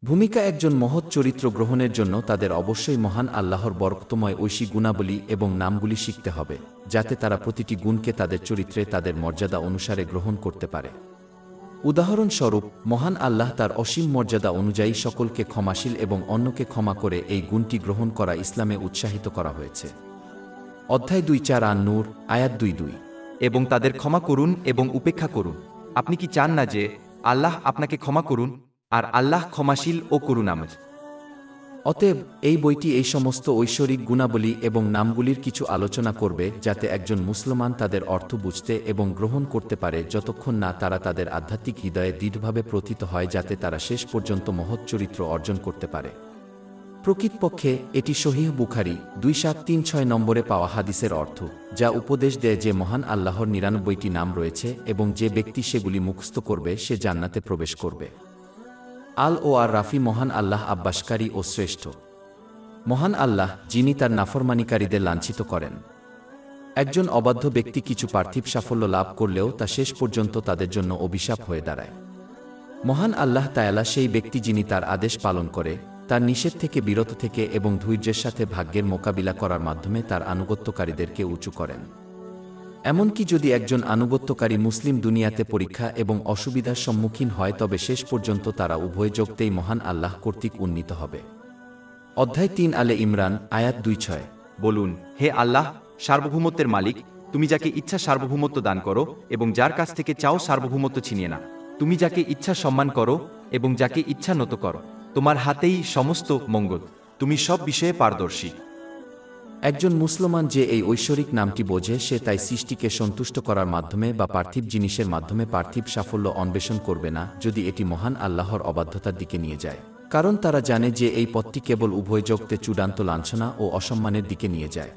ভূমিকা একজন মহৎ চরিত্র গ্রহণের জন্য তাদের অবশ্যই মহান আল্লাহর বরকতময় ঐশী গুণাবলী এবং নামগুলি শিখতে হবে, যাতে তারা প্রতিটি গুণকে তাদের চরিত্রে তাদের মর্যাদা অনুসারে গ্রহণ করতে পারে। উদাহরণস্বরূপ, মহান আল্লাহ তার অসীম মর্যাদা অনুযায়ী সকলকে ক্ষমাশীল এবং অন্যকে ক্ষমা করে এই গুণটি গ্রহণ করা ইসলামে উৎসাহিত করা হয়েছে। অধ্যায় 2:4 আন-নূর, আয়াত 2:2। এবং তাদের ক্ষমা করুন এবং উপেক্ষা করুন। আপনি কি চান না যে আল্লাহ আপনাকে ক্ষমা করুন? আর আল্লাহ ক্ষমাশীল ও করুণাময়। অতএব এই বইটি এই সমস্ত ঐশ্বরিক গুণাবলী এবং নামগুলির কিছু আলোচনা করবে, যাতে একজন মুসলমান তাদের অর্থ বুঝতে এবং গ্রহণ করতে পারে যতক্ষণ না তারা তাদের আধ্যাত্মিক হৃদয়ে দৃঢ়ভাবে প্রথিত হয়, যাতে তারা শেষ পর্যন্ত মহৎ চরিত্র অর্জন করতে পারে। প্রকৃতপক্ষে এটি সহিহ বুখারী 2736 নম্বরে পাওয়া হাদিসের অর্থ, যা উপদেশ দেয় যে মহান আল্লাহর 99টি নাম রয়েছে এবং যে ব্যক্তি সেগুলি মুখস্থ করবে সে জান্নাতে প্রবেশ করবে। আর রাফি মহান আল্লাহ আব্বাসকারী ও শ্রেষ্ঠ। মহান আল্লাহ, যিনি তার নাফরমানিকারীদের লাঞ্ছিত করেন। একজন অবাধ্য ব্যক্তি কিছু পার্থিব সাফল্য লাভ করলেও তা শেষ পর্যন্ত তাদের জন্য অভিশাপ হয়ে দাঁড়ায়। মহান আল্লাহ তায়ালা সেই ব্যক্তি যিনি তার আদেশ পালন করে, তার নিষেধ থেকে বিরত থেকে এবং ধৈর্যের সাথে ভাগ্যের মোকাবিলা করার মাধ্যমে তার আনুগত্যকারীদেরকে উঁচু করেন। এমনকি যদি একজন আনুগত্যকারী মুসলিম দুনিয়াতে পরীক্ষা এবং অসুবিধার সম্মুখীন হয়, তবে শেষ পর্যন্ত তারা উভয় জগতেই মহান আল্লাহ কর্তৃক উন্নীত হবে। অধ্যায় 3 আলে ইমরান, আয়াত 2:6। বলুন, হে আল্লাহ, সার্বভৌমত্বের মালিক, তুমি যাকে ইচ্ছা সার্বভৌমত্ব দান করো এবং যার কাছ থেকে চাও সার্বভৌমত্ব ছিনিয়ে না। তুমি যাকে ইচ্ছা সম্মান করো এবং যাকে ইচ্ছা নত করো। তোমার হাতেই সমস্ত মঙ্গল, তুমি সব বিষয়ে পারদর্শী। একজন মুসলমান যে এই ঐশ্বরিক নামটি বোঝে, সে তাই সৃষ্টিকে সন্তুষ্ট করার মাধ্যমে বা পার্থিব জিনিসের মাধ্যমে পার্থিব সাফল্য অন্বেষণ করবে না, যদি এটি মহান আল্লাহর অবাধ্যতার দিকে নিয়ে যায়। কারণ তারা জানে যে এই পথটি কেবল উভয় জগতে চূড়ান্ত লাঞ্ছনা ও অসম্মানের দিকে নিয়ে যায়।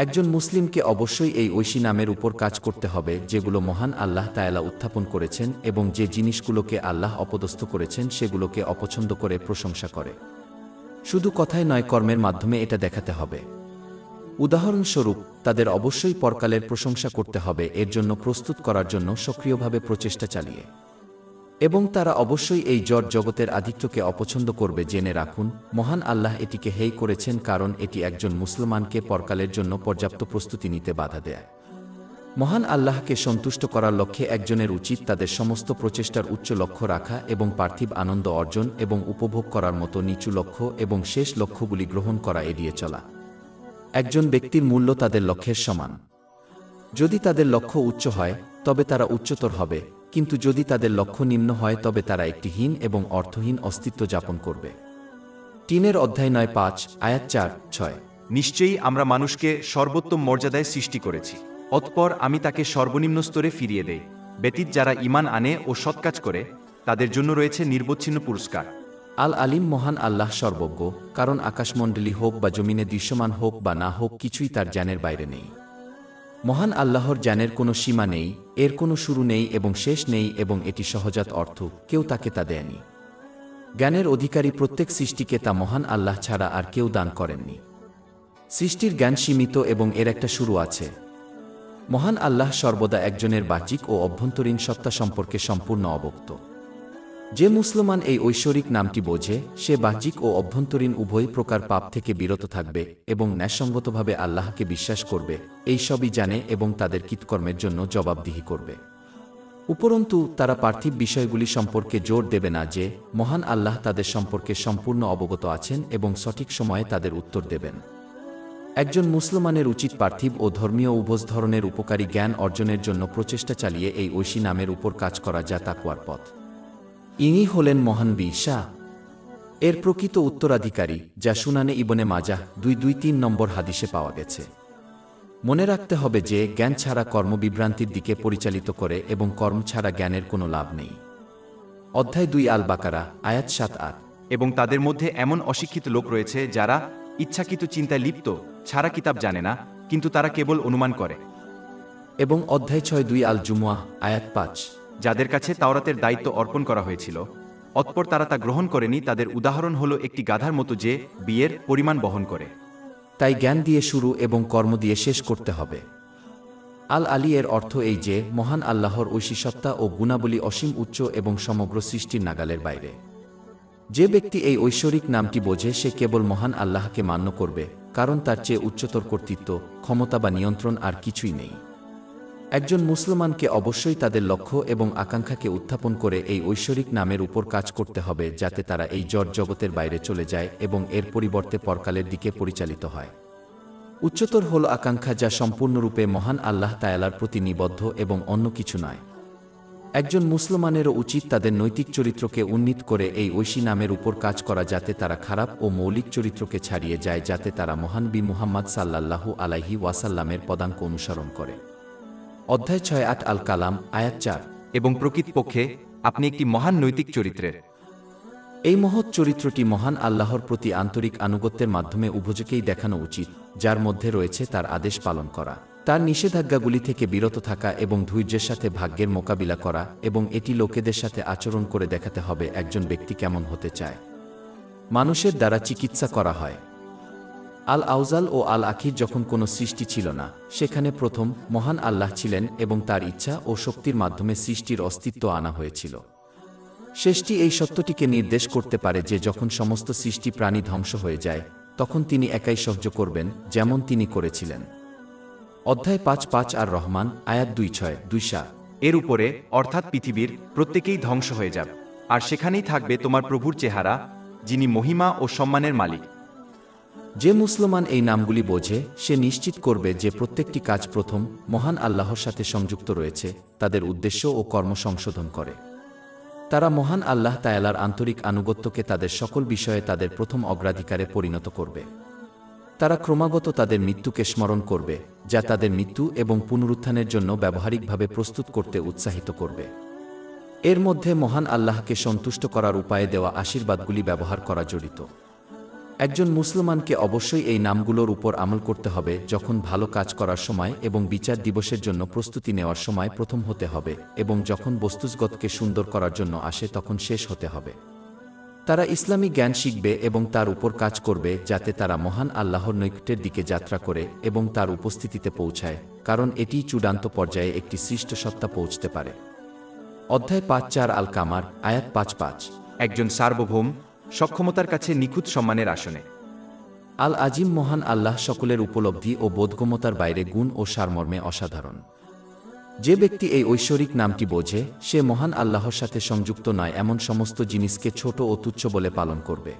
একজন মুসলিমকে অবশ্যই এই ঐশী নামের উপর কাজ করতে হবে, যেগুলো মহান আল্লাহ তায়ালা উত্থাপন করেছেন, এবং যে জিনিসগুলোকে আল্লাহ অপদস্থ করেছেন সেগুলোকে অপছন্দ করে প্রশংসা করে। শুধু কথায় নয়, কর্মের মাধ্যমে এটা দেখাতে হবে। উদাহরণস্বরূপ, তাদের অবশ্যই পরকালের প্রশংসা করতে হবে, এর জন্য প্রস্তুত করার জন্য সক্রিয়ভাবে প্রচেষ্টা চালিয়ে। এবং তারা অবশ্যই এই জড় জগতের আধিক্যকে অপছন্দ করবে। জেনে রাখুন, মহান আল্লাহ এটিকে হেয় করেছেন, কারণ এটি একজন মুসলমানকে পরকালের জন্য পর্যাপ্ত প্রস্তুতি নিতে বাধা দেয়। মহান আল্লাহকে সন্তুষ্ট করার লক্ষ্যে একজনের উচিত তাদের সমস্ত প্রচেষ্টার উচ্চ লক্ষ্য রাখা এবং পার্থিব আনন্দ অর্জন এবং উপভোগ করার মতো নিচু লক্ষ্য এবং শেষ লক্ষ্যগুলি গ্রহণ করা এড়িয়ে চলা। একজন ব্যক্তির মূল্য তাদের লক্ষ্যের সমান। যদি তাদের লক্ষ্য উচ্চ হয়, তবে তারা উচ্চতর হবে, কিন্তু যদি তাদের লক্ষ্য নিম্ন হয়, তবে তারা একটি হীন এবং অর্থহীন অস্তিত্ব যাপন করবে। 3 অধ্যায় 9:5, আয়াত 4-6। নিশ্চয়ই আমরা মানুষকে সর্বোত্তম মর্যাদায় সৃষ্টি করেছি, অতঃপর আমি তাকে সর্বনিম্ন স্তরে ফিরিয়ে দেই। ব্যতীত যারা ঈমান আনে ও সৎকাজ করে, তাদের জন্য রয়েছে নির্বচ্ছিন্ন পুরস্কার। আলিম মহান আল্লাহ সর্বজ্ঞ, কারণ আকাশমণ্ডলী হোক বা জমিনে দৃশ্যমান হোক বা না হোক, কিছুই তার জ্ঞানের বাইরে নেই। মহান আল্লাহর জ্ঞানের কোনো সীমা নেই, এর কোনো শুরু নেই এবং শেষ নেই, এবং এটি সহজাত অর্থ, কেউ তাকে তা দেয়নি। জ্ঞানের অধিকারী প্রত্যেক সৃষ্টিকে তা মহান আল্লাহ ছাড়া আর কেউ দান করেননি। সৃষ্টির জ্ঞান সীমিত এবং এর একটা শুরু আছে। মহান আল্লাহ সর্বদা একজনের বাহ্যিক ও অভ্যন্তরীণ সত্তা সম্পর্কে সম্পূর্ণ অবগত। যে মুসলমান এই ঐশ্বরিক নামটি বোঝে, সে বাহ্যিক ও অভ্যন্তরীণ উভয় প্রকার পাপ থেকে বিরত থাকবে এবং ন্যায়সঙ্গতভাবে আল্লাহকে বিশ্বাস করবে, এই সবই জানে এবং তাদের কৃতকর্মের জন্য জবাবদিহি করবে। উপরন্তু তারা পার্থিব বিষয়গুলি সম্পর্কে জোর দেবে না যে মহান আল্লাহ তাদের সম্পর্কে সম্পূর্ণ অবগত আছেন এবং সঠিক সময়ে তাদের উত্তর দেবেন। একজন মুসলমানের উচিত পার্থিব ও ধর্মীয় উভয় ধরনের উপকারী জ্ঞান অর্জনের জন্য প্রচেষ্টা চালিয়ে এই ঐশী নামের উপর কাজ করা, যা তাকওয়ার পথ। ইনি হলেন মহান শাহ, এর প্রকৃত উত্তরাধিকারী, যা সুনানে ইবনে মাজাহ 223 নম্বর হাদিসে পাওয়া গেছে। মনে রাখতে হবে যে জ্ঞান ছাড়া কর্মবিভ্রান্তির দিকে পরিচালিত করে এবং কর্ম ছাড়া জ্ঞানের কোনো লাভ নেই। অধ্যায় 2 আল বাকারা, আয়াত 7-8। এবং তাদের মধ্যে এমন অশিক্ষিত লোক রয়েছে যারা ইচ্ছাকৃত চিন্তায় লিপ্ত, ছাড়া কিতাব জানে না, কিন্তু তারা কেবল অনুমান করে। এবং অধ্যায় 6 2 আল জুমুয়াহ, আয়াত 5। যাদের কাছে তাওরাতের দায়িত্ব অর্পণ করা হয়েছিল, অতঃপর তারা তা গ্রহণ করেনি, তাদের উদাহরণ হলো একটি গাধার মতো যে বিয়ের পরিমাণ বহন করে। তাই জ্ঞান দিয়ে শুরু এবং কর্ম দিয়ে শেষ করতে হবে। আলী এর অর্থ এই যে মহান আল্লাহর ঐশী সত্তা ও গুণাবলী অসীম উচ্চ এবং সমগ্র সৃষ্টির নাগালের বাইরে। যে ব্যক্তি এই ঐশ্বরিক নামটি বোঝে সে কেবল মহান আল্লাহকে মান্য করবে, কারণ তার চেয়ে উচ্চতর কর্তৃত্ব, ক্ষমতা বা নিয়ন্ত্রণ আর কিছুই নেই। একজন মুসলমানকে অবশ্যই তাদের লক্ষ্য এবং আকাঙ্ক্ষাকে উত্থাপন করে এই ঐশ্বরিক নামের উপর কাজ করতে হবে, যাতে তারা এই জড় জগতের বাইরে চলে যায় এবং এর পরিবর্তে পরকালের দিকে পরিচালিত হয়। উচ্চতর হল আকাঙ্ক্ষা যা সম্পূর্ণরূপে মহান আল্লাহ তাআলার প্রতি নিবদ্ধ এবং অন্য কিছু নয়। একজন মুসলমানেরও উচিত তাদের নৈতিক চরিত্রকে উন্নীত করে এই ঐশী নামের উপর কাজ করা, যাতে তারা খারাপ ও মৌলিক চরিত্রকে ছাড়িয়ে যায়, যাতে তারা মহান নবী মুহাম্মদ সাল্লাল্লাহু আলাইহি ওয়াসাল্লামের পদাঙ্ক অনুসরণ করে। অধ্যায় 6 আল কালাম, আয়াত 4। এবং প্রকৃতপক্ষে আপনি একটি মহান নৈতিক চরিত্রের। এই মহৎ চরিত্রটি মহান আল্লাহর প্রতি আন্তরিক আনুগত্যের মাধ্যমে উভয়কেই দেখানো উচিত, যার মধ্যে রয়েছে তার আদেশ পালন করা, তার নিষেধাজ্ঞাগুলি থেকে বিরত থাকা এবং ধৈর্যের সাথে ভাগ্যের মোকাবিলা করা, এবং এটি লোকেদের সাথে আচরণ করে দেখাতে হবে একজন ব্যক্তি কেমন হতে চায়। মানুষের দ্বারা চিকিৎসা করা হয়। আল আউজাল ও আল আখির যখন কোনো সৃষ্টি ছিল না, সেখানে প্রথম মহান আল্লাহ ছিলেন এবং তার ইচ্ছা ও শক্তির মাধ্যমে সৃষ্টির অস্তিত্ব আনা হয়েছিল। শেষটি এই সত্যটিকে নির্দেশ করতে পারে যে যখন সমস্ত সৃষ্টি প্রাণী ধ্বংস হয়ে যায়, তখন তিনি একাই সহ্য করবেন, যেমন তিনি করেছিলেন। অধ্যায় 5 আর রহমান, আয়াত 2-6-7। এর উপরে অর্থাৎ পৃথিবীর প্রত্যেকেই ধ্বংস হয়ে যাবে, আর সেখানেই থাকবে তোমার প্রভুর চেহারা, যিনি মহিমা ও সম্মানের মালিক। যে মুসলমান এই নামগুলি বোঝে সে নিশ্চিত করবে যে প্রত্যেকটি কাজ প্রথম মহান আল্লাহর সাথে সংযুক্ত রয়েছে, তাদের উদ্দেশ্য ও কর্ম সংশোধন করে। তারা মহান আল্লাহ তাআলার আন্তরিক আনুগত্যকে তাদের সকল বিষয়ে তাদের প্রথম অগ্রাধিকারে পরিণত করবে। তারা ক্রমাগত তাদের মৃত্যুকে স্মরণ করবে, যা তাদের মৃত্যু এবং পুনরুত্থানের জন্য ব্যবহারিকভাবে প্রস্তুত করতে উৎসাহিত করবে। এর মধ্যে মহান আল্লাহকে সন্তুষ্ট করার উপায়ে দেওয়া আশীর্বাদগুলি ব্যবহার করা জড়িত। একজন মুসলমানকে অবশ্যই এই নামগুলোর উপর আমল করতে হবে যখন ভালো কাজ করার সময় এবং বিচার দিবসের জন্য প্রস্তুতি নেওয়ার সময় প্রথম হতে হবে, এবং যখন বস্তুজগতকে সুন্দর করার জন্য আসে তখন শেষ হতে হবে। তারা ইসলামী জ্ঞান শিখবে এবং তার উপর কাজ করবে, যাতে তারা মহান আল্লাহর নৈকট্যের দিকে যাত্রা করে এবং তার উপস্থিতিতে পৌঁছায়, কারণ এটিই চূড়ান্ত পর্যায়ে একটি সৃষ্ট সত্তা পৌঁছতে পারে। অধ্যায় 5 আল কামার, আয়াত 5-5। একজন সার্বভৌম সক্ষমতার কাছে নিখুঁত সম্মানের আসনে। আল আজিম, মহান আল্লাহ সকলের উপলব্ধি ও বোধগম্যতার বাইরে গুণ ও সারমর্মে অসাধারণ। যে ব্যক্তি এই ঐশ্বরিক নামটি বোঝে সে মহান আল্লাহর সাথে সংযুক্ত নয় এমন সমস্ত জিনিসকে ছোট ও তুচ্ছ বলে পালন করবে।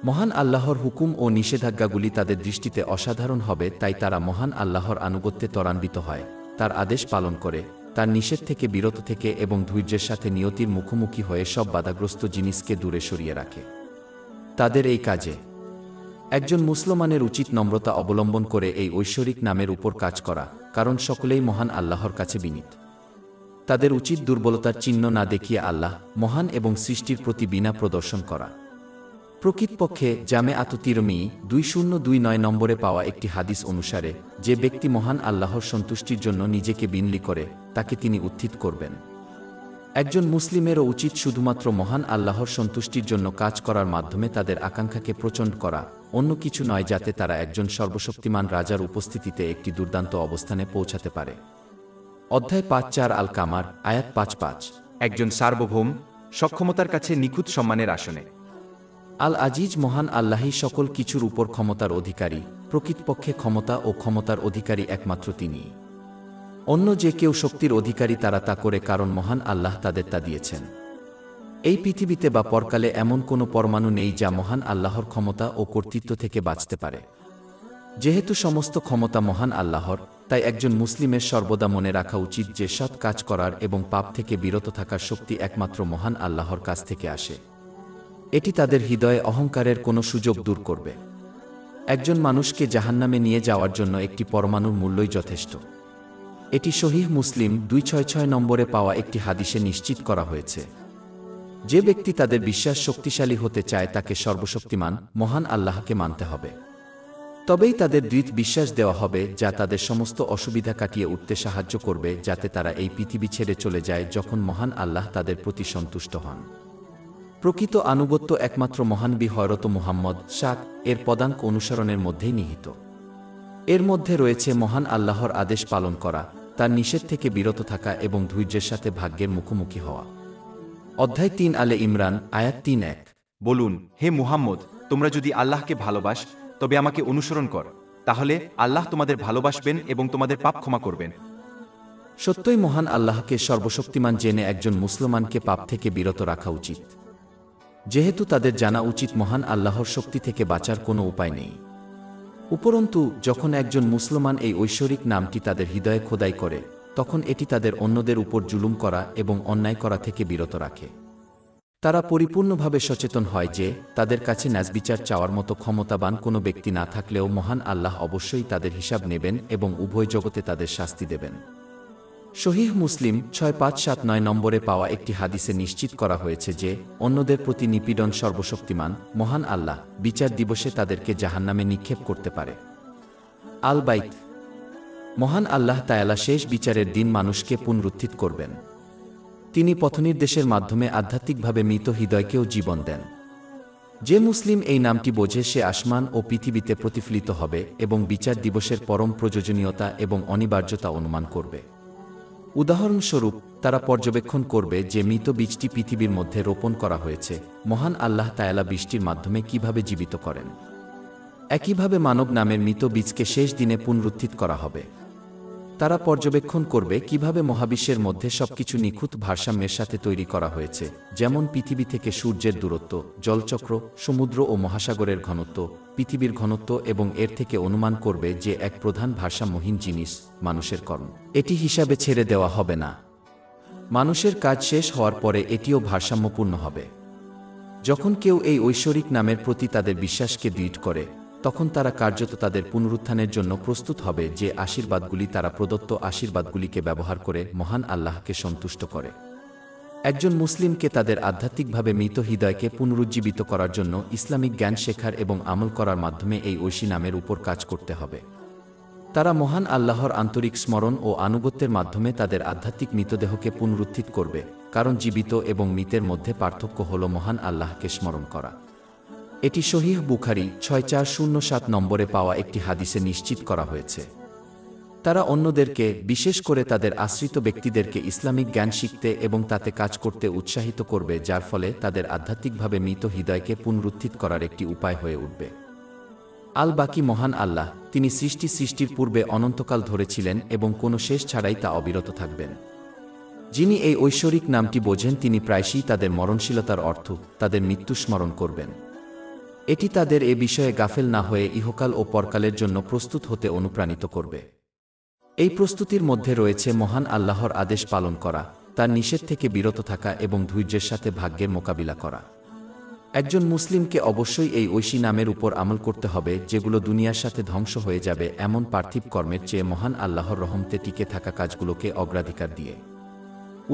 মহান আল্লাহর হুকুম ও নিষেধাজ্ঞাগুলি তাদের দৃষ্টিতে অসাধারণ হবে, তাই তারা মহান আল্লাহর আনুগত্যে ত্বরান্বিত হয়, তার আদেশ পালন করে, তার নিষেধ থেকে বিরত থেকে এবং ধৈর্যের সাথে নিয়তির মুখোমুখি হয়ে সব বাধাগ্রস্ত জিনিসকে দূরে সরিয়ে রাখে। তাদের এই কাজে একজন মুসলমানের উচিত নম্রতা অবলম্বন করে এই ঐশ্বরিক নামের উপর কাজ করা, কারণ সকলেই মহান আল্লাহর কাছে বিনীত। তাদের উচিত দুর্বলতার চিহ্ন না দেখিয়ে আল্লাহ মহান এবং সৃষ্টির প্রতি বিনা প্রদর্শন করা। প্রকৃতপক্ষে জামেআত তিরমিজি 2029 নম্বরে পাওয়া একটি হাদিস অনুসারে, যে ব্যক্তি মহান আল্লাহর সন্তুষ্টির জন্য নিজেকে বিনয়ী করে তাকে তিনি উত্থিত করবেন। একজন মুসলিমেরও উচিত শুধুমাত্র মহান আল্লাহর সন্তুষ্টির জন্য কাজ করার মাধ্যমে তাদের আকাঙ্ক্ষাকে প্রচণ্ড করা, অন্য কিছু নয়, যাতে তারা একজন সর্বশক্তিমান রাজার উপস্থিতিতে একটি দুর্দান্ত অবস্থানে পৌঁছাতে পারে। অধ্যায় 5 আল কামার, আয়াত 5-5। একজন সার্বভৌম সক্ষমতার কাছে নিখুঁত সম্মানের আসনে। আল আজিজ, মহান আল্লাহই সকল কিছুর উপর ক্ষমতার অধিকারী। প্রকৃতপক্ষে ক্ষমতা ও ক্ষমতার অধিকারী একমাত্র তিনিই। অন্য যে কেউ শক্তির অধিকারী তারা তা করে কারণ মহান আল্লাহ তাদের তা দিয়েছেন। এই পৃথিবীতে বা পরকালে এমন কোনো পরমাণু নেই যা মহান আল্লাহর ক্ষমতা ও কর্তৃত্ব থেকে বাঁচতে পারে। যেহেতু সমস্ত ক্ষমতা মহান আল্লাহর, তাই একজন মুসলিমের সর্বদা মনে রাখা উচিত যে সৎ কাজ করার এবং পাপ থেকে বিরত থাকার শক্তি একমাত্র মহান আল্লাহর কাছ থেকে আসে। এটি তাদের হৃদয়ে অহংকারের কোনো সুযোগ দূর করবে। একজন মানুষকে জাহান্নামে নিয়ে যাওয়ার জন্য একটি পরমাণুর মূল্যই যথেষ্ট। এটি সহিহ মুসলিম 266 নম্বরে পাওয়া একটি হাদিসে নিশ্চিত করা হয়েছে। যে ব্যক্তি তাদের বিশ্বাস শক্তিশালী হতে চায় তাকে সর্বশক্তিমান মহান আল্লাহকে মানতে হবে। তবেই তাদের দৃঢ় বিশ্বাস দেওয়া হবে, যা তাদের সমস্ত অসুবিধা কাটিয়ে উঠতে সাহায্য করবে, যাতে তারা এই পৃথিবী ছেড়ে চলে যায় যখন মহান আল্লাহ তাদের প্রতি সন্তুষ্ট হন। প্রকৃত আনুগত্য একমাত্র মহান নবী হযরত মুহাম্মদ এর পদাঙ্ক অনুসরণের মধ্যেই নিহিত। এর মধ্যে রয়েছে মহান আল্লাহর আদেশ পালন করা, তার নিষেধ থেকে বিরত থাকা এবং ধৈর্যের সাথে ভাগ্যের মুখোমুখি হওয়া। অধ্যায় 3 আলে ইমরান, আয়াত 3-1। বলুন, হে মুহাম্মদ, তোমরা যদি আল্লাহকে ভালোবাস তবে আমাকে অনুসরণ কর, তাহলে আল্লাহ তোমাদের ভালোবাসবেন এবং তোমাদের পাপ ক্ষমা করবেন। সত্যই মহান আল্লাহকে সর্বশক্তিমান জেনে একজন মুসলমানকে পাপ থেকে বিরত রাখা উচিত, যেহেতু তাদের জানা উচিত মহান আল্লাহর শক্তি থেকে বাঁচার কোনো উপায় নেই। উপরন্তু যখন একজন মুসলমান এই ঐশ্বরিক নামটি তাদের হৃদয়ে খোদাই করে, তখন এটি তাদের অন্যদের উপর জুলুম করা এবং অন্যায় করা থেকে বিরত রাখে। তারা পরিপূর্ণভাবে সচেতন হয় যে তাদের কাছে ন্যায়বিচার চাওয়ার মতো ক্ষমতাবান কোনো ব্যক্তি না থাকলেও মহান আল্লাহ অবশ্যই তাদের হিসাব নেবেন এবং উভয় জগতে তাদের শাস্তি দেবেন। সহিহ মুসলিম 6579 নম্বরে পাওয়া একটি হাদিসে নিশ্চিত করা হয়েছে যে অন্যদের প্রতি নিপীড়ন সর্বশক্তিমান মহান আল্লাহ বিচার দিবসে তাদেরকে জাহান্নামে নিক্ষেপ করতে পারে। আল বাইত। মহান আল্লাহ তাআলা শেষ বিচারের দিন মানুষকে পুনরুত্থিত করবেন। তিনি পথনির্দেশের মাধ্যমে আধ্যাত্মিকভাবে মৃত হৃদয়কেও জীবন দেন। যে মুসলিম এই নামটি বোঝে সে আসমান ও পৃথিবীতে প্রতিফলিত হবে এবং বিচার দিবসের পরম প্রয়োজনীয়তা এবং অনিবার্যতা অনুমান করবে। উদাহরণস্বরূপ তারা পর্যবেক্ষণ করবে যে মৃত বীজটি পৃথিবীর মধ্যে রোপণ করা হয়েছে, মহান আল্লাহ তাআলা বৃষ্টির মাধ্যমে কিভাবে জীবিত করেন। একইভাবে মানব নামের মৃত বীজকে শেষ দিনে পুনরুত্থিত করা হবে। তারা পর্যবেক্ষণ করবে কিভাবে মহাবিশ্বের মধ্যে সবকিছু নিখুঁত ভারসাম্যের সাথে তৈরি করা হয়েছে, যেমন পৃথিবী থেকে সূর্যের দূরত্ব, জলচক্র, সমুদ্র ও মহাসাগরের ঘনত্ব, পৃথিবীর ঘনত্ব, এবং এর থেকে অনুমান করবে যে এক প্রধান ভারসাম্যহীন জিনিস মানুষের কর্ম, এটি হিসাবে ছেড়ে দেওয়া হবে না। মানুষের কাজ শেষ হওয়ার পরে এটিও ভারসাম্যপূর্ণ হবে। যখন কেউ এই ঐশ্বরিক নামের প্রতি তাদের বিশ্বাসকে দৃঢ় করে, তখন তারা কার্যত তাদের পুনরুত্থানের জন্য প্রস্তুত হবে যে আশীর্বাদগুলি তারা প্রদত্ত আশীর্বাদগুলিকে ব্যবহার করে মহান আল্লাহকে সন্তুষ্ট করে। একজন মুসলিমকে তাদের আধ্যাত্মিকভাবে মৃত হৃদয়কে পুনরুজ্জীবিত করার জন্য ইসলামিক জ্ঞান শেখার এবং আমল করার মাধ্যমে এই ঐশী নামের উপর কাজ করতে হবে। তারা মহান আল্লাহর আন্তরিক স্মরণ ও আনুগত্যের মাধ্যমে তাদের আধ্যাত্মিক মৃতদেহকে পুনরুত্থিত করবে, কারণ জীবিত এবং মৃতের মধ্যে পার্থক্য হল মহান আল্লাহকে স্মরণ করা। এটি সহিহ বুখারী 6407 নম্বরে পাওয়া একটি হাদিসে নিশ্চিত করা হয়েছে। তারা অন্যদেরকে, বিশেষ করে তাদের আশ্রিত ব্যক্তিদেরকে ইসলামিক জ্ঞান শিখতে এবং তাতে কাজ করতে উৎসাহিত করবে, যার ফলে তাদের আধ্যাত্মিকভাবে মৃত হৃদয়কে পুনরুত্থিত করার একটি উপায় হয়ে উঠবে। আল বাকি। মহান আল্লাহ, তিনি সৃষ্টির পূর্বে অনন্তকাল ধরে ছিলেন এবং কোনো শেষ ছাড়াই তা অবিরত থাকবেন। যিনি এই ঐশ্বরিক নামটি বোঝেন তিনি প্রায়শই তাদের মরণশীলতার অর্থ, তাদের মৃত্যু স্মরণ করবেন। এটি তাদের এ বিষয়ে গাফেল না হয়ে ইহকাল ও পরকালের জন্য প্রস্তুত হতে অনুপ্রাণিত করবে। এই প্রস্তুতির মধ্যে রয়েছে মহান আল্লাহর আদেশ পালন করা, তার নিষেধ থেকে বিরত থাকা এবং ধৈর্যের সাথে ভাগ্যের মোকাবিলা করা। একজন মুসলিমকে অবশ্যই এই ঐশী নামের উপর আমল করতে হবে, যেগুলো দুনিয়ার সাথে ধ্বংস হয়ে যাবে এমন পার্থিব কর্মের চেয়ে মহান আল্লাহর রহমতে টিকে থাকা কাজগুলোকে অগ্রাধিকার দিয়ে।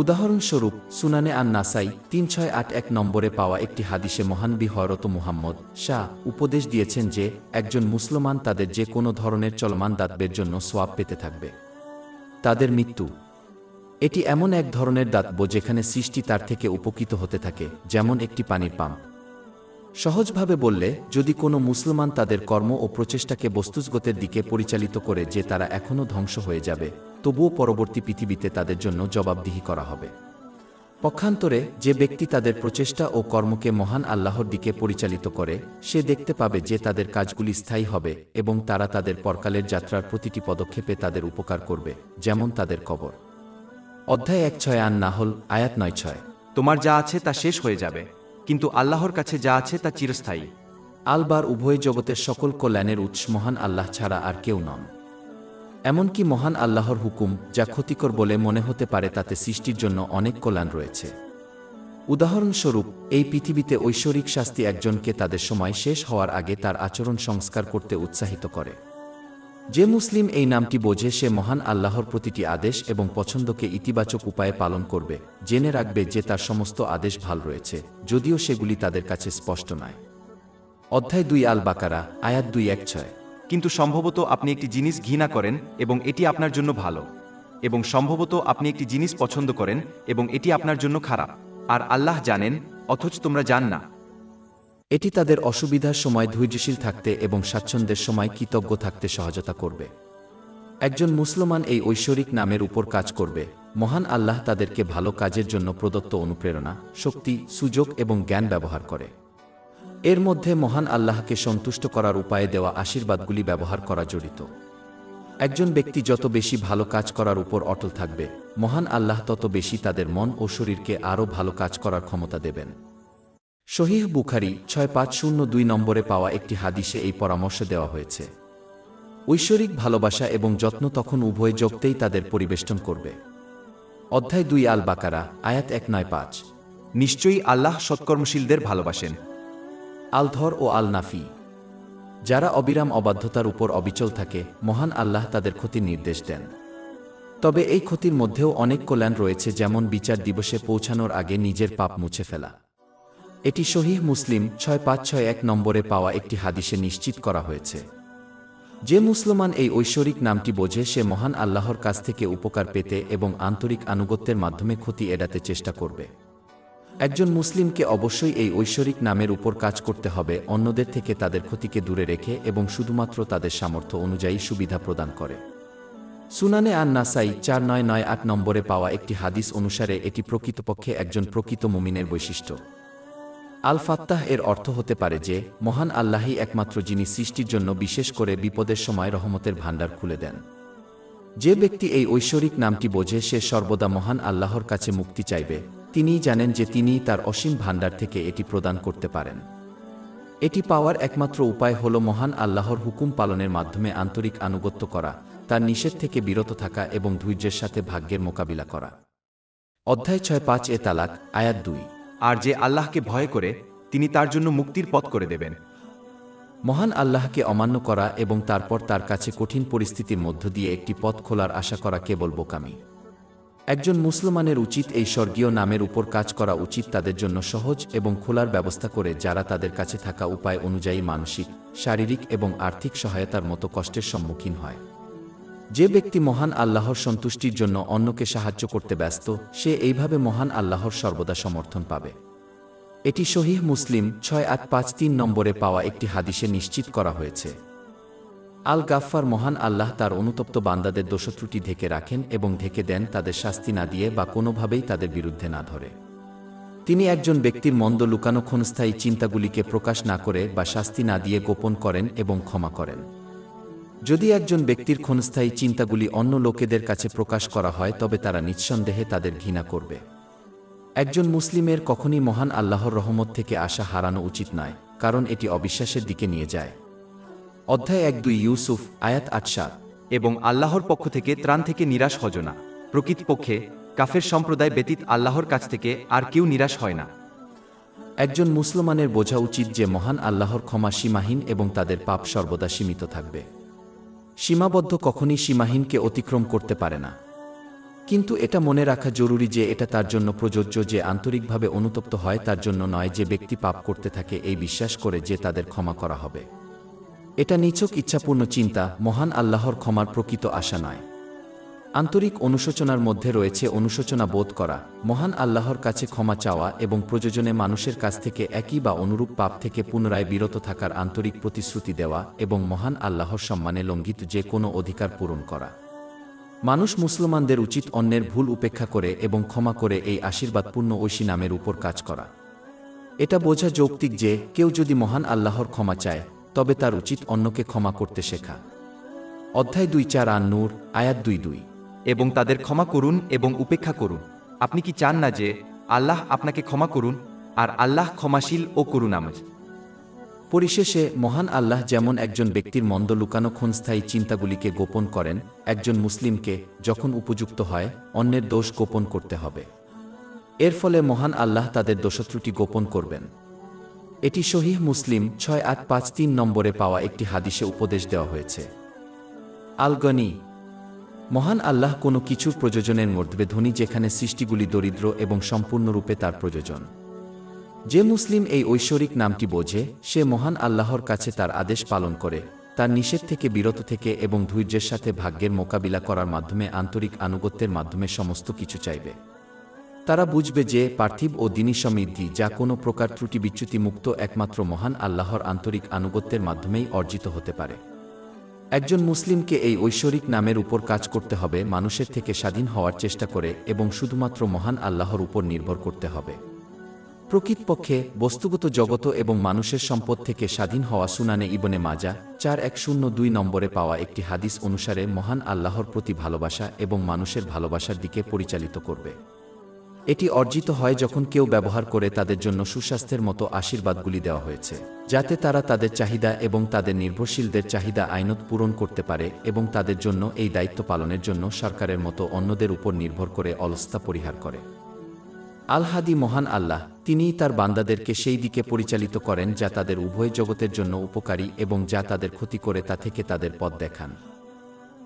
উদাহরণস্বরূপ সুনানে আন নাসাই 3681 নম্বরে পাওয়া একটি হাদিসে মহানবী হযরত মুহাম্মদ শাহ উপদেশ দিয়েছেন যে একজন মুসলমান তাদের যে কোনো ধরনের চলমান দাতব্যের জন্য সোয়াব পেতে থাকবে। তাদের মৃত্যু এটি এমন এক ধরনের দাতব্য যেখানে সৃষ্টি তার থেকে উপকৃত হতে থাকে, যেমন একটি পানির পাম্প। সহজভাবে বললে, যদি কোনো মুসলমান তাদের কর্ম ও প্রচেষ্টাকে বস্তুজগতের দিকে পরিচালিত করে যে তারা এখনও ধ্বংস হয়ে যাবে, তবুও পরবর্তী পৃথিবীতে তাদের জন্য জবাবদিহি করা হবে। পক্ষান্তরে যে ব্যক্তি তাদের প্রচেষ্টা ও কর্মকে মহান আল্লাহর দিকে পরিচালিত করে, সে দেখতে পাবে যে তাদের কাজগুলি স্থায়ী হবে এবং তারা তাদের পরকালের যাত্রার প্রতিটি পদক্ষেপে তাদের উপকার করবে, যেমন তাদের কবর। অধ্যায় 16 আন নাহল আয়াত 9-6। তোমার যা আছে তা শেষ হয়ে যাবে, কিন্তু আল্লাহর কাছে যা আছে তা চিরস্থায়ী। আলবার। উভয় জগতের সকল কল্যাণের উৎস মহান আল্লাহ ছাড়া আর কেউ নন। এমনকি মহান আল্লাহর হুকুম যা ক্ষতিকর বলে মনে হতে পারে, তাতে সৃষ্টির জন্য অনেক কল্যাণ রয়েছে। উদাহরণস্বরূপ, এই পৃথিবীতে ঐশ্বরিক শাস্তি একজনকে তাদের সময় শেষ হওয়ার আগে তার আচরণ সংস্কার করতে উৎসাহিত করে। যে মুসলিম এই নামটি বোঝে সে মহান আল্লাহর প্রতিটি আদেশ এবং পছন্দকে ইতিবাচক উপায়ে পালন করবে, জেনে রাখবে যে তার সমস্ত আদেশ ভাল রয়েছে, যদিও সেগুলি তাদের কাছে স্পষ্ট নয়। অধ্যায় 2 আল বাকারা আয়াত 216। কিন্তু সম্ভবত আপনি একটি জিনিস ঘৃণা করেন এবং এটি আপনার জন্য ভালো, এবং সম্ভবত আপনি একটি জিনিস পছন্দ করেন এবং এটি আপনার জন্য খারাপ, আর আল্লাহ জানেন, অথচ তোমরা জান না। এটি তাদের অসুবিধার সময় ধৈর্যশীল থাকতে এবং স্বাচ্ছন্দ্যের সময় কৃতজ্ঞ থাকতে সহায়তা করবে। একজন মুসলমান এই ঐশ্বরিক নামের উপর কাজ করবে, মহান আল্লাহ তাদেরকে ভালো কাজের জন্য প্রদত্ত অনুপ্রেরণা, শক্তি, সুযোগ এবং জ্ঞান ব্যবহার করে। এর মধ্যে মহান আল্লাহকে সন্তুষ্ট করার উপায়ে দেওয়া আশীর্বাদগুলি ব্যবহার করা জড়িত। একজন ব্যক্তি যত বেশি ভালো কাজ করার উপর অটল থাকবে, মহান আল্লাহ তত বেশি তাদের মন ও শরীরকে আরও ভালো কাজ করার ক্ষমতা দেবেন। সহিহ বুখারী 6502 নম্বরে পাওয়া একটি হাদিসে এই পরামর্শ দেওয়া হয়েছে। ঐশ্বরিক ভালোবাসা এবং যত্ন তখন উভয় যোগতেই তাদের পরিবেষ্টন করবে। অধ্যায় 2 আল বাকারা, আয়াত 195। নিশ্চয়ই আল্লাহ সৎকর্মশীলদের ভালোবাসেন। আল ধর ও আল নাফি, যারা অবিরাম অবাধ্যতার উপর অবিচল থাকে, মহান আল্লাহ তাদের ক্ষতির নির্দেশ দেন। তবে এই ক্ষতির মধ্যেও অনেক কল্যাণ রয়েছে, যেমন বিচার দিবসে পৌঁছানোর আগে নিজের পাপ মুছে ফেলা। এটি সহিহ মুসলিম 6561 নম্বরে পাওয়া একটি হাদিসে নিশ্চিত করা হয়েছে। যে মুসলমান এই ঐশ্বরিক নামটি বোঝে, সে মহান আল্লাহর কাছ থেকে উপকার পেতে এবং আন্তরিক আনুগত্যের মাধ্যমে ক্ষতি এড়াতে চেষ্টা করবে। একজন মুসলিমকে অবশ্যই এই ঐশ্বরিক নামের উপর কাজ করতে হবে, অন্যদের থেকে তাদের ক্ষতিকে দূরে রেখে এবং শুধুমাত্র তাদের সামর্থ্য অনুযায়ী সুবিধা প্রদান করে। সুনানে আন নাসাই 4998 নম্বরে পাওয়া একটি হাদিস অনুসারে এটি প্রকৃতপক্ষে একজন প্রকৃত মুমিনের বৈশিষ্ট্য। আল ফাত্তাহ এর অর্থ হতে পারে যে, মহান আল্লাহই একমাত্র যিনি সৃষ্টির জন্য বিশেষ করে বিপদের সময় রহমতের ভাণ্ডার খুলে দেন। যে ব্যক্তি এই ঐশ্বরিক নামটি বোঝে, সে সর্বদা মহান আল্লাহর কাছে মুক্তি চাইবে। তিনিই জানেন যে তিনিই তার অসীম ভাণ্ডার থেকে এটি প্রদান করতে পারেন। এটি পাওয়ার একমাত্র উপায় হল মহান আল্লাহর হুকুম পালনের মাধ্যমে আন্তরিক আনুগত্য করা, তার নিষেধ থেকে বিরত থাকা এবং ধৈর্যের সাথে ভাগ্যের মোকাবিলা করা। অধ্যায় 65 এ তালাক, আয়াত 2। আর যে আল্লাহকে ভয় করে, তিনি তার জন্য মুক্তির পথ করে দেবেন। মহান আল্লাহকে অমান্য করা এবং তারপর তার কাছে কঠিন পরিস্থিতির মধ্য দিয়ে একটি পথ খোলার আশা করা কেবল বোকামি। একজন মুসলমানের উচিত এই স্বর্গীয় নামের উপর কাজ করা উচিত, তাদের জন্য সহজ এবং খোলার ব্যবস্থা করে, যারা তাদের কাছে থাকা উপায় অনুযায়ী মানসিক, শারীরিক এবং আর্থিক সহায়তার মতো কষ্টের সম্মুখীন হয়। যে ব্যক্তি মহান আল্লাহর সন্তুষ্টির জন্য অন্যকে সাহায্য করতে ব্যস্ত, সে এইভাবে মহান আল্লাহর সর্বদা সমর্থন পাবে। এটি সহিহ মুসলিম 6853 নম্বরে পাওয়া একটি হাদিসে নিশ্চিত করা হয়েছে। আল গাফফার, মহান আল্লাহ তার অনুতপ্ত বান্দাদের দোষত্রুটি ঢেকে রাখেন এবং ঢেকে দেন, তাদের শাস্তি না দিয়ে বা কোনোভাবেই তাদের বিরুদ্ধে না ধরে। তিনি একজন ব্যক্তির মন্দ লুকানো ক্ষণস্থায়ী চিন্তাগুলিকে প্রকাশ না করে বা শাস্তি না দিয়ে গোপন করেন এবং ক্ষমা করেন। যদি একজন ব্যক্তির ক্ষণস্থায়ী চিন্তাগুলি অন্য লোকেদের কাছে প্রকাশ করা হয়, তবে তারা নিঃসন্দেহে তাদের ঘৃণা করবে। একজন মুসলিমের কখনই মহান আল্লাহর রহমত থেকে আশা হারানো উচিত নয়, কারণ এটি অবিশ্বাসের দিকে নিয়ে যায়। অধ্যায় 1-2 ইউসুফ, আয়াত 8-7। এবং আল্লাহর পক্ষ থেকে ত্রাণ থেকে নিরাশ হজো না। প্রকৃতপক্ষে কাফের সম্প্রদায় ব্যতীত আল্লাহর কাছ থেকে আর কেউ নিরাশ হয় না। একজন মুসলমানের বোঝা উচিত যে মহান আল্লাহর ক্ষমা সীমাহীন এবং তাদের পাপ সর্বদা সীমিত থাকবে। সীমাবদ্ধ কখনই সীমাহীনকে অতিক্রম করতে পারে না। কিন্তু এটা মনে রাখা জরুরি যে এটা তার জন্য প্রযোজ্য যে আন্তরিকভাবে অনুতপ্ত হয়, তার জন্য নয় যে ব্যক্তি পাপ করতে থাকে এই বিশ্বাস করে যে তাদের ক্ষমা করা হবে। এটা নিছক ইচ্ছাপূর্ণ চিন্তা, মহান আল্লাহর ক্ষমার প্রকৃত আশা নয়। আন্তরিক অনুশোচনার মধ্যে রয়েছে অনুশোচনা বোধ করা, মহান আল্লাহর কাছে ক্ষমা চাওয়া এবং প্রয়োজনে মানুষের কাছ থেকে একই বা অনুরূপ পাপ থেকে পুনরায় বিরত থাকার আন্তরিক প্রতিশ্রুতি দেওয়া এবং মহান আল্লাহর সম্মানে লঙ্ঘিত যে কোনো অধিকার পূরণ করা। মানুষ মুসলমানদের উচিত অন্যের ভুল উপেক্ষা করে এবং ক্ষমা করে এই আশীর্বাদপূর্ণ ঐশী নামের উপর কাজ করা। এটা বোঝা যৌক্তিক যে কেউ যদি মহান আল্লাহর ক্ষমা চায়, তবে তার উচিত অন্যকে ক্ষমা করতে শেখা। অধ্যায় 2-4 আন-নূর, আয়াত 2-2। এবং তাদের ক্ষমা করুন এবং উপেক্ষা করুন। আপনি কি চান না যে আল্লাহ আপনাকে ক্ষমা করুন? আর আল্লাহ ক্ষমাশীল ও করুণাময়। পরিশেষে মহান আল্লাহ যেমন একজন ব্যক্তির মন্দ লুকানো ক্ষণস্থায়ী চিন্তাগুলিকে গোপন করেন, একজন মুসলিমকে যখন উপযুক্ত হয় অন্যের দোষ গোপন করতে হবে। এর ফলে মহান আল্লাহ তাদের দোষত্রুটি গোপন করবেন। এটি সহিহ মুসলিম 6853 নম্বরে পাওয়া একটি হাদিসে উপদেশ দেওয়া হয়েছে। আল গনি, মহান আল্লাহ কোনো কিছুর প্রয়োজনের মধ্যে ধনী, যেখানে সৃষ্টিগুলি দরিদ্র এবং সম্পূর্ণরূপে তার প্রয়োজন। যে মুসলিম এই ঐশ্বরিক নামটি বোঝে, সে মহান আল্লাহর কাছে তার আদেশ পালন করে, তার নিষেধ থেকে বিরত থেকে এবং ধৈর্যের সাথে ভাগ্যের মোকাবিলা করার মাধ্যমে আন্তরিক আনুগত্যের মাধ্যমে সমস্ত কিছু চাইবে। তারা বুঝবে যে পার্থিব ও দিনী সমৃদ্ধি যা কোনো প্রকার ত্রুটি বিচ্যুতি মুক্ত একমাত্র মহান আল্লাহর আন্তরিক আনুগত্যের মাধ্যমেই অর্জিত হতে পারে। একজন মুসলিমকে এই ঐশ্বরিক নামের উপর কাজ করতে হবে, মানুষের থেকে স্বাধীন হওয়ার চেষ্টা করে এবং শুধুমাত্র মহান আল্লাহর উপর নির্ভর করতে হবে। প্রকৃতপক্ষে বস্তুগত জগত এবং মানুষের সম্পদ থেকে স্বাধীন হওয়া সুনানে ইবনে মাজা 4102 নম্বরে পাওয়া একটি হাদিস অনুসারে মহান আল্লাহর প্রতি ভালোবাসা এবং মানুষের ভালোবাসার দিকে পরিচালিত করবে। এটি অর্জিত হয় যখন কেউ ব্যবহার করে তাদের জন্য সুস্বাস্থ্যের মতো আশীর্বাদগুলি দেওয়া হয়েছে, যাতে তারা তাদের চাহিদা এবং তাদের নির্ভরশীলদের চাহিদা আইনত পূরণ করতে পারে এবং তাদের জন্য এই দায়িত্ব পালনের জন্য সরকারের মতো অন্যদের উপর নির্ভর করে অলসতা পরিহার করে। আল হাদি মহান আল্লাহ, তিনিই তার বান্দাদেরকে সেই দিকে পরিচালিত করেন যা তাদের উভয় জগতের জন্য উপকারী এবং যা তাদের ক্ষতি করে তা থেকে তাদের পথ দেখান।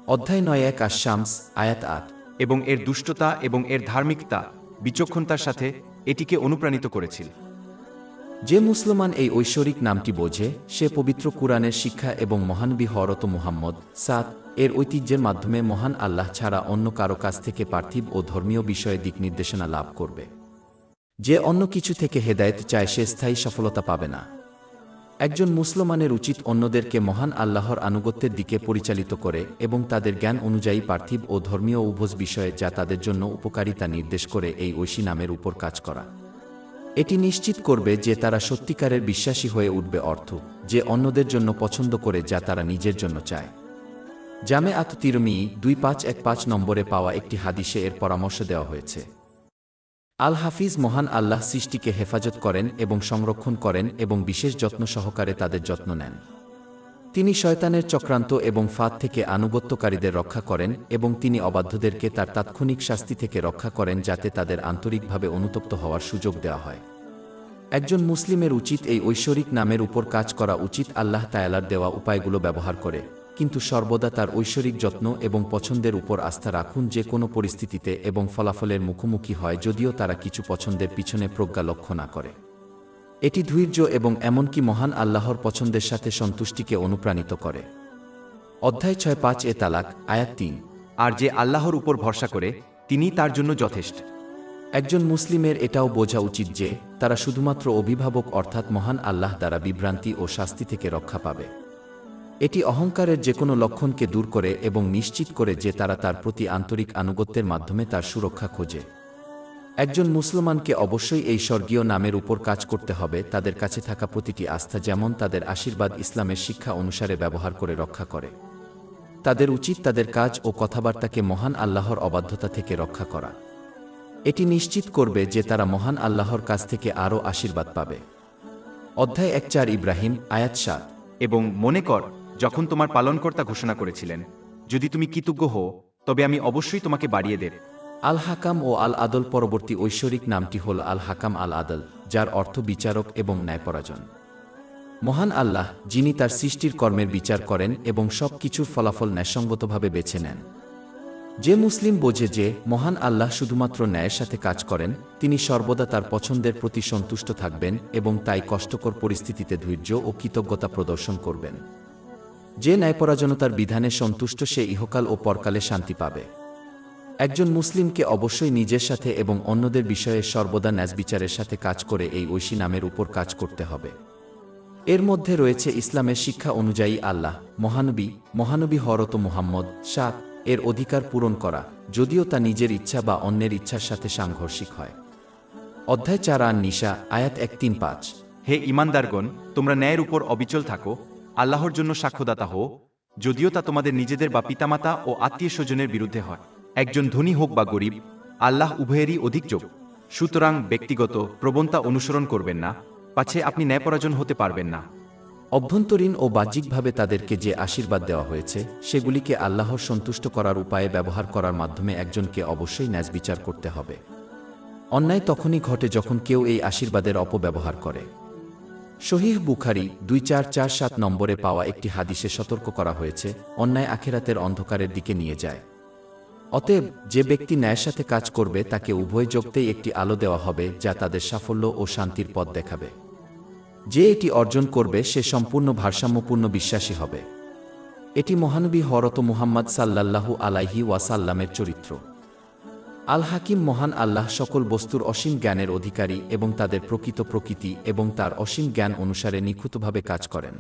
অধ্যায় ৯ আশ-শামস, আয়াত ৮। এবং এর দুষ্টতা এবং এর ধার্মিকতা বিচক্ষণতার সাথে এটিকে অনুপ্রাণিত করেছিল। যে মুসলমান এই ঐশ্বরিক নামটি বোঝে, সে পবিত্র কুরআনের শিক্ষা এবং মহানবী হযরত মুহাম্মদ এর ঐতিহ্যের মাধ্যমে মহান আল্লাহ ছাড়া অন্য কারো কাছ থেকে পার্থিব ও ধর্মীয় বিষয়ে দিকনির্দেশনা লাভ করবে। যে অন্য কিছু থেকে হেদায়েত চায় সে স্থায়ী সফলতা পাবে না। একজন মুসলমানের উচিত অন্যদেরকে মহান আল্লাহর আনুগত্যের দিকে পরিচালিত করে এবং তাদের জ্ঞান অনুযায়ী পার্থিব ও ধর্মীয় উভয় বিষয়ে যা তাদের জন্য উপকারিতা নির্দেশ করে এই ঐশী নামের উপর কাজ করা। এটি নিশ্চিত করবে যে তারা সত্যিকারের বিশ্বাসী হয়ে উঠবে, অর্থ যে অন্যদের জন্য পছন্দ করে যা তারা নিজের জন্য চায়। জামে আত-তিরমিজি 2515 নম্বরে পাওয়া একটি হাদিসে এর পরামর্শ দেওয়া হয়েছে। আল হাফিজ মহান আল্লাহ সৃষ্টিকে হেফাজত করেন এবং সংরক্ষণ করেন এবং বিশেষ যত্ন সহকারে তাদের যত্ন নেন। তিনি শয়তানের চক্রান্ত এবং ফাঁদ থেকে আনুগত্যকারীদের রক্ষা করেন এবং তিনি অবাধ্যদেরকে তার তাৎক্ষণিক শাস্তি থেকে রক্ষা করেন যাতে তাদের আন্তরিকভাবে অনুতপ্ত হওয়ার সুযোগ দেওয়া হয়। একজন মুসলিমের উচিত এই ঐশ্বরিক নামের উপর কাজ করা উচিত আল্লাহ তাআলার দেওয়া উপায়গুলো ব্যবহার করে, কিন্তু সর্বদা তার ঐশ্বরিক যত্ন এবং পছন্দের উপর আস্থা রাখুন যে কোনো পরিস্থিতিতে এবং ফলাফলের মুখোমুখি হয় যদিও তারা কিছু পছন্দের পিছনে প্রজ্ঞা লক্ষ্য না করে। এটি ধৈর্য এবং এমনকি মহান আল্লাহর পছন্দের সাথে সন্তুষ্টিকে অনুপ্রাণিত করে। অধ্যায় 6 তালাক, আয়াত ৩। আর যে আল্লাহর উপর ভরসা করে তিনিই তার জন্য যথেষ্ট। একজন মুসলিমের এটাও বোঝা উচিত যে তারা শুধুমাত্র অভিভাবক অর্থাৎ মহান আল্লাহ দ্বারা বিভ্রান্তি ও শাস্তি থেকে রক্ষা পাবে। এটি অহংকারের যে কোনো লক্ষণকে দূর করে এবং নিশ্চিত করে যে তারা তার প্রতি আন্তরিক আনুগত্যের মাধ্যমে তার সুরক্ষা খোঁজে। একজন মুসলমানকে অবশ্যই এই স্বর্গীয় নামের উপর কাজ করতে হবে, তাদের কাছে থাকা প্রতিটি আস্থা যেমন তাদের আশীর্বাদ ইসলামের শিক্ষা অনুসারে ব্যবহার করে রক্ষা করে। তাদের উচিত তাদের কাজ ও কথাবার্তাকে মহান আল্লাহর অবাধ্যতা থেকে রক্ষা করা। এটি নিশ্চিত করবে যে তারা মহান আল্লাহর কাছ থেকে আরও আশীর্বাদ পাবে। অধ্যায় ১ ইব্রাহিম, আয়াত ৭। এবং মনে কর যখন তোমার পালনকর্তা ঘোষণা করেছিলেন, যদি তুমি কৃতজ্ঞ হও তবে আমি অবশ্যই তোমাকে বাড়িয়ে দেব। আল হাকাম ও আল আদল পরবর্তী ঐশ্বরিক নামটি হল আল হাকাম আল আদল, যার অর্থ বিচারক এবং ন্যায়পরায়ণ। মহান আল্লাহ, যিনি তার সৃষ্টির কর্মের বিচার করেন এবং সব কিছুর ফলাফল ন্যায়সঙ্গতভাবে বেছে নেন। যে মুসলিম বোঝে যে মহান আল্লাহ শুধুমাত্র ন্যায়ের সাথে কাজ করেন, তিনি সর্বদা তার পছন্দের প্রতি সন্তুষ্ট থাকবেন এবং তাই কষ্টকর পরিস্থিতিতে ধৈর্য ও কৃতজ্ঞতা প্রদর্শন করবেন। যে ন্যায়পরায়ণতার বিধানে সন্তুষ্ট সে ইহকাল ও পরকালে শান্তি পাবে। একজন মুসলিমকে অবশ্যই নিজের সাথে এবং অন্যদের বিষয়ে সর্বদা ন্যায়বিচারের সাথে কাজ করে এই ঐশী নামের উপর কাজ করতে হবে। এর মধ্যে রয়েছে ইসলামের শিক্ষা অনুযায়ী আল্লাহ, মহানবী হযরত মুহাম্মদ এর অধিকার পূরণ করা, যদিও তা নিজের ইচ্ছা বা অন্যের ইচ্ছার সাথে সাংঘর্ষিক হয়। অধ্যায় ৪ আন-নিসা, আয়াত ১৩-৫। হে ঈমানদারগণ, তোমরা ন্যায়ের উপর অবিচল থাকো, আল্লাহর জন্য সাক্ষ্যদাতা হও, যদিও তা তোমাদের নিজেদের বা পিতামাতা ও আত্মীয় স্বজনের বিরুদ্ধে হয়। একজন ধনী হোক বা গরিব, আল্লাহ উভয়েরই অধিক যোগ্য। সুতরাং ব্যক্তিগত প্রবণতা অনুসরণ করবেন না, পাছে আপনি ন্যায়পরায়ণ হতে পারবেন না। অভ্যন্তরীণ ও বাহ্যিকভাবে তাদেরকে যে আশীর্বাদ দেওয়া হয়েছে সেগুলিকে আল্লাহর সন্তুষ্ট করার উপায়ে ব্যবহার করার মাধ্যমে একজনকে অবশ্যই ন্যায়বিচার করতে হবে। অন্যায় তখনই ঘটে যখন কেউ এই আশীর্বাদের অপব্যবহার করে। সহিহ বুখারী 2447 নম্বরে পাওয়া একটি হাদিসে সতর্ক করা হয়েছে, অন্যায় আখিরাতের অন্ধকারের দিকে নিয়ে যায়। অতএব যে ব্যক্তি ন্যায়ের সাথে কাজ করবে তাকে উভয় জগতেই একটি আলো দেওয়া হবে যা তাদের সাফল্য ও শান্তির পথ দেখাবে। যে এটি অর্জন করবে সে সম্পূর্ণ ভারসাম্যপূর্ণ বিশ্বাসী হবে। এটি মহানবী হযরত মুহাম্মদ সাল্লাল্লাহু আলাইহি ওয়াসাল্লামের চরিত্র। আল হাকিম মহান আল্লাহ সকল বস্তুর অসীম জ্ঞানের অধিকারী এবং তাদের প্রকৃত প্রকৃতি এবং তার অসীম জ্ঞান অনুসারে নিখুঁতভাবে কাজ করেন।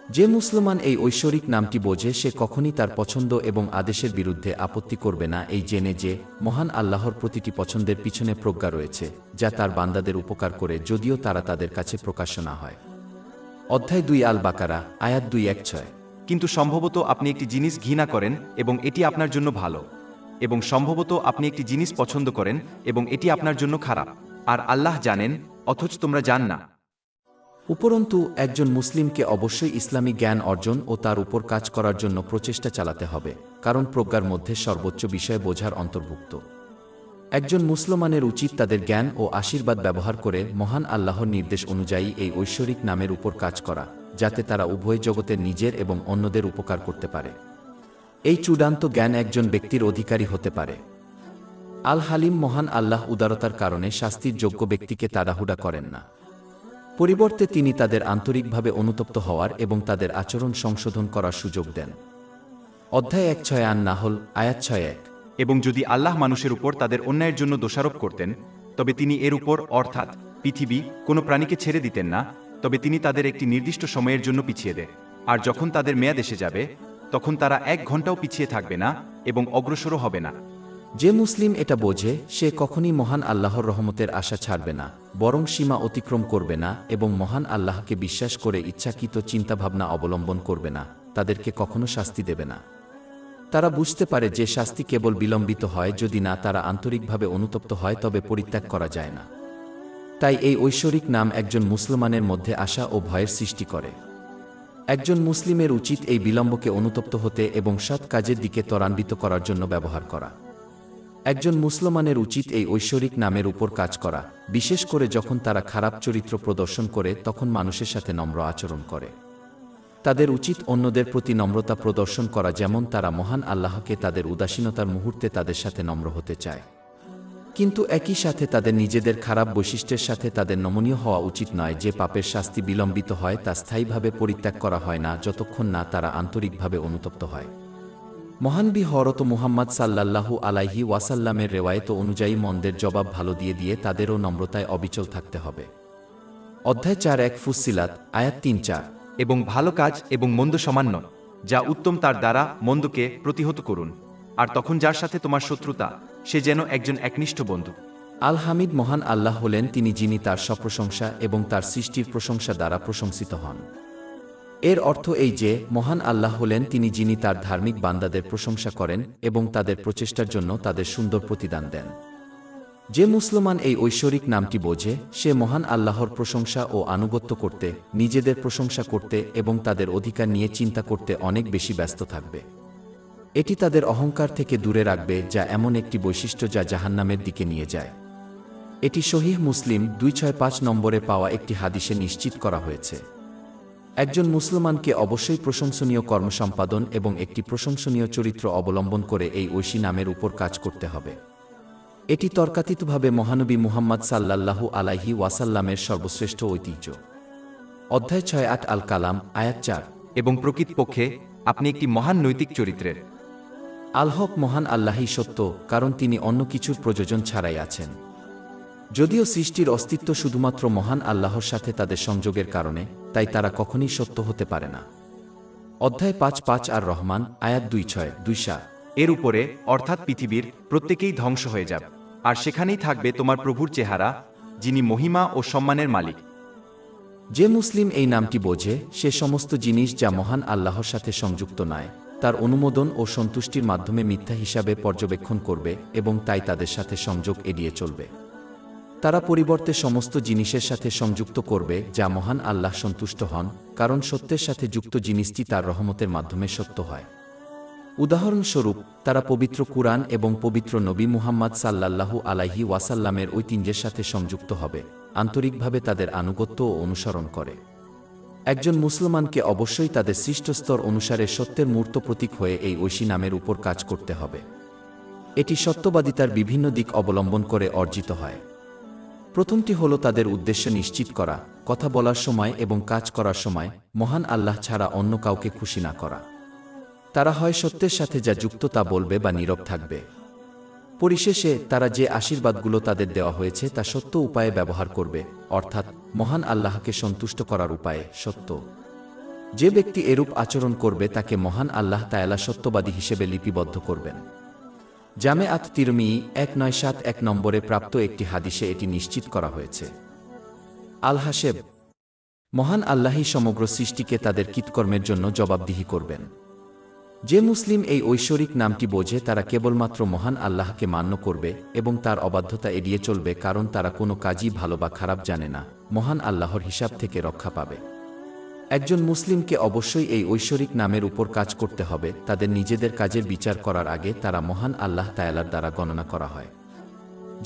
যে মুসলমান এই ঐশ্বরিক নামটি বোঝে সে কখনই তার পছন্দ এবং আদেশের বিরুদ্ধে আপত্তি করবে না, এই জেনে যে মহান আল্লাহর প্রতিটি পছন্দের পিছনে প্রজ্ঞা রয়েছে যা তার বান্দাদের উপকার করে, যদিও তারা তাদের কাছে প্রকাশ্য না হয়। অধ্যায় 2 আল বাকারা, আয়াত 216। কিন্তু সম্ভবত আপনি একটি জিনিস ঘৃণা করেন এবং এটি আপনার জন্য ভালো, এবং সম্ভবত আপনি একটি জিনিস পছন্দ করেন এবং এটি আপনার জন্য খারাপ, আর আল্লাহ জানেন, অথচ তোমরা জান না। উপরন্তু একজন মুসলিমকে অবশ্যই ইসলামী জ্ঞান অর্জন ও তার উপর কাজ করার জন্য প্রচেষ্টা চালাতে হবে, কারণ প্রজ্ঞার মধ্যে সর্বোচ্চ বিষয় বোঝার অন্তর্ভুক্ত। একজন মুসলমানের উচিত তাদের জ্ঞান ও আশীর্বাদ ব্যবহার করে মহান আল্লাহর নির্দেশ অনুযায়ী এই ঐশ্বরিক নামের উপর কাজ করা, যাতে তারা উভয় জগতের নিজের এবং অন্যদের উপকার করতে পারে। এই চূড়ান্ত জ্ঞান একজন ব্যক্তির অধিকারী হতে পারে। আল হালিম, মহান আল্লাহ উদারতার কারণে শাস্তির যোগ্য ব্যক্তিকে তাড়াহুড়া করেন না। পরিবর্তে তিনি তাদের আন্তরিকভাবে অনুতপ্ত হওয়ার এবং তাদের আচরণ সংশোধন করার সুযোগ দেন। অধ্যায় 1 আন নাহল, আয়াত 6-1। এবং যদি আল্লাহ মানুষের উপর তাদের অন্যায়ের জন্য দোষারোপ করতেন, তবে তিনি এর উপর, অর্থাৎ পৃথিবী, কোনো প্রাণীকে ছেড়ে দিতেন না, তবে তিনি তাদের একটি নির্দিষ্ট সময়ের জন্য পিছিয়ে দেন। আর যখন তাদের মেয়াদ এসে যাবে, তখন তারা 1 ঘন্টাও পিছিয়ে থাকবে না এবং অগ্রসরও হবে না। যে মুসলিম এটা বোঝে সে কখনই মহান আল্লাহর রহমতের আশা ছাড়বে না, বরং সীমা অতিক্রম করবে না এবং মহান আল্লাহকে বিশ্বাস করে ইচ্ছাকৃত চিন্তাভাবনা অবলম্বন করবে না, তাদেরকে কখনো শাস্তি দেবে না। তারা বুঝতে পারে যে শাস্তি কেবল বিলম্বিত হয়, যদি না তারা আন্তরিকভাবে অনুতপ্ত হয় তবে পরিত্যাগ করা যায় না। তাই এই ঐশ্বরিক নাম একজন মুসলমানের মধ্যে আশা ও ভয়ের সৃষ্টি করে। একজন মুসলিমের উচিত এই বিলম্বকে অনুতপ্ত হতে এবং সৎ কাজের দিকে ত্বরান্বিত করার জন্য ব্যবহার করা। একজন মুসলমানের উচিত এই ঐশ্বরিক নামের উপর কাজ করা, বিশেষ করে যখন তারা খারাপ চরিত্র প্রদর্শন করে, তখন মানুষের সাথে নম্র আচরণ করে। তাদের উচিত অন্যদের প্রতি নম্রতা প্রদর্শন করা, যেমন তারা মহান আল্লাহকে তাদের উদাসীনতার মুহূর্তে তাদের সাথে নম্র হতে চায়। কিন্তু একই সাথে তাদের নিজেদের খারাপ বৈশিষ্ট্যের সাথে তাদের নমনীয় হওয়া উচিত নয়। যে পাপের শাস্তি বিলম্বিত হয় তা স্থায়ীভাবে পরিত্যাগ করা হয় না যতক্ষণ না তারা আন্তরিকভাবে অনুতপ্ত হয়। মহানবী হযরত মুহাম্মদ সাল্লাল্লাহু আলাইহি ওয়াসাল্লামের রেওয়ায়েত অনুযায়ী মন্দের জবাব ভালো দিয়ে দিয়ে তাদেরও নম্রতায় অবিচল থাকতে হবে। অধ্যায় 4 ফুসসিলাত, আয়াত 3-4। এবং ভালো কাজ এবং মন্দ সমান নয়, যা উত্তম তার দ্বারা মন্দকে প্রতিহত করুন, আর তখন যার সাথে তোমার শত্রুতা সে যেন একজন একনিষ্ঠ বন্ধু। আল হামিদ, মহান আল্লাহ হলেন তিনি যিনি তার স্বপ্রশংসা এবং তার সৃষ্টির প্রশংসা দ্বারা প্রশংসিত হন। এর অর্থ এই যে মহান আল্লাহ হলেন তিনি যিনি তার ধার্মিক বান্দাদের প্রশংসা করেন এবং তাদের প্রচেষ্টার জন্য তাদের সুন্দর প্রতিদান দেন। যে মুসলমান এই ঐশ্বরিক নামটি বোঝে সে মহান আল্লাহর প্রশংসা ও আনুগত্য করতে, নিজেদের প্রশংসা করতে এবং তাদের অধিকার নিয়ে চিন্তা করতে অনেক বেশি ব্যস্ত থাকবে। এটি তাদের অহংকার থেকে দূরে রাখবে, যা এমন একটি বৈশিষ্ট্য যা জাহান্নামের দিকে নিয়ে যায়। এটি সহিহ মুসলিম 265 নম্বরে পাওয়া একটি হাদিসে নিশ্চিত করা হয়েছে। একজন মুসলমানকে অবশ্যই প্রশংসনীয় কর্ম সম্পাদন এবং একটি প্রশংসনীয় চরিত্র অবলম্বন করে এই ঐশী নামের উপর কাজ করতে হবে। এটি তর্কাতীতভাবে মহানবী মুহাম্মদ সাল্লাল্লাহু আলাইহি ওয়াসাল্লামের সর্বশ্রেষ্ঠ ঐতিহ্য। অধ্যায় 6 আল কালাম, আয়াত 4। এবং প্রকৃতপক্ষে আপনি একটি মহান নৈতিক চরিত্রের। আল হক, মহান আল্লাহই সত্য, কারণ তিনি অন্য কিছুর প্রয়োজন ছাড়াই আছেন। যদিও সৃষ্টির অস্তিত্ব শুধুমাত্র মহান আল্লাহর সাথে তাদের সংযোগের কারণে, তাই তারা কখনই সত্য হতে পারে না। অধ্যায় 5 আর রহমান, আয়াত 2-6-2। এর উপরে, অর্থাৎ পৃথিবীর, প্রত্যেকেই ধ্বংস হয়ে যাবে, আর সেখানেই থাকবে তোমার প্রভুর চেহারা, যিনি মহিমা ও সম্মানের মালিক। যে মুসলিম এই নামটি বোঝে সে সমস্ত জিনিস যা মহান আল্লাহর সাথে সংযুক্ত নয় তার অনুমোদন ও সন্তুষ্টির মাধ্যমে মিথ্যা হিসাবে পর্যবেক্ষণ করবে এবং তাই তাদের সাথে সংযোগ এড়িয়ে চলবে। তারা পরিবর্তে সমস্ত জিনিসের সাথে সংযুক্ত করবে যা মহান আল্লাহ সন্তুষ্ট হন, কারণ সত্যের সাথে যুক্ত জিনিসটি তার রহমতের মাধ্যমে সত্য হয়। উদাহরণস্বরূপ, তারা পবিত্র কুরআন এবং পবিত্র নবী মুহাম্মদ সাল্লাল্লাহু আলাইহি ওয়াসাল্লামের ঐতিহ্যের সাথে সংযুক্ত হবে, আন্তরিকভাবে তাদের আনুগত্য ও অনুসরণ করে। একজন মুসলমানকে অবশ্যই তাদের সৃষ্ট স্তর অনুসারে সত্যের মূর্ত প্রতীক হয়ে এই ঐশী নামের উপর কাজ করতে হবে। এটি সত্যবাদিতার বিভিন্ন দিক অবলম্বন করে অর্জিত হয়। প্রথমটি হল তাদের উদ্দেশ্য নিশ্চিত করা, কথা বলার সময় এবং কাজ করার সময় মহান আল্লাহ ছাড়া অন্য কাউকে খুশি না করা। তারা হয় সত্যের সাথে যা যুক্ত তা বলবে বা নীরব থাকবে। পরিশেষে তারা যে আশীর্বাদগুলো তাদের দেওয়া হয়েছে তা সত্য উপায়ে ব্যবহার করবে, অর্থাৎ মহান আল্লাহকে সন্তুষ্ট করার উপায়ে সত্য। যে ব্যক্তি এরূপ আচরণ করবে তাকে মহান আল্লাহ তাআলা সত্যবাদী হিসেবে লিপিবদ্ধ করবেন। জামে আত তিরমিজি 1971 নম্বরে প্রাপ্ত একটি হাদিসে এটি নিশ্চিত করা হয়েছে। আল হাসেব, মহান আল্লাহই সমগ্র সৃষ্টিকে তাদের কৃতকর্মের জন্য জবাবদিহি করবেন। যে মুসলিম এই ঐশ্বরিক নামটি বোঝে তারা কেবলমাত্র মহান আল্লাহকে মান্য করবে এবং তার অবাধ্যতা এড়িয়ে চলবে, কারণ তারা কোনো কাজই ভালো বা খারাপ জানে না, মহান আল্লাহর হিসাব থেকে রক্ষা পাবে। একজন মুসলিমকে অবশ্যই এই ঐশ্বরিক নামের উপর কাজ করতে হবে। তাদের নিজেদের কাজের বিচার করার আগে তারা মহান আল্লাহ তাআলার দ্বারা গণনা করা হয়।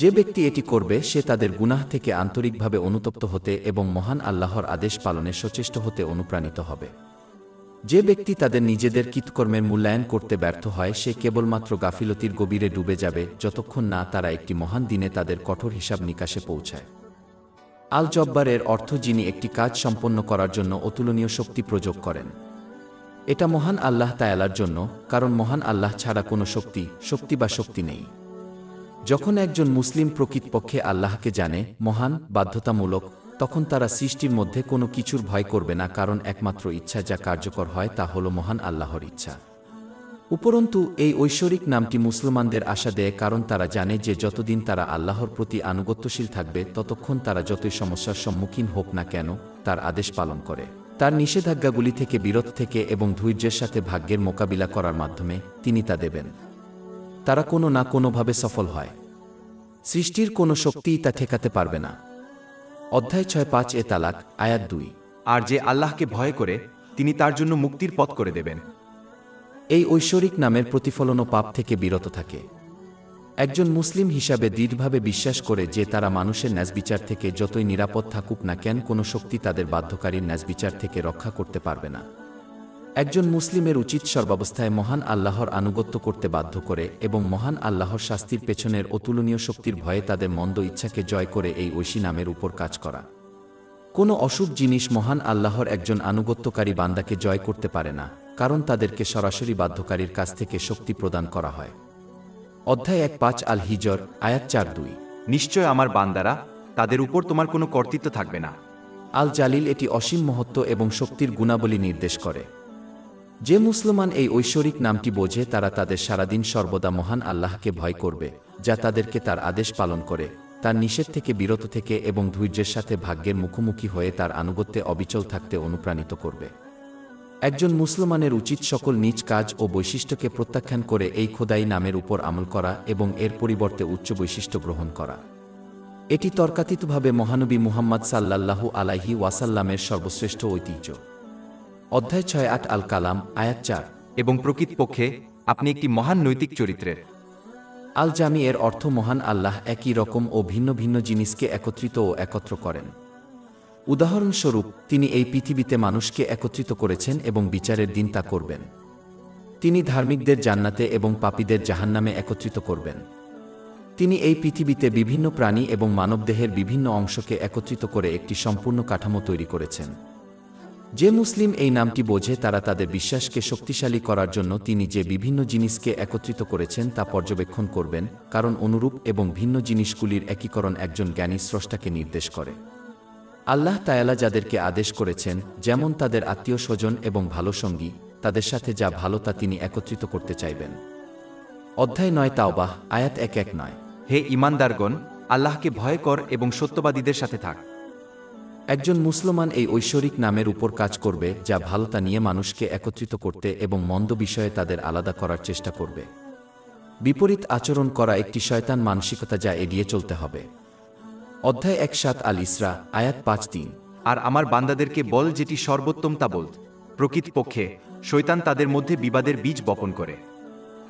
যে ব্যক্তি এটি করবে সে তাদের গুনাহ থেকে আন্তরিকভাবে অনুতপ্ত হতে এবং মহান আল্লাহর আদেশ পালনে সচেষ্ট হতে অনুপ্রাণিত হবে। যে ব্যক্তি তাদের নিজেদের কৃতকর্মের মূল্যায়ন করতে ব্যর্থ হয় সে কেবলমাত্র গাফিলতির গভীরে ডুবে যাবে, যতক্ষণ না তারা একটি মহান দিনে তাদের কঠোর হিসাব নিকাশে পৌঁছায়। আল জব্বারের অর্থ যিনি একটি কাজ সম্পন্ন করার জন্য অতুলনীয় শক্তি প্রয়োগ করেন। এটা মহান আল্লাহ তাআলার জন্য, কারণ মহান আল্লাহ ছাড়া কোনো শক্তি নেই। যখন একজন মুসলিম প্রকৃতপক্ষে আল্লাহকে জানে, মহান, বাধ্যতামূলক, তখন তারা সৃষ্টির মধ্যে কোনো কিছুর ভয় করবে না, কারণ একমাত্র ইচ্ছা যা কার্যকর হয় তা হল মহান আল্লাহর ইচ্ছা। উপরন্তু এই ঐশ্বরিক নামটি মুসলমানদের আশা দেয়, কারণ তারা জানে যে যতদিন তারা আল্লাহর প্রতি আনুগত্যশীল থাকবে ততক্ষণ তারা যতই সমস্যার সম্মুখীন হোক না কেন তার আদেশ পালন করে, তার নিষেধাজ্ঞাগুলি থেকে বিরত থেকে এবং ধৈর্যের সাথে ভাগ্যের মোকাবিলা করার মাধ্যমে তিনি তা দেবেন। তারা কোনো না কোনোভাবে সফল হয়। সৃষ্টির কোনো শক্তিই তা ঠেকাতে পারবে না। অধ্যায় 6:5 এ তালাক, আয়াত 2। আর যে আল্লাহকে ভয় করে তিনি তার জন্য মুক্তির পথ করে দেবেন। এই ঐশ্বরিক নামের প্রতিফলনও পাপ থেকে বিরত থাকে। একজন মুসলিম হিসাবে দৃঢ়ভাবে বিশ্বাস করে যে তারা মানুষের ন্যায়বিচার থেকে যতই নিরাপদ থাকুক না কেন কোনো শক্তি তাদের বাধ্যকারীর ন্যায়বিচার থেকে রক্ষা করতে পারবে না। একজন মুসলিমের উচিত সর্বাবস্থায় মহান আল্লাহর আনুগত্য করতে বাধ্য করে এবং মহান আল্লাহর শাস্তির পেছনের অতুলনীয় শক্তির ভয়ে তাদের মন্দ ইচ্ছাকে জয় করে এই ঐশী নামের উপর কাজ করা। কোনো অশুভ জিনিস মহান আল্লাহর একজন আনুগত্যকারী বান্দাকে জয় করতে পারে না, কারণ তাদেরকে সরাসরি বাধ্যকারীর কাছ থেকে শক্তি প্রদান করা হয়। অধ্যায় 1:5 আল হিজর, আয়াত 4-2। নিশ্চয় আমার বান্দারা, তাদের উপর তোমার কোনো কর্তৃত্ব থাকবে না। আল জালিল এটি অসীম মহত্ব এবং শক্তির গুণাবলী নির্দেশ করে। যে মুসলমান এই ঐশ্বরিক নামটি বোঝে তারা তাদের সারাদিন সর্বদা মহান আল্লাহকে ভয় করবে, যা তাদেরকে তার আদেশ পালন করে, তার নিষেধ থেকে বিরত থেকে এবং ধৈর্যের সাথে ভাগ্যের মুখোমুখি হয়ে তার আনুগত্যে অবিচল থাকতে অনুপ্রাণিত করবে। একজন মুসলমানের উচিত সকল নিজ কাজ ও বৈশিষ্ট্যকে প্রত্যাখ্যান করে এই খোদাই নামের উপর আমল করা এবং এর পরিবর্তে উচ্চ বৈশিষ্ট্য গ্রহণ করা। এটি তর্কাতীতভাবে মহানবী মুহাম্মদ সাল্লাল্লাহু আলাইহি ওয়াসাল্লামের সর্বশ্রেষ্ঠ ঐতিহ্য। অধ্যায় 6:8 আল কালাম, আয়াত 4। এবং প্রকৃতপক্ষে আপনি একটি মহান নৈতিক চরিত্রের। আল জামি এর অর্থ মহান আল্লাহ একই রকম ও ভিন্ন ভিন্ন জিনিসকে একত্রিত ও একত্র করেন। উদাহরণস্বরূপ, তিনি এই পৃথিবীতে মানুষকে একত্রিত করেছেন এবং বিচারের দিন তা করবেন। তিনি ধার্মিকদের জান্নাতে এবং পাপীদের জাহান্নামে একত্রিত করবেন। তিনি এই পৃথিবীতে বিভিন্ন প্রাণী এবং মানবদেহের বিভিন্ন অংশকে একত্রিত করে একটি সম্পূর্ণ কাঠামো তৈরি করেছেন। যে মুসলিম এই নামটি বোঝে তারা তাদের বিশ্বাসকে শক্তিশালী করার জন্য তিনি যে বিভিন্ন জিনিসকে একত্রিত করেছেন তা পর্যবেক্ষণ করবেন, কারণ অনুরূপ এবং ভিন্ন জিনিসগুলির একীকরণ একজন জ্ঞানী স্রষ্টাকে নির্দেশ করে। আল্লাহ তাআলা যাদেরকে আদেশ করেছেন, যেমন তাদের আত্মীয় স্বজন এবং ভালো সঙ্গী, তাদের সাথে যা ভালো তা তিনি একত্রিত করতে চাইবেন। অধ্যায় 9 তাওবাহ, আয়াত 1-9। হে ঈমানদারগণ, আল্লাহকে ভয় কর এবং সত্যবাদীদের সাথে থাক। একজন মুসলমান এই ঐশ্বরিক নামের উপর কাজ করবে যা ভালো তা নিয়ে মানুষকে একত্রিত করতে এবং মন্দ বিষয়ে তাদের আলাদা করার চেষ্টা করবে। বিপরীত আচরণ করা একটি শয়তান মানসিকতা যা এড়িয়ে চলতে হবে। অধ্যায় 1:7 আল ইসরা, আয়াত 5-3। আর আমার বান্দাদেরকে বল যেটি সর্বোত্তম তা বল। প্রকৃতপক্ষে শয়তান তাদের মধ্যে বিবাদের বীজ বপন করে।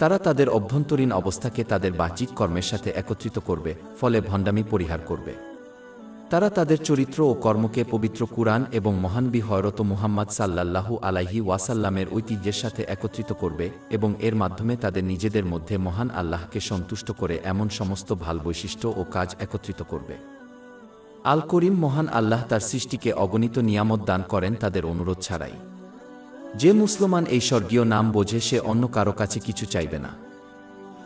তারা তাদের অভ্যন্তরীণ অবস্থাকে তাদের বাহ্যিক কর্মের সাথে একত্রিত করবে, ফলে ভণ্ডামি পরিহার করবে। তারা তাদের চরিত্র ও কর্মকে পবিত্র কুরআন এবং মহানবী হযরত মুহাম্মদ সাল্লাল্লাহু আলাইহি ওয়াসাল্লামের ঐতিহ্যের সাথে একত্রিত করবে এবং এর মাধ্যমে তাদের নিজেদের মধ্যে মহান আল্লাহকে সন্তুষ্ট করে এমন সমস্ত ভাল বৈশিষ্ট্য ও কাজ একত্রিত করবে। আল করিম মহান আল্লাহ তার সৃষ্টিকে অগণিত নিয়ামত দান করেন তাদের অনুরোধ ছাড়াই। যে মুসলমান এই স্বর্গীয় নাম বোঝে সে অন্য কারো কাছে কিছু চাইবে না।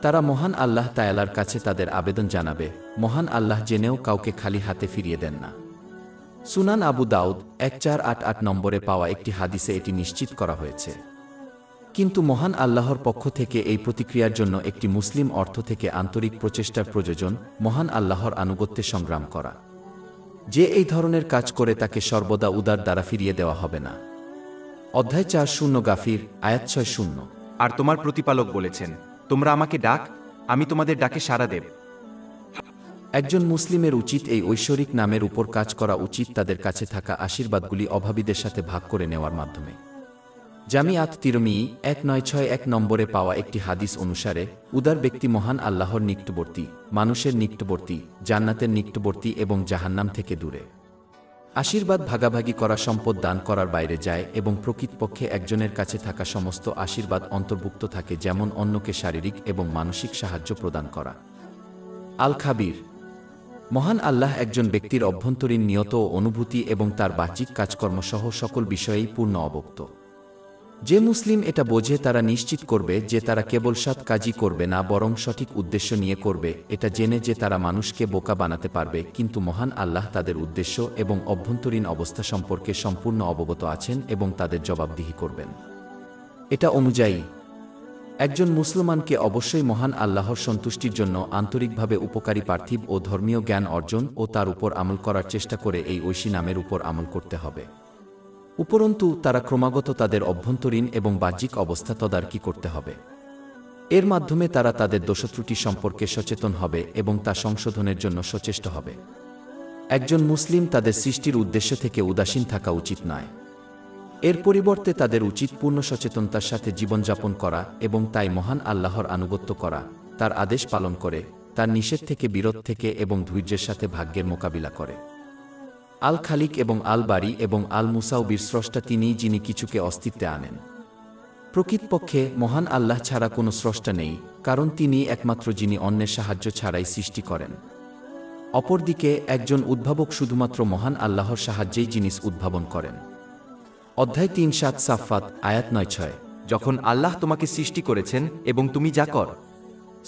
তারা মহান আল্লাহ তাআলার কাছে তাদের আবেদন জানাবে। মহান আল্লাহ জেনেও কাউকে খালি হাতে ফিরিয়ে দেন না। সুনান আবু দাউদ 1488 নম্বরে পাওয়া একটি হাদিসে এটি নিশ্চিত করা হয়েছে। কিন্তু মহান আল্লাহর পক্ষ থেকে এই প্রতিক্রিয়ার জন্য একটি মুসলিম অর্থ থেকে আন্তরিক প্রচেষ্টার প্রয়োজন, মহান আল্লাহর আনুগত্যে সংগ্রাম করা। যে এই ধরনের কাজ করে তাকে সর্বদা উদার দ্বারা ফিরিয়ে দেওয়া হবে না। অধ্যায় 4 গাফির, আয়াত 6। আর তোমার প্রতিপালক বলেছেন, তোমরা আমাকে ডাক, আমি তোমাদের ডাকে সাড়া দেব। একজন মুসলিমের উচিত এই ঐশ্বরিক নামের উপর কাজ করা উচিত তাদের কাছে থাকা আশীর্বাদগুলি অভাবীদের সাথে ভাগ করে নেওয়ার মাধ্যমে। জামিআত তিরমিজি 1961 নম্বরে পাওয়া একটি হাদিস অনুসারে উদার ব্যক্তি মহান আল্লাহর নিকটবর্তী, মানুষের নিকটবর্তী, জান্নাতের নিকটবর্তী এবং জাহান্নাম থেকে দূরে। আশীর্বাদ ভাগাভাগি করা সম্পদ দান করার বাইরে যায় এবং প্রকৃতপক্ষে একজনের কাছে থাকা সমস্ত আশীর্বাদ অন্তর্ভুক্ত থাকে, যেমন অন্যকে শারীরিক এবং মানসিক সাহায্য প্রদান করা। আল খাবির, মহান আল্লাহ একজন ব্যক্তির অভ্যন্তরীণ নিয়ত ও অনুভূতি এবং তার বাহ্যিক কাজকর্ম সহ সকল বিষয়েই পূর্ণ অবগত। যে মুসলিম এটা বোঝে তারা নিশ্চিত করবে যে তারা কেবল সৎ কাজই করবে না, বরং সঠিক উদ্দেশ্য নিয়ে করবে, এটা জেনে যে তারা মানুষকে বোকা বানাতে পারবে, কিন্তু মহান আল্লাহ তাদের উদ্দেশ্য এবং অভ্যন্তরীণ অবস্থা সম্পর্কে সম্পূর্ণ অবগত আছেন এবং তাদের জবাবদিহি করবেন। এটা অনুযায়ী একজন মুসলমানকে অবশ্যই মহান আল্লাহর সন্তুষ্টির জন্য আন্তরিকভাবে উপকারী পার্থিব ও ধর্মীয় জ্ঞান অর্জন ও তার উপর আমল করার চেষ্টা করে এই ঐশী নামের উপর আমল করতে হবে। উপরন্তু তারা ক্রমাগত তাদের অভ্যন্তরীণ এবং বাহ্যিক অবস্থা তদারকি করতে হবে। এর মাধ্যমে তারা তাদের দোষত্রুটি সম্পর্কে সচেতন হবে এবং তা সংশোধনের জন্য সচেষ্ট হবে। একজন মুসলিম তাদের সৃষ্টির উদ্দেশ্য থেকে উদাসীন থাকা উচিত নয়। এর পরিবর্তে তাদের উচিত পূর্ণ সচেতনতার সাথে জীবনযাপন করা এবং তাই মহান আল্লাহর আনুগত্য করা, তার আদেশ পালন করে, তার নিষেধ থেকে বিরত থেকে এবং ধৈর্যের সাথে ভাগ্যের মোকাবিলা করে। আল খালিক এবং আল বারি এবং আল মুসাউবির স্রষ্টা তিনিই, যিনি কিছুকে অস্তিত্বে আনেন। প্রকৃতপক্ষে মহান আল্লাহ ছাড়া কোনো স্রষ্টা নেই, কারণ তিনি একমাত্র যিনি অন্যের সাহায্য ছাড়াই সৃষ্টি করেন। অপরদিকে একজন উদ্ভাবক শুধুমাত্র মহান আল্লাহর সাহায্যেই জিনিস উদ্ভাবন করেন। অধ্যায় 3 সাফফাত, আয়াত 9-6। যখন আল্লাহ তোমাকে সৃষ্টি করেছেন এবং তুমি যা কর।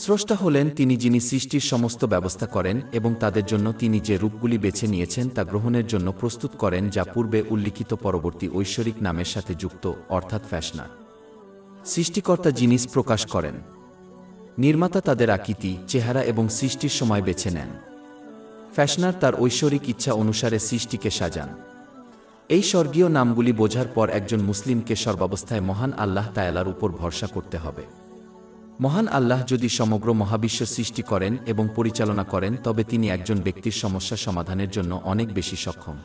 স্রষ্টা হলেন তিনি, যিনি সৃষ্টির সমস্ত ব্যবস্থা করেন এবং তাদের জন্য তিনি যে রূপগুলি বেছে নিয়েছেন তা গ্রহণের জন্য প্রস্তুত করেন, যা পূর্বে উল্লিখিত পরবর্তী ঐশ্বরিক নামের সাথে যুক্ত, অর্থাৎ ফ্যাশনার। সৃষ্টিকর্তা জিনিস প্রকাশ করেন, নির্মাতা তাদের আকৃতি, চেহারা এবং সৃষ্টির সময় বেছে নেন। ফ্যাশনার তার ঐশ্বরিক ইচ্ছা অনুসারে সৃষ্টিকে সাজান। এই স্বর্গীয় নামগুলি বোঝার পর একজন মুসলিমকে সর্বাবস্থায় মহান আল্লাহ তাআলার উপর ভরসা করতে হবে। মহান আল্লাহ যদি সমগ্র মহাবিশ্ব সৃষ্টি করেন এবং পরিচালনা করেন, তবে তিনি একজন ব্যক্তির সমস্যা সমাধানের জন্য অনেক বেশি সক্ষম।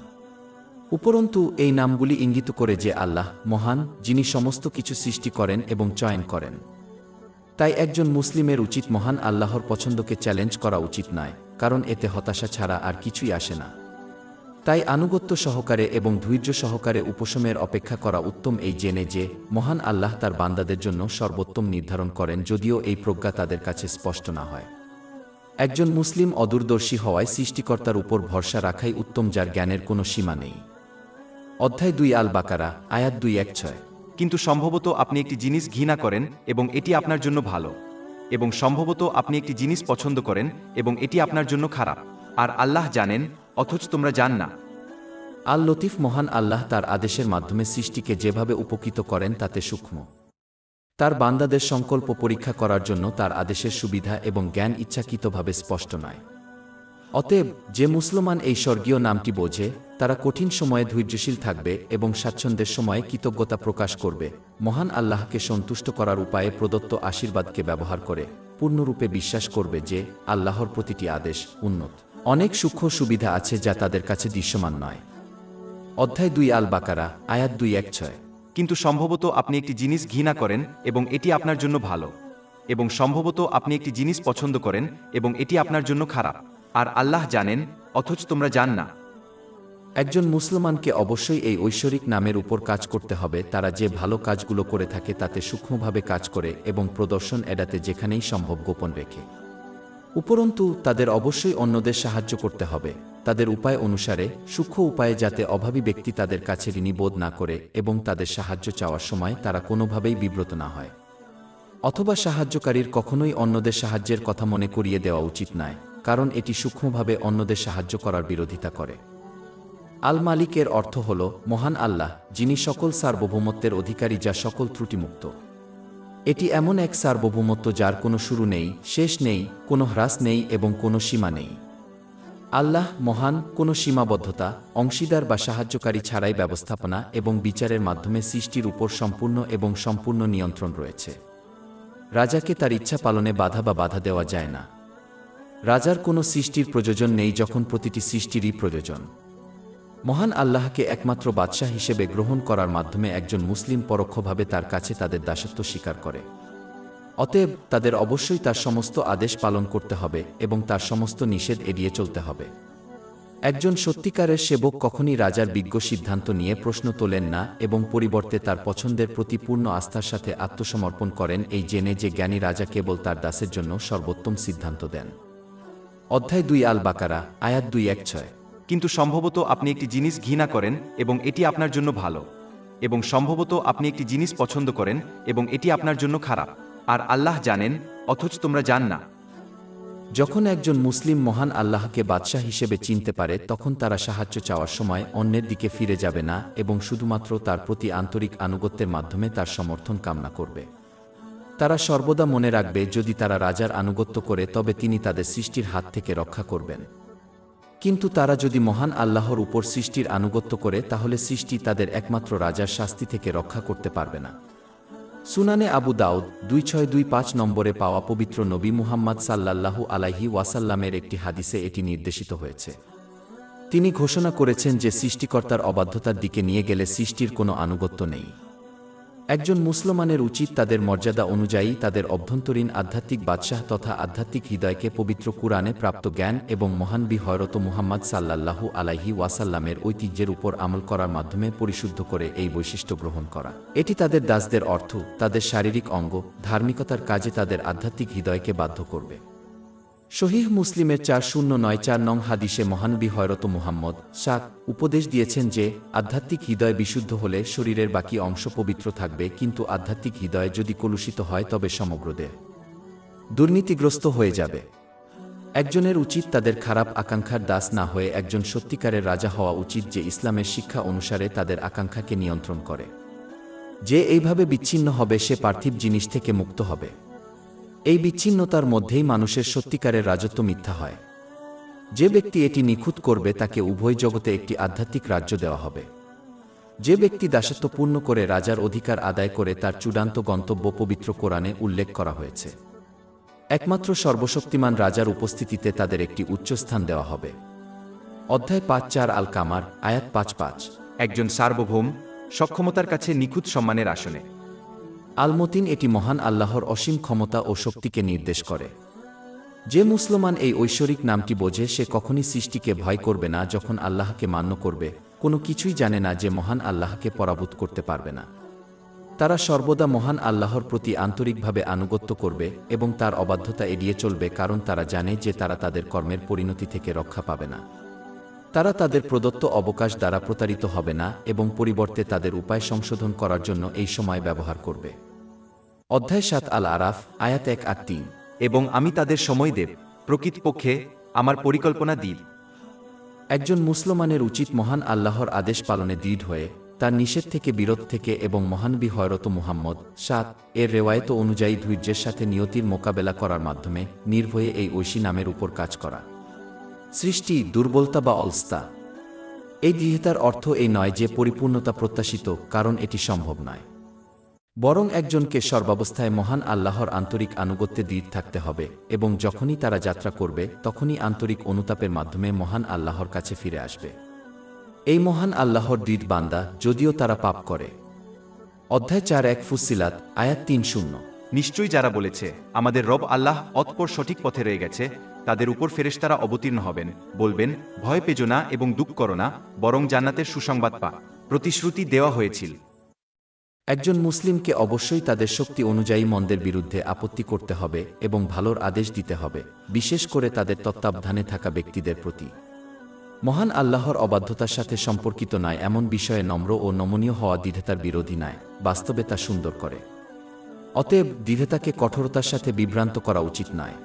উপরন্তু এই নামগুলি ইঙ্গিত করে যে আল্লাহ মহান, যিনি সমস্ত কিছু সৃষ্টি করেন এবং চয়ন করেন। তাই একজন মুসলিমের উচিত মহান আল্লাহর পছন্দকে চ্যালেঞ্জ করা উচিত নয়, কারণ এতে হতাশা ছাড়া আর কিছুই আসে না। তাই আনুগত্য সহকারে এবং ধৈর্য সহকারে উপশমের অপেক্ষা করা উত্তম, এই জেনে যে মহান আল্লাহ তার বান্দাদের জন্য সর্বোত্তম নির্ধারণ করেন, যদিও এই প্রজ্ঞা তাদের কাছে স্পষ্ট না হয়। একজন মুসলিম অদূরদর্শী হওয়ায় সৃষ্টিকর্তার উপর ভরসা রাখাই উত্তম, যার জ্ঞানের কোনো সীমা নেই। অধ্যায় 2 আল বাকারা, আয়াত 2-6। কিন্তু সম্ভবত আপনি একটি জিনিস ঘৃণা করেন এবং এটি আপনার জন্য ভালো, এবং সম্ভবত আপনি একটি জিনিস পছন্দ করেন এবং এটি আপনার জন্য খারাপ, আর আল্লাহ জানেন, অথচ তোমরা জান না। আল লতিফ, মহান আল্লাহ তার আদেশের মাধ্যমে সৃষ্টিকে যেভাবে উপকৃত করেন তাতে সূক্ষ্ম। তার বান্দাদের সংকল্প পরীক্ষা করার জন্য তার আদেশের সুবিধা এবং জ্ঞান ইচ্ছাকৃতভাবে স্পষ্ট নয়। অতএব যে মুসলমান এই স্বর্গীয় নামটি বোঝে, তারা কঠিন সময়ে ধৈর্যশীল থাকবে এবং স্বাচ্ছন্দ্যের সময়ে কৃতজ্ঞতা প্রকাশ করবে, মহান আল্লাহকে সন্তুষ্ট করার উপায়ে প্রদত্ত আশীর্বাদকে ব্যবহার করে পূর্ণরূপে বিশ্বাস করবে যে আল্লাহর প্রতিটি আদেশ উন্নত, অনেক সূক্ষ্ম সুবিধা আছে যা তাদের কাছে দৃশ্যমান নয়। অধ্যায় 2 আল বাকারা, আয়াত 2-6। কিন্তু সম্ভবত আপনি একটি জিনিস ঘৃণা করেন এবং এটি আপনার জন্য ভালো, এবং সম্ভবত আপনি একটি জিনিস পছন্দ করেন এবং এটি আপনার জন্য খারাপ, আর আল্লাহ জানেন, অথচ তোমরা জান না। একজন মুসলমানকে অবশ্যই এই ঐশ্বরিক নামের উপর কাজ করতে হবে। তারা যে ভালো কাজগুলো করে থাকে তাতে সূক্ষ্মভাবে কাজ করে এবং প্রদর্শন এড়াতে যেখানেই সম্ভব গোপন রেখে। উপরন্তু তাদের অবশ্যই অন্যদের সাহায্য করতে হবে, তাদের উপায় অনুসারে, সূক্ষ্ম উপায়ে, যাতে অভাবী ব্যক্তি তাদের কাছে ঋণী বোধ না করে এবং তাদের সাহায্য চাওয়ার সময় তারা কোনোভাবেই বিব্রত না হয়। অথবা সাহায্যকারীর কখনোই অন্যদের সাহায্যের কথা মনে করিয়ে দেওয়া উচিত নয়, কারণ এটি সূক্ষ্মভাবে অন্যদের সাহায্য করার বিরোধিতা করে। আল মালিক এর অর্থ হল মহান আল্লাহ, যিনি সকল সার্বভৌমত্বের অধিকারী, যা সকল ত্রুটিমুক্ত। এটি এমন এক সার্বভৌমত্ব যার কোনো শুরু নেই, শেষ নেই, কোনো হ্রাস নেই এবং কোনো সীমা নেই। আল্লাহ মহান, কোনো সীমাবদ্ধতা, অংশীদার বা সাহায্যকারী ছাড়াই ব্যবস্থাপনা এবং বিচারের মাধ্যমে সৃষ্টির উপর সম্পূর্ণ নিয়ন্ত্রণ রয়েছে। রাজাকে তার ইচ্ছা পালনে বাধা দেওয়া যায় না। রাজার কোনো সৃষ্টির প্রয়োজন নেই যখন প্রতিটি সৃষ্টিরই প্রয়োজন। মহান আল্লাহকে একমাত্র বাদশাহ হিসেবে গ্রহণ করার মাধ্যমে একজন মুসলিম পরোক্ষভাবে তার কাছে তাদের দাসত্ব স্বীকার করে। অতএব তাদের অবশ্যই তার সমস্ত আদেশ পালন করতে হবে এবং তার সমস্ত নিষেধ এড়িয়ে চলতে হবে। একজন সত্যিকারের সেবক কখনই রাজার বিজ্ঞ সিদ্ধান্ত নিয়ে প্রশ্ন তোলেন না এবং পরিবর্তে তার পছন্দের প্রতি পূর্ণ আস্থার সাথে আত্মসমর্পণ করেন, এই জেনে যে জ্ঞানী রাজা কেবল তার দাসের জন্য সর্বোত্তম সিদ্ধান্ত দেন। অধ্যায় 2 আল বাকারা, আয়াত 216। কিন্তু সম্ভবত আপনি একটি জিনিস ঘৃণা করেন এবং এটি আপনার জন্য ভালো, এবং সম্ভবত আপনি একটি জিনিস পছন্দ করেন এবং এটি আপনার জন্য খারাপ, আর আল্লাহ জানেন, অথচ তোমরা জান না। যখন একজন মুসলিম মহান আল্লাহকে বাদশাহ হিসেবে চিনতে পারে, তখন তারা সাহায্য চাওয়ার সময় অন্যের দিকে ফিরে যাবে না এবং শুধুমাত্র তার প্রতি আন্তরিক আনুগত্যের মাধ্যমে তার সমর্থন কামনা করবে। তারা সর্বদা মনে রাখবে, যদি তারা রাজার আনুগত্য করে তবে তিনি তাদের সৃষ্টির হাত থেকে রক্ষা করবেন। কিন্তু তারা যদি মহান আল্লাহর উপর সৃষ্টির আনুগত্য করে, তাহলে সৃষ্টি তাদের একমাত্র রাজার শাস্তি থেকে রক্ষা করতে পারবে না। সুনানে আবু দাউদ 2625 নম্বরে পাওয়া পবিত্র নবী মুহাম্মদ সাল্লাল্লাহু আলাইহি ওয়াসাল্লামের একটি হাদিসে এটি নির্দেশিত হয়েছে। তিনি ঘোষণা করেছেন যে সৃষ্টিকর্তার অবাধ্যতার দিকে নিয়ে গেলে সৃষ্টির কোনো আনুগত্য নেই। একজন মুসলমানের উচিত তাদের মর্যাদা অনুযায়ী তাদের অভ্যন্তরীণ আধ্যাত্মিক বাদশাহ তথা আধ্যাত্মিক হৃদয়কে পবিত্র কুরআনে প্রাপ্ত জ্ঞান এবং মহান বি হযরত মুহাম্মদ সাল্লাল্লাহু আলাইহি ওয়াসাল্লামের ঐতিহ্যের উপর আমল করার মাধ্যমে পরিশুদ্ধ করে এই বৈশিষ্ট্য গ্রহণ করা। এটি তাদের দাসদের অর্থ, তাদের শারীরিক অঙ্গ, ধার্মিকতার কাজে তাদের আধ্যাত্মিক হৃদয়কে বাধ্য করবে। সহিহ মুসলিমের 4094 নং হাদিসে মহানবী হযরত মুহাম্মদ উপদেশ দিয়েছেন যে আধ্যাত্মিক হৃদয় বিশুদ্ধ হলে শরীরের বাকি অংশ পবিত্র থাকবে, কিন্তু আধ্যাত্মিক হৃদয় যদি কলুষিত হয় তবে সমগ্র দেহ দুর্নীতিগ্রস্ত হয়ে যাবে। একজনের উচিত তাদের খারাপ আকাঙ্ক্ষার দাস না হয়ে একজন সত্যিকারের রাজা হওয়া উচিত, যে ইসলামের শিক্ষা অনুসারে তাদের আকাঙ্ক্ষাকে নিয়ন্ত্রণ করে। যে এইভাবে বিচ্ছিন্ন হবে সে পার্থিব জিনিস থেকে মুক্ত হবে। এই বিচ্ছিন্নতার মধ্যেই মানুষের সত্যিকারের রাজত্ব মিথ্যা হয়। যে ব্যক্তি এটি নিখুঁত করবে তাকে উভয় জগতে একটি আধ্যাত্মিক রাজ্য দেওয়া হবে। যে ব্যক্তি দাসত্ব পূর্ণ করে রাজার অধিকার আদায় করে, তার চূড়ান্ত গন্তব্য পবিত্র কোরআনে উল্লেখ করা হয়েছে। একমাত্র সর্বশক্তিমান রাজার উপস্থিতিতে তাদের একটি উচ্চস্থান দেওয়া হবে। অধ্যায় 5 আল কামার, আয়াত 5। একজন সার্বভৌম সক্ষমতার কাছে নিখুঁত সম্মানের আসনে। আল-মতিন এটি মহান আল্লাহর অসীম ক্ষমতা ও শক্তিকে নির্দেশ করে। যে মুসলমান এই ঐশ্বরিক নামটি বোঝে সে কখনই সৃষ্টিকে ভয় করবে না। যখন আল্লাহকে মান্য করবে, কোনো কিছুই জানে না যে মহান আল্লাহকে পরাভূত করতে পারবে না। তারা সর্বদা মহান আল্লাহর প্রতি আন্তরিকভাবে আনুগত্য করবে এবং তার অবাধ্যতা এড়িয়ে চলবে, কারণ তারা জানে যে তারা তাদের কর্মের পরিণতি থেকে রক্ষা পাবে না। তারা তাদের প্রদত্ত অবকাশ দ্বারা প্রতারিত হবে না এবং পরিবর্তে তাদের উপায় সংশোধন করার জন্য এই সময় ব্যবহার করবে। অধ্যায় 7 আল আরাফ, আয়াত 1-3। এবং আমি তাদের সময় দেব, প্রকৃতপক্ষে আমার পরিকল্পনা দিই। একজন মুসলমানের উচিত মহান আল্লাহর আদেশ পালনে দৃঢ় হয়ে, তার নিষেধ থেকে বিরত থেকে এবং মহানবী হযরত মুহাম্মদ এর রেওয়ায়েত অনুযায়ী ধৈর্যের সাথে নিয়তির মোকাবেলা করার মাধ্যমে নির্ভয়ে এই ঐশী নামের উপর কাজ করা। সৃষ্টি, দুর্বলতা বা অলস্তা। এই দৃঢ়তার অর্থ এই নয় যে পরিপূর্ণতা প্রত্যাশিত, কারণ এটি সম্ভব নয়। বরং একজনকে সর্বাবস্থায় মহান আল্লাহর আন্তরিক আনুগত্যে দৃঢ় থাকতে হবে এবং যখনই তারা যাত্রা করবে তখনই আন্তরিক অনুতাপের মাধ্যমে মহান আল্লাহর কাছে ফিরে আসবে। এই মহান আল্লাহর দৃঢ় বান্দা, যদিও তারা পাপ করে। অধ্যায় 4 ফুসসিলাত, আয়াত 3-0। নিশ্চয়ই যারা বলেছে আমাদের রব আল্লাহ অতঃপর সঠিক পথে রয়ে গেছে, তাদের উপর ফেরেশতারা অবতীর্ণ হবেন, বলবেন, ভয় পেজো না এবং দুঃখ করো না, বরং জান্নাতের সুসংবাদ পা। প্রতিশ্রুতি দেওয়া হয়েছিল। একজন মুসলিমকে অবশ্যই তাদের শক্তি অনুযায়ী মন্দের বিরুদ্ধে আপত্তি করতে হবে এবং ভালোর আদেশ দিতে হবে, বিশেষ করে তাদের তত্ত্বাবধানে থাকা ব্যক্তিদের প্রতি। মহান আল্লাহর অবাধ্যতার সাথে সম্পর্কিত নয় এমন বিষয়ে নম্র ও নমনীয় হওয়া দৃঢ়তার বিরোধী নয়, বাস্তবে তা সুন্দর করে। অতএব দৃঢ়তাকে কঠোরতার সাথে বিভ্রান্ত করা উচিত নয়।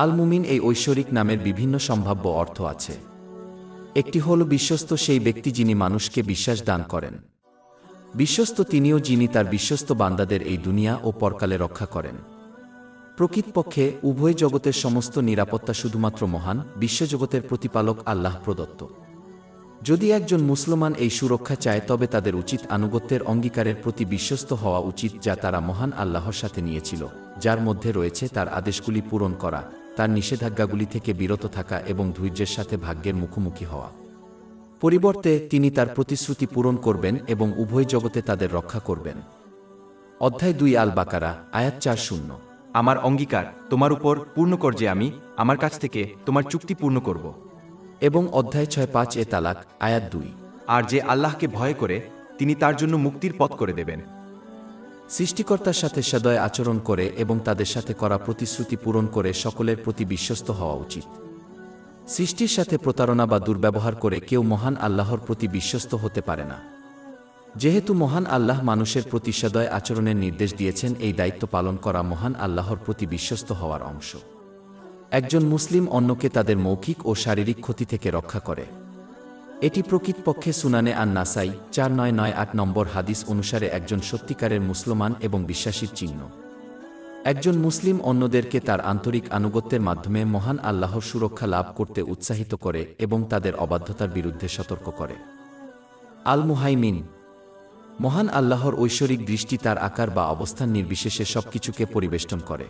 আল মুমিন এই ঐশ্বরিক নামের বিভিন্ন সম্ভাব্য অর্থ আছে। একটি হল বিশ্বস্ত, সেই ব্যক্তি যিনি মানুষকে বিশ্বাস দান করেন। বিশ্বস্ত তিনিও যিনি তার বিশ্বস্ত বান্দাদের এই দুনিয়া ও পরকালে রক্ষা করেন। প্রকৃতপক্ষে উভয় জগতের সমস্ত নিরাপত্তা শুধুমাত্র মহান বিশ্বজগতের প্রতিপালক আল্লাহ প্রদত্ত। যদি একজন মুসলমান এই সুরক্ষা চায় তবে তাদের উচিত আনুগত্যের অঙ্গীকারের প্রতি বিশ্বস্ত হওয়া উচিত, যা তারা মহান আল্লাহর সাথে নিয়েছিল, যার মধ্যে রয়েছে তার আদেশগুলি পূরণ করা, তার নিষেধাজ্ঞাগুলি থেকে বিরত থাকা এবং ধৈর্যের সাথে ভাগ্যের মুখোমুখি হওয়া। পরিবর্তে তিনি তার প্রতিশ্রুতি পূরণ করবেন এবং উভয় জগতে তাদের রক্ষা করবেন। অধ্যায় 2 আল বাকারা, আয়াত 40। আমার অঙ্গীকার তোমার উপর পূর্ণ কর যে আমি আমার কাছ থেকে তোমার চুক্তি পূর্ণ করব। এবং অধ্যায় 6-5 এ তালাক, আয়াত 2। আর যে আল্লাহকে ভয় করে তিনি তার জন্য মুক্তির পথ করে দেবেন। সৃষ্টিকর্তার সাথে সদয় আচরণ করে এবং তাদের সাথে করা প্রতিশ্রুতি পূরণ করে সকলের প্রতি বিশ্বস্ত হওয়া উচিত। সৃষ্টির সাথে প্রতারণা বা দুর্ব্যবহার করে কেউ মহান আল্লাহর প্রতি বিশ্বস্ত হতে পারে না। যেহেতু মহান আল্লাহ মানুষের প্রতি সদয় আচরণের নির্দেশ দিয়েছেন, এই দায়িত্ব পালন করা মহান আল্লাহর প্রতি বিশ্বস্ত হওয়ার অংশ। একজন মুসলিম অন্যকে তাদের মৌখিক ও শারীরিক ক্ষতি থেকে রক্ষা করে। এটি প্রকৃতপক্ষে সুনানে আন নাসাই 4998 নম্বর হাদিস অনুসারে একজন সত্যিকারের মুসলমান এবং বিশ্বাসীর চিহ্ন। একজন মুসলিম অন্যদেরকে তার আন্তরিক আনুগত্যের মাধ্যমে মহান আল্লাহর সুরক্ষা লাভ করতে উৎসাহিত করে এবং তাদের অবাধ্যতার বিরুদ্ধে সতর্ক করে। আল মুহাইমিন, মহান আল্লাহর ঐশ্বরিক দৃষ্টি তার আকার বা অবস্থান নির্বিশেষে সবকিছুকে পরিবেষ্টন করে।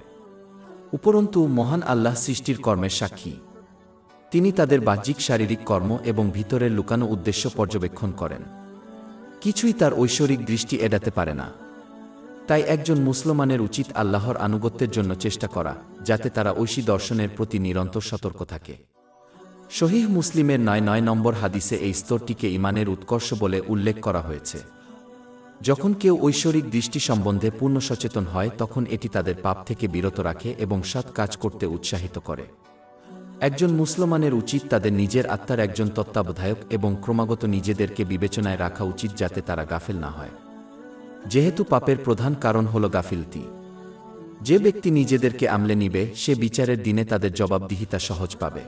উপরন্তু মহান আল্লাহ সৃষ্টির কর্মের সাক্ষী। তিনি তাদের বাহ্যিক শারীরিক কর্ম এবং ভিতরের লুকানো উদ্দেশ্য পর্যবেক্ষণ করেন। কিছুই তার ঐশ্বরিক দৃষ্টি এড়াতে পারে না। তাই একজন মুসলমানের উচিত আল্লাহর আনুগত্যের জন্য চেষ্টা করা, যাতে তারা ঐশী দর্শনের প্রতি নিরন্তর সতর্ক থাকে। সহিহ মুসলিমের 9 নম্বর হাদিসে এই স্তরটিকে ঈমানের উৎকর্ষ বলে উল্লেখ করা হয়েছে। যখন কেউ ঐশ্বরিক দৃষ্টি সম্বন্ধে পূর্ণ সচেতন হয়, তখন এটি তাদের পাপ থেকে বিরত রাখে এবং সৎ কাজ করতে উৎসাহিত করে। একজন মুসলমানের উচিত তাদের নিজের আত্মার একজন তত্ত্বাবধায়ক এবং ক্রমাগত নিজেদেরকে বিবেচনায় রাখা উচিত, যাতে তারা গাফেল না হয়। যেহেতু পাপের প্রধান কারণ হল গাফিলতি। যে ব্যক্তি নিজেদেরকে আমলে নিবে, সে বিচারের দিনে তাদের জবাবদিহিতা সহজ পাবে।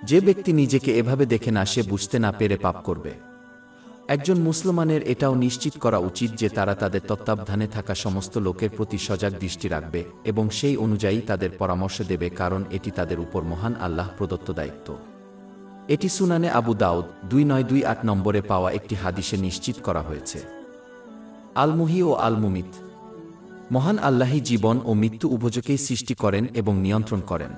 যে ব্যক্তি নিজেকে এভাবে দেখে না, সে বুঝতে না পেরে পাপ করবে। একজন মুসলমানের এটাও নিশ্চিত করা উচিত যে তারা তাদের তত্ত্বাবধানে থাকা সমস্ত লোকের প্রতি সজাগ দৃষ্টি রাখবে এবং সেই অনুযায়ী তাদের পরামর্শ দেবে, কারণ এটি তাদের উপর মহান আল্লাহ প্রদত্ত দায়িত্ব। এটি সুনানে আবু দাউদ 2928 নম্বরে পাওয়া একটি হাদিসে নিশ্চিত করা হয়েছে। আল মুহি ও আল মুমিত, মহান আল্লাহই জীবন ও মৃত্যু উভয়কেই সৃষ্টি করেন এবং নিয়ন্ত্রণ করেন।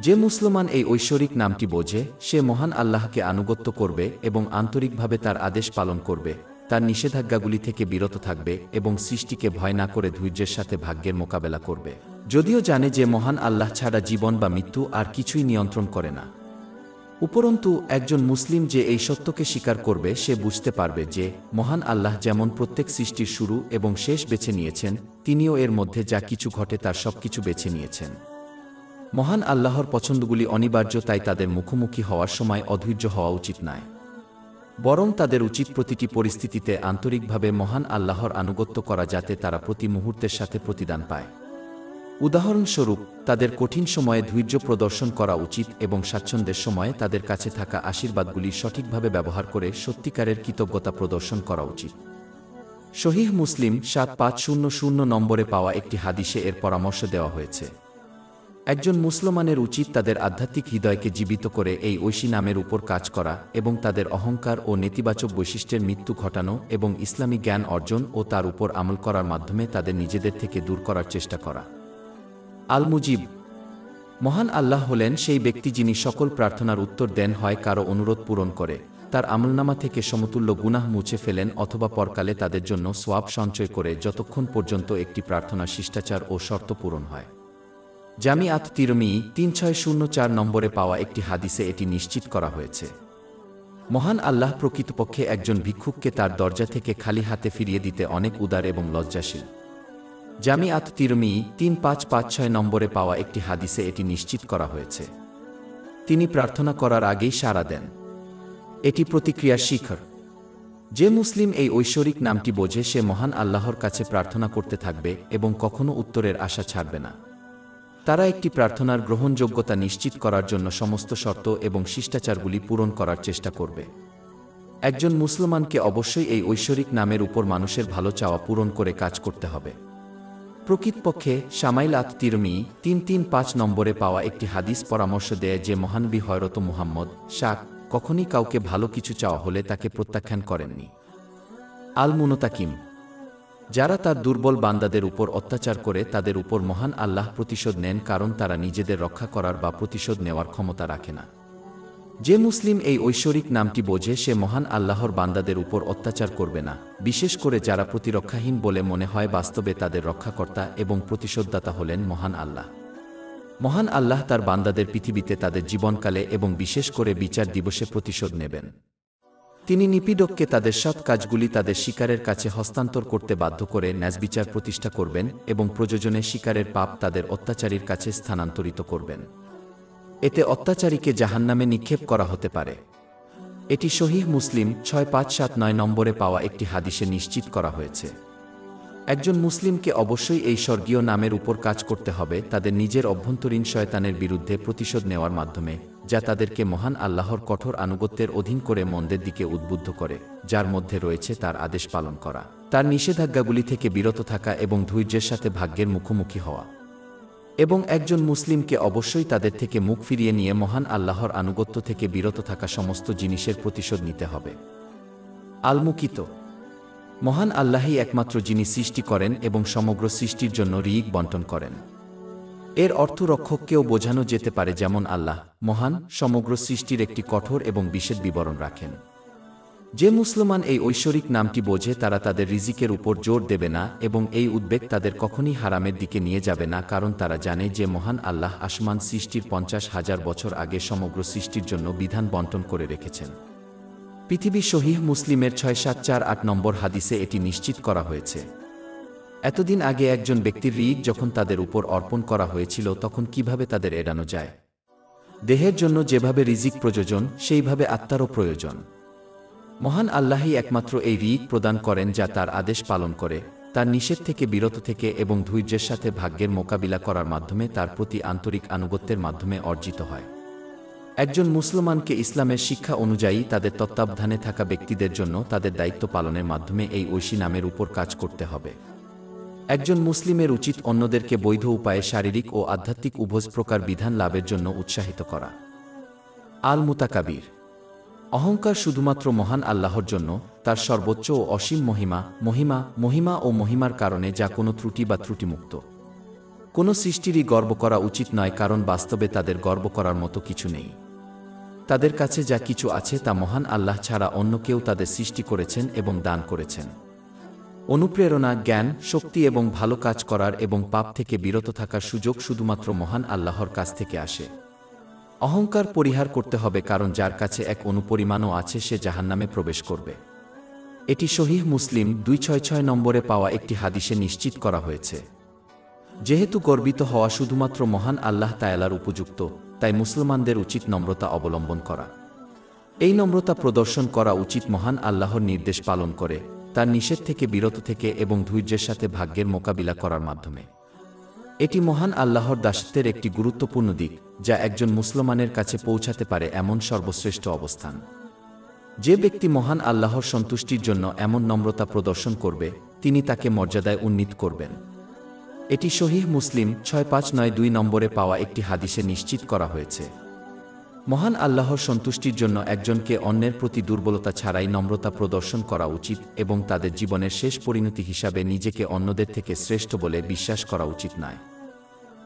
যে মুসলমান এই ঐশ্বরিক নামটি বোঝে, সে মহান আল্লাহকে আনুগত্য করবে এবং আন্তরিকভাবে তার আদেশ পালন করবে, তার নিষেধাজ্ঞাগুলি থেকে বিরত থাকবে এবং সৃষ্টিকে ভয় না করে ধৈর্যের সাথে ভাগ্যের মোকাবেলা করবে, যদিও জানে যে মহান আল্লাহ ছাড়া জীবন বা মৃত্যু আর কিছুই নিয়ন্ত্রণ করে না। উপরন্তু একজন মুসলিম যে এই সত্যকে স্বীকার করবে, সে বুঝতে পারবে যে মহান আল্লাহ যেমন প্রত্যেক সৃষ্টির শুরু এবং শেষ বেছে নিয়েছেন, তিনিও এর মধ্যে যা কিছু ঘটে তার সবকিছু বেছে নিয়েছেন। মহান আল্লাহর পছন্দগুলি অনিবার্য, তাই তাদের মুখোমুখি হওয়ার সময় অধৈর্য হওয়া উচিত নয়, বরং তাদের উচিত প্রতিটি পরিস্থিতিতে আন্তরিকভাবে মহান আল্লাহর আনুগত্য করা, যাতে তারা প্রতি মুহূর্তের সাথে প্রতিদান পায়। উদাহরণস্বরূপ, তাদের কঠিন সময়ে ধৈর্য প্রদর্শন করা উচিত এবং স্বাচ্ছন্দ্যের সময়ে তাদের কাছে থাকা আশীর্বাদগুলি সঠিকভাবে ব্যবহার করে সত্যিকারের কৃতজ্ঞতা প্রদর্শন করা উচিত। সহিহ মুসলিম 7500 নম্বরে পাওয়া একটি হাদিসে এর পরামর্শ দেওয়া হয়েছে। একজন মুসলমানের উচিত তাদের আধ্যাত্মিক হৃদয়কে জীবিত করে এই ঐশী নামের উপর কাজ করা এবং তাদের অহংকার ও নেতিবাচক বৈশিষ্ট্যের মৃত্যু ঘটানো এবং ইসলামী জ্ঞান অর্জন ও তার উপর আমল করার মাধ্যমে তাদের নিজেদের থেকে দূর করার চেষ্টা করা। আল মুজিব, মহান আল্লাহ হলেন সেই ব্যক্তি যিনি সকল প্রার্থনার উত্তর দেন, হয় কারো অনুরোধ পূরণ করে, তার আমলনামা থেকে সমতুল্য গুনাহ মুছে ফেলেন, অথবা পরকালে তাদের জন্য সোয়াব সঞ্চয় করে, যতক্ষণ পর্যন্ত একটি প্রার্থনার শিষ্টাচার ও শর্ত পূরণ হয়। জামিআত তিরমিজি 3604 নম্বরে পাওয়া একটি হাদিসে এটি নিশ্চিত করা হয়েছে। মহান আল্লাহ প্রকৃতপক্ষে একজন ভিক্ষুককে তার দরজা থেকে খালি হাতে ফিরিয়ে দিতে অনেক উদার এবং লজ্জাশীল। জামিআত তিরমিজি 3556 নম্বরে পাওয়া একটি হাদিসে এটি নিশ্চিত করা হয়েছে। তিনি প্রার্থনা করার আগেই সাড়া দেন। এটি প্রতিক্রিয়া শিখর। যে মুসলিম এই ঐশ্বরিক নামটি বোঝে, সে মহান আল্লাহর কাছে প্রার্থনা করতে থাকবে এবং কখনো উত্তরের আশা ছাড়বে না। তারা একটি প্রার্থনার গ্রহণযোগ্যতা নিশ্চিত করার জন্য সমস্ত শর্ত এবং শিষ্টাচারগুলি পূরণ করার চেষ্টা করবে। একজন মুসলমানকে অবশ্যই এই ঐশ্বরিক নামের উপর মানুষের ভালো চাওয়া পূরণ করে কাজ করতে হবে। প্রকৃতপক্ষে শামাইল তিরমিজি 335 নম্বরে পাওয়া একটি হাদিস পরামর্শ দেয় যে মহানবী হযরত মুহাম্মদ শাক কখনই কাউকে ভালো কিছু চাওয়া হলে তাকে প্রত্যাখ্যান করেননি। আল মুনতাকিম, যারা তার দুর্বল বান্দাদের উপর অত্যাচার করে তাদের উপর মহান আল্লাহ প্রতিশোধ নেন, কারণ তারা নিজেদের রক্ষা করার বা প্রতিশোধ নেওয়ার ক্ষমতা রাখে না। যে মুসলিম এই ঐশ্বরিক নামটি বোঝে সে মহান আল্লাহর বান্দাদের উপর অত্যাচার করবে না, বিশেষ করে যারা প্রতিরক্ষাহীন বলে মনে হয়, বাস্তবে তাদের রক্ষাকর্তা এবং প্রতিশোধদাতা হলেন মহান আল্লাহ। মহান আল্লাহ তার বান্দাদের পৃথিবীতে তাদের জীবনকালে এবং বিশেষ করে বিচার দিবসে প্রতিশোধ নেবেন। তিনি নিপীড়ককে তাদের সৎ কাজগুলি তাদের শিকারের কাছে হস্তান্তর করতে বাধ্য করে ন্যায়বিচার প্রতিষ্ঠা করবেন এবং প্রয়োজনে শিকারের পাপ তাদের অত্যাচারীর কাছে স্থানান্তরিত করবেন। এতে অত্যাচারীকে জাহান্নামে নিক্ষেপ করা হতে পারে। এটি সহিহ মুসলিম 6579 নম্বরে পাওয়া একটি হাদিসে নিশ্চিত করা হয়েছে। একজন মুসলিমকে অবশ্যই এই স্বর্গীয় নামের উপর কাজ করতে হবে তাদের নিজের অভ্যন্তরীণ শয়তানের বিরুদ্ধে প্রতিশোধ নেওয়ার মাধ্যমে, যা তাদেরকে মহান আল্লাহর কঠোর আনুগত্যের অধীন করে মন্দের দিকে উদ্বুদ্ধ করে, যার মধ্যে রয়েছে তার আদেশ পালন করা, তার নিষেধাজ্ঞাগুলি থেকে বিরত থাকা এবং ধৈর্যের সাথে ভাগ্যের মুখোমুখি হওয়া। এবং একজন মুসলিমকে অবশ্যই তাদের থেকে মুখ ফিরিয়ে নিয়ে মহান আল্লাহর আনুগত্য থেকে বিরত থাকা সমস্ত জিনিসের প্রতিশোধ নিতে হবে। আল-মুকিত, মহান আল্লাহই একমাত্র যিনি সৃষ্টি করেন এবং সমগ্র সৃষ্টির জন্য রিজিক বণ্টন করেন। এর অর্থ রক্ষককেও বোঝানো যেতে পারে, যেমন আল্লাহ মহান সমগ্র সৃষ্টির একটি কঠোর এবং বিশেষ বিবরণ রাখেন। যে মুসলমান এই ঐশ্বরিক নামটি বোঝে তারা তাদের রিজিকের উপর জোর দেবে না এবং এই উদ্বেগ তাদের কখনই হারামের দিকে নিয়ে যাবে না, কারণ তারা জানে যে মহান আল্লাহ আসমান সৃষ্টির 50,000 বছর আগে সমগ্র সৃষ্টির জন্য বিধান বণ্টন করে রেখেছেন। পৃথিবী সহিহ মুসলিমের 6748 নম্বর হাদিসে এটি নিশ্চিত করা হয়েছে। এতদিন আগে একজন ব্যক্তির রিজিক যখন তাদের উপর অর্পণ করা হয়েছিল তখন কিভাবে তাদের এড়ানো যায়? দেহের জন্য যেভাবে রিজিক প্রয়োজন সেইভাবে আত্মারও প্রয়োজন। মহান আল্লাহই একমাত্র এই রিজিক প্রদান করেন যা তার আদেশ পালন করে, তার নিষেধ থেকে বিরত থেকে এবং ধৈর্যের সাথে ভাগ্যের মোকাবিলা করার মাধ্যমে তার প্রতি আন্তরিক আনুগত্যের মাধ্যমে অর্জিত হয়। একজন মুসলমানকে ইসলামের শিক্ষা অনুযায়ী তাদের তত্ত্বাবধানে থাকা ব্যক্তিদের জন্য তাদের দায়িত্ব পালনের মাধ্যমে এই ঐশী নামের উপর কাজ করতে হবে। একজন মুসলিমের উচিত অন্যদেরকে বৈধ উপায়ে শারীরিক ও আধ্যাত্মিক উভয় প্রকার বিধান লাভের জন্য উৎসাহিত করা। আল-মুতাকাবির, অহংকার শুধুমাত্র মহান আল্লাহর জন্য, তার সর্বোচ্চ ও অসীম মহিমা ও মহিমার কারণে, যা কোনো ত্রুটি বা ত্রুটিমুক্ত। কোনো সৃষ্টিরই গর্ব করা উচিত নয়, কারণ বাস্তবে তাদের গর্ব করার মতো কিছু নেই। তাদের কাছে যা কিছু আছে তা মহান আল্লাহ ছাড়া অন্য কেউ তাদের সৃষ্টি করেছেন এবং দান করেছেন। অনুপ্রেরণা, জ্ঞান, শক্তি এবং ভালো কাজ করার এবং পাপ থেকে বিরত থাকার সুযোগ শুধুমাত্র মহান আল্লাহর কাছ থেকে আসে। অহংকার পরিহার করতে হবে, কারণ যার কাছে এক অনুপরিমাণও আছে সে জাহান্নামে প্রবেশ করবে। এটি সহিহ মুসলিম 266 নম্বরে পাওয়া একটি হাদিসে নিশ্চিত করা হয়েছে। যেহেতু গর্বিত হওয়া শুধুমাত্র মহান আল্লাহ তাআলার উপযুক্ত, তাই মুসলমানদের উচিত নম্রতা অবলম্বন করা। এই নম্রতা প্রদর্শন করা উচিত মহান আল্লাহর নির্দেশ পালন করে, তার নিষেধ থেকে বিরত থেকে এবং ধৈর্যের সাথে ভাগ্যের মোকাবিলা করার মাধ্যমে। এটি মহান আল্লাহর দাসত্বের একটি গুরুত্বপূর্ণ দিক, যা একজন মুসলমানের কাছে পৌঁছাতে পারে এমন সর্বশ্রেষ্ঠ অবস্থান। যে ব্যক্তি মহান আল্লাহর সন্তুষ্টির জন্য এমন নম্রতা প্রদর্শন করবে, তিনি তাকে মর্যাদায় উন্নীত করবেন। এটি সহিহ মুসলিম 6592 নম্বরে পাওয়া একটি হাদিসে নিশ্চিত করা হয়েছে। মহান আল্লাহর সন্তুষ্টির জন্য একজনকে অন্যের প্রতি দুর্বলতা ছাড়াই নম্রতা প্রদর্শন করা উচিত এবং তাদের জীবনের শেষ পরিণতি হিসাবে নিজেকে অন্যদের থেকে শ্রেষ্ঠ বলে বিশ্বাস করা উচিত নয়।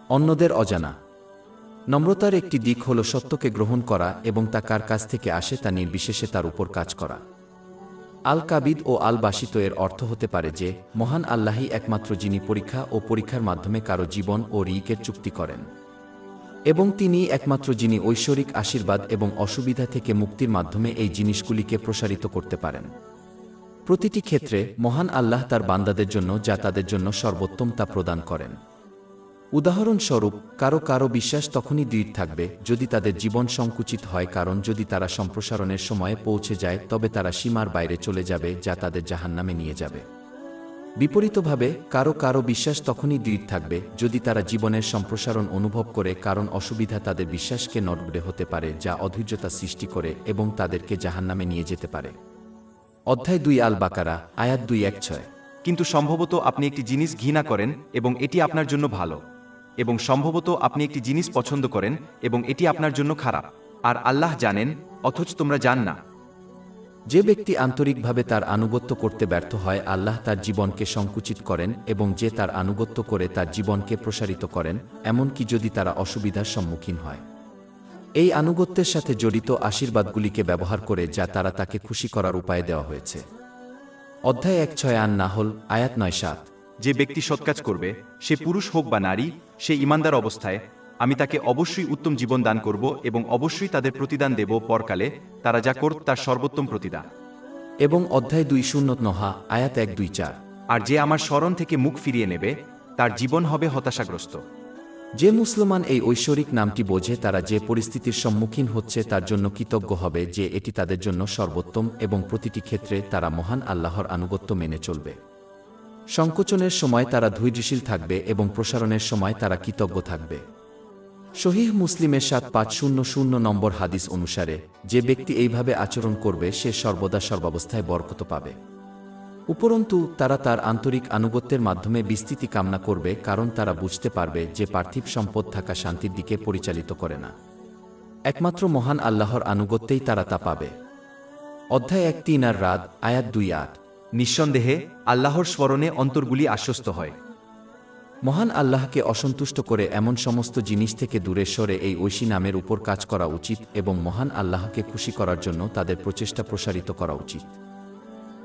অন্যদের অজানা নম্রতার একটি দিক হল সত্যকে গ্রহণ করা এবং তা কার কাছ থেকে আসে তা নির্বিশেষে তার উপর কাজ করা। আল-কাবিদ ও আল-বাসিত এর অর্থ হতে পারে যে মহান আল্লাহই একমাত্র যিনি পরীক্ষা ও পরীক্ষার মাধ্যমে কারো জীবন ও রিজিকের চুক্তি করেন, এবং তিনি একমাত্র যিনি ঐশ্বরিক আশীর্বাদ এবং অসুবিধা থেকে মুক্তির মাধ্যমে এই জিনিসগুলিকে প্রসারিত করতে পারেন। প্রতিটি ক্ষেত্রে মহান আল্লাহ তার বান্দাদের জন্য যা তাদের জন্য সর্বোত্তম তা প্রদান করেন। উদাহরণস্বরূপ, কারো বিশ্বাস তখনই দৃঢ় থাকবে যদি তাদের জীবন সংকুচিত হয়, কারণ যদি তারা সম্প্রসারণের সময়ে পৌঁছে যায় তবে তারা সীমার বাইরে চলে যাবে, যা তাদের জাহান্নামে নিয়ে যাবে। বিপরীতভাবে কারো কারো বিশ্বাস তখনই দৃঢ় থাকবে যদি তারা জীবনের সম্প্রসারণ অনুভব করে, কারণ অসুবিধা তাদের বিশ্বাসকে নড়বড়ে হতে পারে, যা অধৈর্যতা সৃষ্টি করে এবং তাদেরকে জাহান্নামে নিয়ে যেতে পারে। অধ্যায় 2 আল বাকারা, আয়াত 216। কিন্তু সম্ভবত আপনি একটি জিনিস ঘৃণা করেন এবং এটি আপনার জন্য ভালো, এবং সম্ভবত আপনি একটি জিনিস পছন্দ করেন এবং এটি আপনার জন্য খারাপ, আর আল্লাহ জানেন, অথচ তোমরা জান না। যে ব্যক্তি আন্তরিকভাবে তার আনুগত্য করতে ব্যর্থ হয়, আল্লাহ তার জীবনকে সংকুচিত করেন, এবং যে তার আনুগত্য করে তার জীবনকে প্রসারিত করেন, এমনকি যদি তারা অসুবিধার সম্মুখীন হয়। এই আনুগত্যের সাথে জড়িত আশীর্বাদগুলিকে ব্যবহার করে যা তারা তাকে খুশি করার উপায় দেওয়া হয়েছে। অধ্যায় 16 আন নাহল, আয়াত 9-7। যে ব্যক্তি সৎকাজ করবে, সে পুরুষ হোক বা নারী, সে ঈমানদার অবস্থায়, আমি তাকে অবশ্যই উত্তম জীবন দান করব এবং অবশ্যই তাদের প্রতিদান দেব পরকালে, তারা যা করত তার সর্বোত্তম প্রতিদান। এবং অধ্যায় 20 নহা, আয়াত 1-2-4। আর যে আমার স্মরণ থেকে মুখ ফিরিয়ে নেবে, তার জীবন হবে হতাশাগ্রস্ত। যে মুসলমান এই ঐশ্বরিক নামটি বোঝে, তারা যে পরিস্থিতির সম্মুখীন হচ্ছে তার জন্য কৃতজ্ঞ হবে যে এটি তাদের জন্য সর্বোত্তম, এবং প্রতিটি ক্ষেত্রে তারা মহান আল্লাহর আনুগত্য মেনে চলবে। সংকোচনের সময় তারা ধৈর্যশীল থাকবে এবং প্রসারণের সময় তারা কৃতজ্ঞ থাকবে। সহিহ মুসলিমের 7500 নম্বর হাদিস অনুসারে, যে ব্যক্তি এইভাবে আচরণ করবে সে সর্বদা সর্বাবস্থায় বরকত পাবে। উপরন্তু তারা তার আন্তরিক আনুগত্যের মাধ্যমে বিস্তৃতি কামনা করবে, কারণ তারা বুঝতে পারবে যে পার্থিব সম্পদ থাকা শান্তির দিকে পরিচালিত করে না, একমাত্র মহান আল্লাহর আনুগত্যেই তারা তা পাবে। অধ্যায় 1-3 আর রাদ, আয়াত 2-8। নিঃসন্দেহে আল্লাহর স্মরণে অন্তরগুলি আশ্বস্ত হয়। মহান আল্লাহকে অসন্তুষ্ট করে এমন সমস্ত জিনিস থেকে দূরে সরে এই ঐশী নামের উপর কাজ করা উচিত, এবং মহান আল্লাহকে খুশি করার জন্য তাদের প্রচেষ্টা প্রসারিত করা উচিত।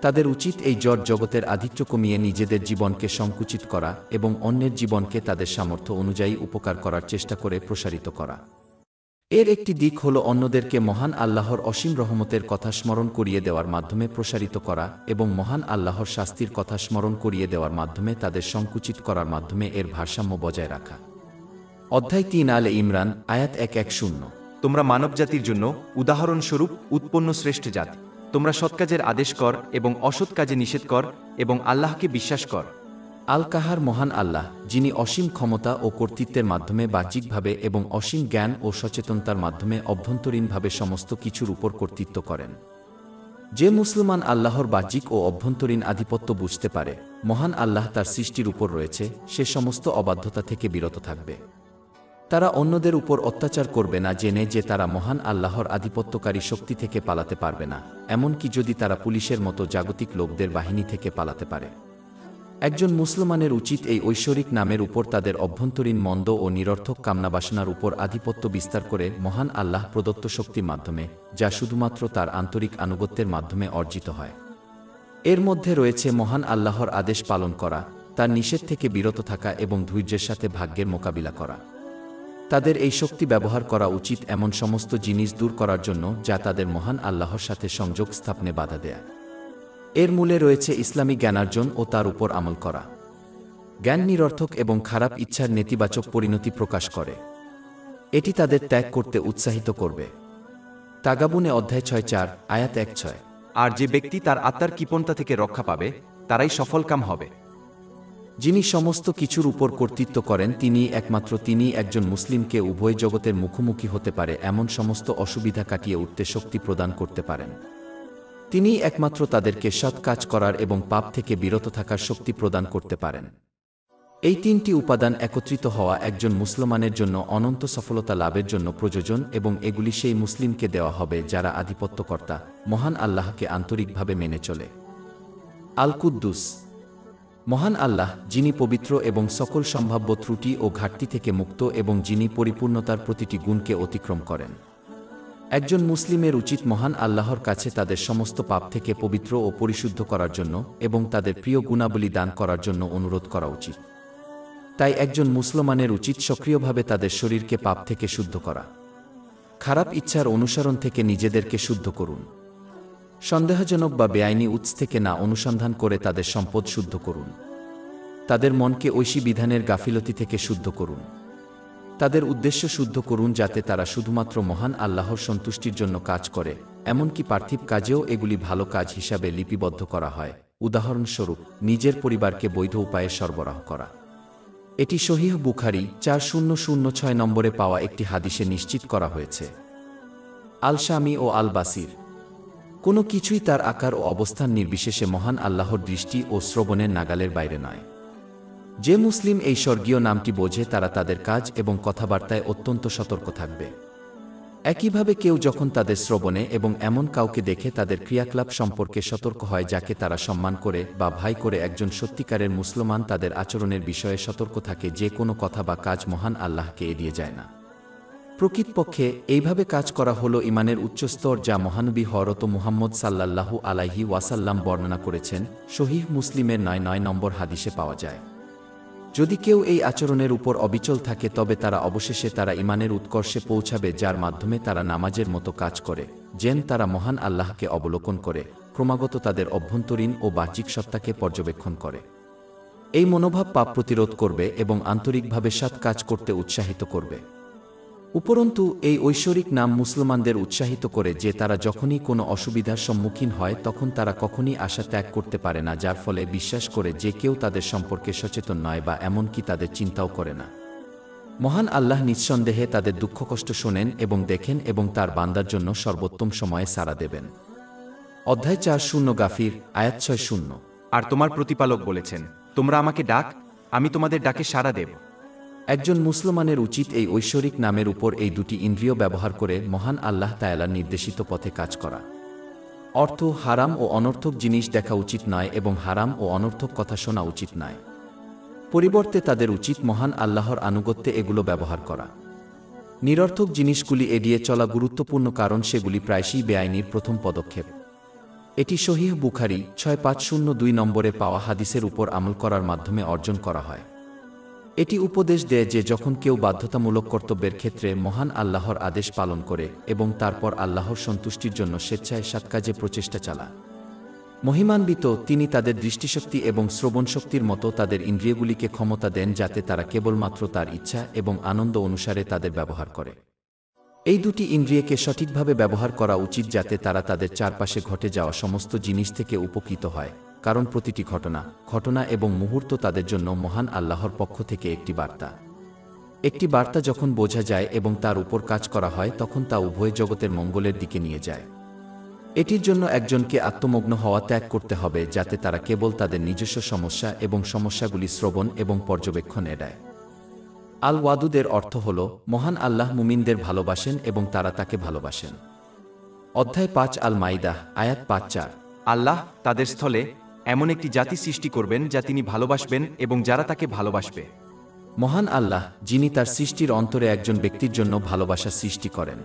তাদের উচিত এই জড় জগতের আধিক্য কমিয়ে নিজেদের জীবনকে সংকুচিত করা এবং অন্যের জীবনকে তাদের সামর্থ্য অনুযায়ী উপকার করার চেষ্টা করে প্রসারিত করা। এর একটি দিক হল অন্যদেরকে মহান আল্লাহর অসীম রহমতের কথা স্মরণ করিয়ে দেওয়ার মাধ্যমে প্রসারিত করা, এবং মহান আল্লাহর শাস্তির কথা স্মরণ করিয়ে দেওয়ার মাধ্যমে তাদের সংকুচিত করার মাধ্যমে এর ভারসাম্য বজায় রাখা। অধ্যায় 3 আলে ইমরান, আয়াত 110। তোমরা মানবজাতির জন্য উদাহরণস্বরূপ উৎপন্ন শ্রেষ্ঠ জাতি। তোমরা সৎকাজের আদেশ কর এবং অসৎ কাজে নিষেধ কর, এবং আল্লাহকে বিশ্বাস কর। আল কাহার মহান আল্লাহ, যিনি অসীম ক্ষমতা ও কর্তৃত্বের মাধ্যমে বাহ্যিকভাবে এবং অসীম জ্ঞান ও সচেতনতার মাধ্যমে অভ্যন্তরীণভাবে সমস্ত কিছুর উপর কর্তৃত্ব করেন। যে মুসলমান আল্লাহর বাহ্যিক ও অভ্যন্তরীণ আধিপত্য বুঝতে পারে, মহান আল্লাহ তার সৃষ্টির উপর রয়েছে, সে সমস্ত অবাধ্যতা থেকে বিরত থাকবে। তারা অন্যদের উপর অত্যাচার করবে না, জেনে যে তারা মহান আল্লাহর আধিপত্যকারী শক্তি থেকে পালাতে পারবে না, এমনকি যদি তারা পুলিশের মতো জাগতিক লোকদের বাহিনী থেকে পালাতে পারে। একজন মুসলমানের উচিত এই ঐশ্বরিক নামের উপর তাদের অভ্যন্তরীণ মন্দ ও নিরর্থক কামনাবাসনার উপর আধিপত্য বিস্তার করে মহান আল্লাহ প্রদত্ত শক্তির মাধ্যমে, যা শুধুমাত্র তার আন্তরিক আনুগত্যের মাধ্যমে অর্জিত হয়। এর মধ্যে রয়েছে মহান আল্লাহর আদেশ পালন করা, তার নিষেধ থেকে বিরত থাকা এবং ধৈর্যের সাথে ভাগ্যের মোকাবিলা করা। তাদের এই শক্তি ব্যবহার করা উচিত এমন সমস্ত জিনিস দূর করার জন্য যা তাদের মহান আল্লাহর সাথে সংযোগ স্থাপনে বাধা দেয়। এর মূলে রয়েছে ইসলামী জ্ঞানার্জন ও তার উপর আমল করা। জ্ঞান নিরর্থক এবং খারাপ ইচ্ছার নেতিবাচক পরিণতি প্রকাশ করে। এটি তাদের ত্যাগ করতে উৎসাহিত করবে। তাগাবুনে অধ্যায় 6-4, আয়াত 1-6। আর যে ব্যক্তি তার আত্মার কৃপণতা থেকে রক্ষা পাবে, তারাই সফলকাম হবে। যিনি সমস্ত কিছুর উপর কর্তৃত্ব করেন, তিনি একজন মুসলিমকে উভয় জগতের মুখোমুখি হতে পারে এমন সমস্ত অসুবিধা কাটিয়ে উঠতে শক্তি প্রদান করতে পারেন। তিনি একমাত্র তাদেরকে সৎ কাজ করার এবং পাপ থেকে বিরত থাকার শক্তি প্রদান করতে পারেন। এই 3টি উপাদান একত্রিত হওয়া একজন মুসলমানের জন্য অনন্ত সফলতা লাভের জন্য প্রয়োজন, এবং এগুলি সেই মুসলিমকে দেওয়া হবে যারা আধিপত্যকর্তা মহান আল্লাহকে আন্তরিকভাবে মেনে চলে। আল কুদ্দুস, মহান আল্লাহ, যিনি পবিত্র এবং সকল সম্ভাব্য ত্রুটি ও ঘাটতি থেকে মুক্ত এবং যিনি পরিপূর্ণতার প্রতিটি গুণকে অতিক্রম করেন। একজন মুসলিমের উচিত মহান আল্লাহর কাছে তাদের সমস্ত পাপ থেকে পবিত্র ও পরিশুদ্ধ করার জন্য এবং তাদের প্রিয় গুণাবলী দান করার জন্য অনুরোধ করা উচিত। তাই একজন মুসলমানের উচিত সক্রিয়ভাবে তাদের শরীরকে পাপ থেকে শুদ্ধ করা। খারাপ ইচ্ছার অনুসরণ থেকে নিজেদেরকে শুদ্ধ করুন। সন্দেহজনক বা বেআইনি উৎস থেকে না অনুসন্ধান করে তাদের সম্পদ শুদ্ধ করুন। তাদের মনকে ঐশী বিধানের গাফিলতি থেকে শুদ্ধ করুন। তাদের উদ্দেশ্য শুদ্ধ করুন যাতে তারা শুধুমাত্র মহান আল্লাহর সন্তুষ্টির জন্য কাজ করে, এমনকি পার্থিব কাজেও এগুলি ভালো কাজ হিসাবে লিপিবদ্ধ করা হয়। উদাহরণস্বরূপ নিজের পরিবারকে বৈধ উপায়ে সরবরাহ করা। এটি সহিহ বুখারী 4006 নম্বরে পাওয়া একটি হাদিসে নিশ্চিত করা হয়েছে। আল শামি ও আল বাসির কোনো কিছুই তার আকার ও অবস্থান নির্বিশেষে মহান আল্লাহর দৃষ্টি ও শ্রবণের নাগালের বাইরে নয়। যে মুসলিম এই স্বর্গীয় নামটি বোঝে তারা তাদের কাজ এবং কথাবার্তায় অত্যন্ত সতর্ক থাকবে। একইভাবে কেউ যখন তাদের শ্রবণে এবং এমন কাউকে দেখে তাদের ক্রিয়াকলাপ সম্পর্কে সতর্ক হয় যাকে তারা সম্মান করে বা ভাই করে, একজন সত্যিকারের মুসলমান তাদের আচরণের বিষয়ে সতর্ক থাকে যে কোনো কথা বা কাজ মহান আল্লাহকে এড়িয়ে যায় না। প্রকৃতপক্ষে এইভাবে কাজ করা হলো ইমানের উচ্চস্তর, যা মহানবী হযরত মুহাম্মদ সাল্লাল্লাহু আলাইহি ওয়াসাল্লাম বর্ণনা করেছেন। সহিহ মুসলিমের 9 নম্বর হাদিসে পাওয়া যায়, যদি কেউ এই আচরণের উপর অবিচল থাকে তবে তারা অবশেষে তারা ইমানের উৎকর্ষে পৌঁছাবে, যার মাধ্যমে তারা নামাজের মতো কাজ করে, যেন তারা মহান আল্লাহকে অবলোকন করে, ক্রমাগত তাদের অভ্যন্তরীণ ও বাহ্যিক সত্তাকে পর্যবেক্ষণ করে। এই মনোভাব পাপ প্রতিরোধ করবে এবং আন্তরিকভাবে সৎ কাজ করতে উৎসাহিত করবে। উপরন্তু এই ঐশ্বরিক নাম মুসলমানদের উৎসাহিত করে যে তারা যখনই কোনো অসুবিধার সম্মুখীন হয় তখন তারা কখনই আশা ত্যাগ করতে পারে না, যার ফলে বিশ্বাস করে যে কেউ তাদের সম্পর্কে সচেতন নয় বা এমনকি তাদের চিন্তাও করে না। মহান আল্লাহ নিঃসন্দেহে তাদের দুঃখকষ্ট শোনেন এবং দেখেন এবং তার বান্দার জন্য সর্বোত্তম সময়ে সাড়া দেবেন। অধ্যায় 40 গাফির আয়াত 60। আর তোমার প্রতিপালক বলেছেন, তোমরা আমাকে ডাক, আমি তোমাদের ডাকে সাড়া দেব। একজন মুসলমানের উচিত এই ঐশ্বরিক নামের উপর এই দুটি ইন্দ্রিয় ব্যবহার করে মহান আল্লাহ তাআলার নির্দেশিত পথে কাজ করা। অর্থ হারাম ও অনর্থক জিনিস দেখা উচিত নয় এবং হারাম ও অনর্থক কথা শোনা উচিত নয়। পরিবর্তে তাদের উচিত মহান আল্লাহর আনুগত্যে এগুলো ব্যবহার করা। নিরর্থক জিনিসগুলি এড়িয়ে চলা গুরুত্বপূর্ণ, কারণ সেগুলি প্রায়শই বেআইনির প্রথম পদক্ষেপ। এটি সহিহ বুখারী 6502 নম্বরে পাওয়া হাদিসের উপর আমল করার মাধ্যমে অর্জন করা হয়। এটি উপদেশ দেয় যে যখন কেউ বাধ্যতামূলক কর্তব্যের ক্ষেত্রে মহান আল্লাহর আদেশ পালন করে এবং তারপর আল্লাহর সন্তুষ্টির জন্য স্বেচ্ছায় সৎ কাজে প্রচেষ্টা চালায়, মহিমান্বিত তিনি তাদের দৃষ্টিশক্তি এবং শ্রবণশক্তির মতো তাদের ইন্দ্রিয়গুলিকে ক্ষমতা দেন যাতে তারা কেবলমাত্র তার ইচ্ছা এবং আনন্দ অনুসারে তাদের ব্যবহার করে। এই দুটি ইন্দ্রিয়কে সঠিকভাবে ব্যবহার করা উচিত যাতে তারা তাদের চারপাশে ঘটে যাওয়া সমস্ত জিনিস থেকে উপকৃত হয়, কারণ প্রতিটি ঘটনা এবং মুহূর্ত তাদের জন্য মহান আল্লাহর পক্ষ থেকে একটি বার্তা। একটি বার্তা যখন বোঝা যায় এবং তার উপর কাজ করা হয় তখন তা উভয় জগতের মঙ্গলের দিকে নিয়ে যায়। এটির জন্য একজনকে আত্মমগ্ন হওয়া ত্যাগ করতে হবে যাতে তারা কেবল তাদের নিজস্ব সমস্যা এবং সমস্যাগুলি শ্রবণ এবং পর্যবেক্ষণ এড়ায়। আল ওয়াদুদের অর্থ হল মহান আল্লাহ মুমিনদের ভালোবাসেন এবং তারা তাকে ভালোবাসেন। অধ্যায় 5 আল মাইদা আয়াত 5-4। আল্লাহ তাদের স্থলে এমন একটি জাতি সৃষ্টি করবেন যা তিনি ভালোবাসবেন এবং যারা তাকে ভালোবাসবে। মহান আল্লাহ যিনি তার সৃষ্টির অন্তরে একজন ব্যক্তির জন্য ভালোবাসা সৃষ্টি করেন।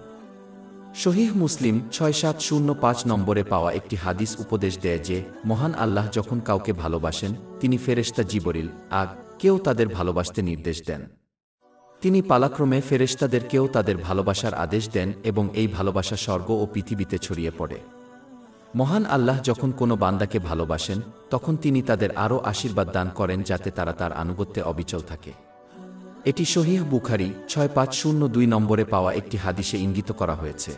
সহিহ মুসলিম 6705 নম্বরে পাওয়া একটি হাদিস উপদেশ দেয় যে মহান আল্লাহ যখন কাউকে ভালোবাসেন তিনি ফেরেশতা জিবরিল কেউ তাদের ভালোবাসতে নির্দেশ দেন। তিনি পালাক্রমে ফেরেশতাদেরকেও তাদের ভালোবাসার আদেশ দেন এবং এই ভালোবাসা স্বর্গ ও পৃথিবীতে ছড়িয়ে পড়ে। মহান আল্লাহ যখন কোনো বান্দাকে ভালোবাসেন তখন তিনি তাদের আরও আশীর্বাদ দান করেন যাতে তারা তার আনুগত্যে অবিচল থাকে। এটি সহিহ বুখারী 6502 নম্বরে পাওয়া একটি হাদিসে ইঙ্গিত করা হয়েছে।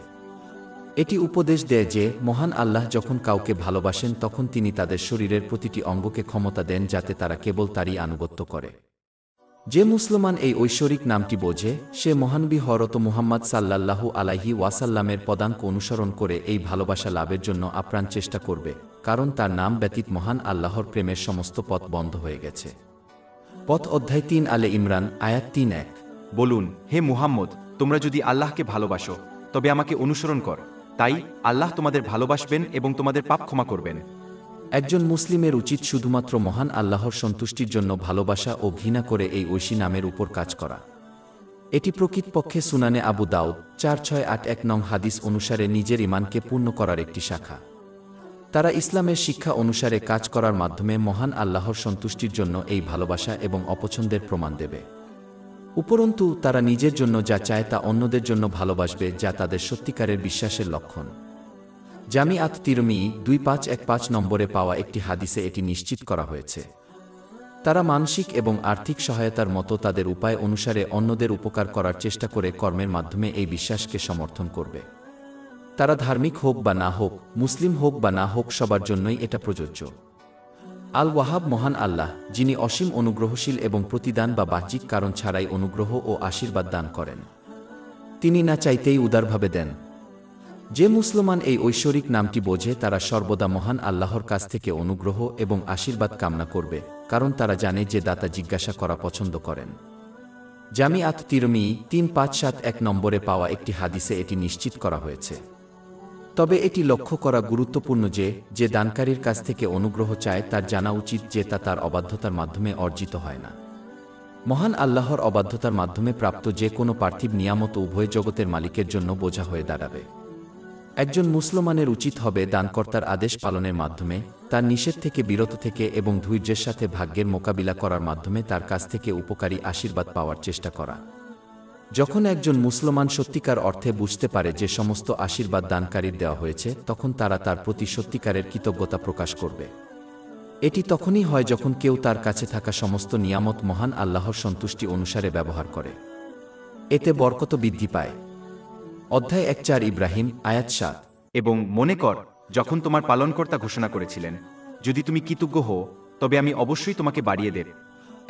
এটি উপদেশ দেয় যে মহান আল্লাহ যখন কাউকে ভালোবাসেন তখন তিনি তাদের শরীরের প্রতিটি অঙ্গকে ক্ষমতা দেন যাতে তারা কেবল তারই আনুগত্য করে। যে মুসলমান এই ঐশ্বরিক নামটি বোঝে সে মহানবী হযরত মুহাম্মদ সাল্লাল্লাহু আলাইহি ওয়াসাল্লামের পদাঙ্ক অনুসরণ করে এই ভালোবাসা লাভের জন্য আপ্রাণ চেষ্টা করবে, কারণ তার নাম ব্যতীত মহান আল্লাহর প্রেমের সমস্ত পথ বন্ধ হয়ে গেছে। পথ অধ্যায় 3 আলে ইমরান আয়াত 3-1। বলুন, হে মুহাম্মদ, তোমরা যদি আল্লাহকে ভালোবাসো তবে আমাকে অনুসরণ কর, তাই আল্লাহ তোমাদের ভালোবাসবেন এবং তোমাদের পাপ ক্ষমা করবেন। একজন মুসলিমের উচিত শুধুমাত্র মহান আল্লাহর সন্তুষ্টির জন্য ভালোবাসা ও ঘৃণা করে এই ঐশী নামের উপর কাজ করা। এটি প্রকৃতপক্ষে সুনানে আবু দাউদ 4681 নং হাদিস অনুসারে নিজের ঈমানকে পূর্ণ করার একটি শাখা। তারা ইসলামের শিক্ষা অনুসারে কাজ করার মাধ্যমে মহান আল্লাহর সন্তুষ্টির জন্য এই ভালোবাসা এবং অপছন্দের প্রমাণ দেবে। উপরন্তু তারা নিজের জন্য যা চায় তা অন্যদের জন্য ভালোবাসবে, যা তাদের সত্যিকারের বিশ্বাসের লক্ষণ। জামিআত তিরমিজি 2515 নম্বরে পাওয়া একটি হাদিসে এটি নিশ্চিত করা হয়েছে। তারা মানসিক এবং আর্থিক সহায়তার মতো তাদের উপায় অনুসারে অন্যদের উপকার করার চেষ্টা করে কর্মের মাধ্যমে এই বিশ্বাসকে সমর্থন করবে। তারা ধার্মিক হোক বা না হোক, মুসলিম হোক বা না হোক, সবার জন্যই এটা প্রযোজ্য। আল ওয়াহাব মহান আল্লাহ, যিনি অসীম অনুগ্রহশীল এবং প্রতিদান বা বাহ্যিক কারণ ছাড়াই অনুগ্রহ ও আশীর্বাদ দান করেন। তিনি না চাইতেই উদারভাবে দেন। যে মুসলমান এই ঐশ্বরিক নামটি বোঝে তারা সর্বদা মহান আল্লাহর কাছ থেকে অনুগ্রহ এবং আশীর্বাদ কামনা করবে, কারণ তারা জানে যে দাতা জিজ্ঞাসা করা পছন্দ করেন। জামিআত তিরমিজি 3571 নম্বরে পাওয়া একটি হাদিসে এটি নিশ্চিত করা হয়েছে। তবে এটি লক্ষ্য করা গুরুত্বপূর্ণ যে দানকারীর কাছ থেকে অনুগ্রহ চায় তার জানা উচিত যে তা তার অবাধ্যতার মাধ্যমে অর্জিত হয় না। মহান আল্লাহর অবাধ্যতার মাধ্যমে প্রাপ্ত যে কোনো পার্থিব নিয়ামত উভয় জগতের মালিকের জন্য বোঝা হয়ে দাঁড়াবে। একজন মুসলমানের উচিত হবে দানকর্তার আদেশ পালনের মাধ্যমে, তার নিষেধ থেকে বিরত থেকে এবং ধৈর্যের সাথে ভাগ্যের মোকাবিলা করার মাধ্যমে তার কাছ থেকে উপকারী আশীর্বাদ পাওয়ার চেষ্টা করা। যখন একজন মুসলমান সত্যিকার অর্থে বুঝতে পারে যে সমস্ত আশীর্বাদ দানকারীর দেওয়া হয়েছে, তখন তারা তার প্রতি সত্যিকারের কৃতজ্ঞতা প্রকাশ করবে। এটি তখনই হয় যখন কেউ তার কাছে থাকা সমস্ত নিয়ামত মহান আল্লাহর সন্তুষ্টি অনুসারে ব্যবহার করে। এতে বরকত বৃদ্ধি পায়। অধ্যায় 1 ইব্রাহিম আয়াত 7। এবং মনে কর, যখন তোমার পালনকর্তা ঘোষণা করেছিলেন, যদি তুমি কৃতজ্ঞ হও তবে আমি অবশ্যই তোমাকে বাড়িয়ে দেব।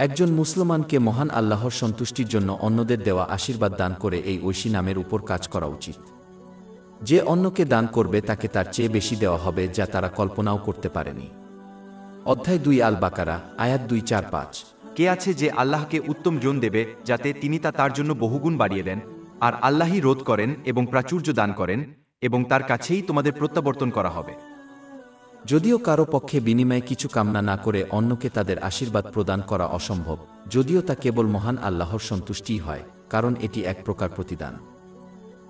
একজন মুসলমানকে মহান আল্লাহর সন্তুষ্টির জন্য অন্যদের দেওয়া আশীর্বাদ দান করে এই ঐশী নামের উপর কাজ করা উচিত। যে অন্যকে দান করবে তাকে তার চেয়ে বেশি দেওয়া হবে যা তারা কল্পনাও করতে পারেনি। অধ্যায় 2 আল বাকারা আয়াত 2, 4, 5। কে আছে যে আল্লাহকে উত্তম জন দেবে যাতে তিনি তা তার জন্য বহুগুণ বাড়িয়ে দেন? আর আল্লাহই রোধ করেন এবং প্রাচুর্য দান করেন, এবং তার কাছেই তোমাদের প্রত্যাবর্তন করা হবে। যদিও কারো পক্ষে বিনিময়ে কিছু কামনা না করে অন্যকে তাদের আশীর্বাদ প্রদান করা অসম্ভব, যদিও তা কেবল মহান আল্লাহর সন্তুষ্টিই হয়, কারণ এটি এক প্রকার প্রতিদান।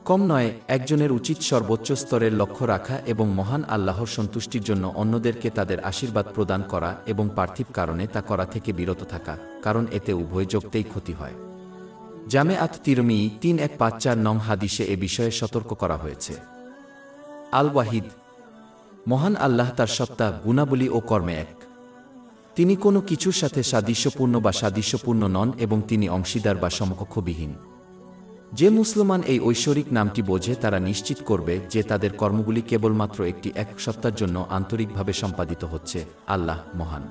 কম নয়, একজনের উচিত সর্বোচ্চ স্তরের লক্ষ্য রাখা এবং মহান আল্লাহর সন্তুষ্টির জন্য অন্যদেরকে তাদের আশীর্বাদ প্রদান করা এবং পার্থিব কারণে তা করা থেকে বিরত থাকা, কারণ এতে উভয় যোগতেই ক্ষতি হয়। জামেআত তিরমিজি 3154 নং হাদিসে এ বিষয়ে সতর্ক করা হয়েছে। আল ওয়াহিদ, মহান আল্লাহ তার সত্তা, গুণাবলী ও কর্মে এক। তিনি কোনো কিছুর সাথে সাদৃশ্যপূর্ণ বা সাদৃশ্যপূর্ণ নন এবং তিনি অংশীদার বা সমকক্ষবিহীন। যে মুসলমান এই ঐশ্বরিক নামটি বোঝে তারা নিশ্চিত করবে যে তাদের কর্মগুলি কেবলমাত্র একটি এক সত্তার জন্য আন্তরিকভাবে সম্পাদিত হচ্ছে, আল্লাহ মহান।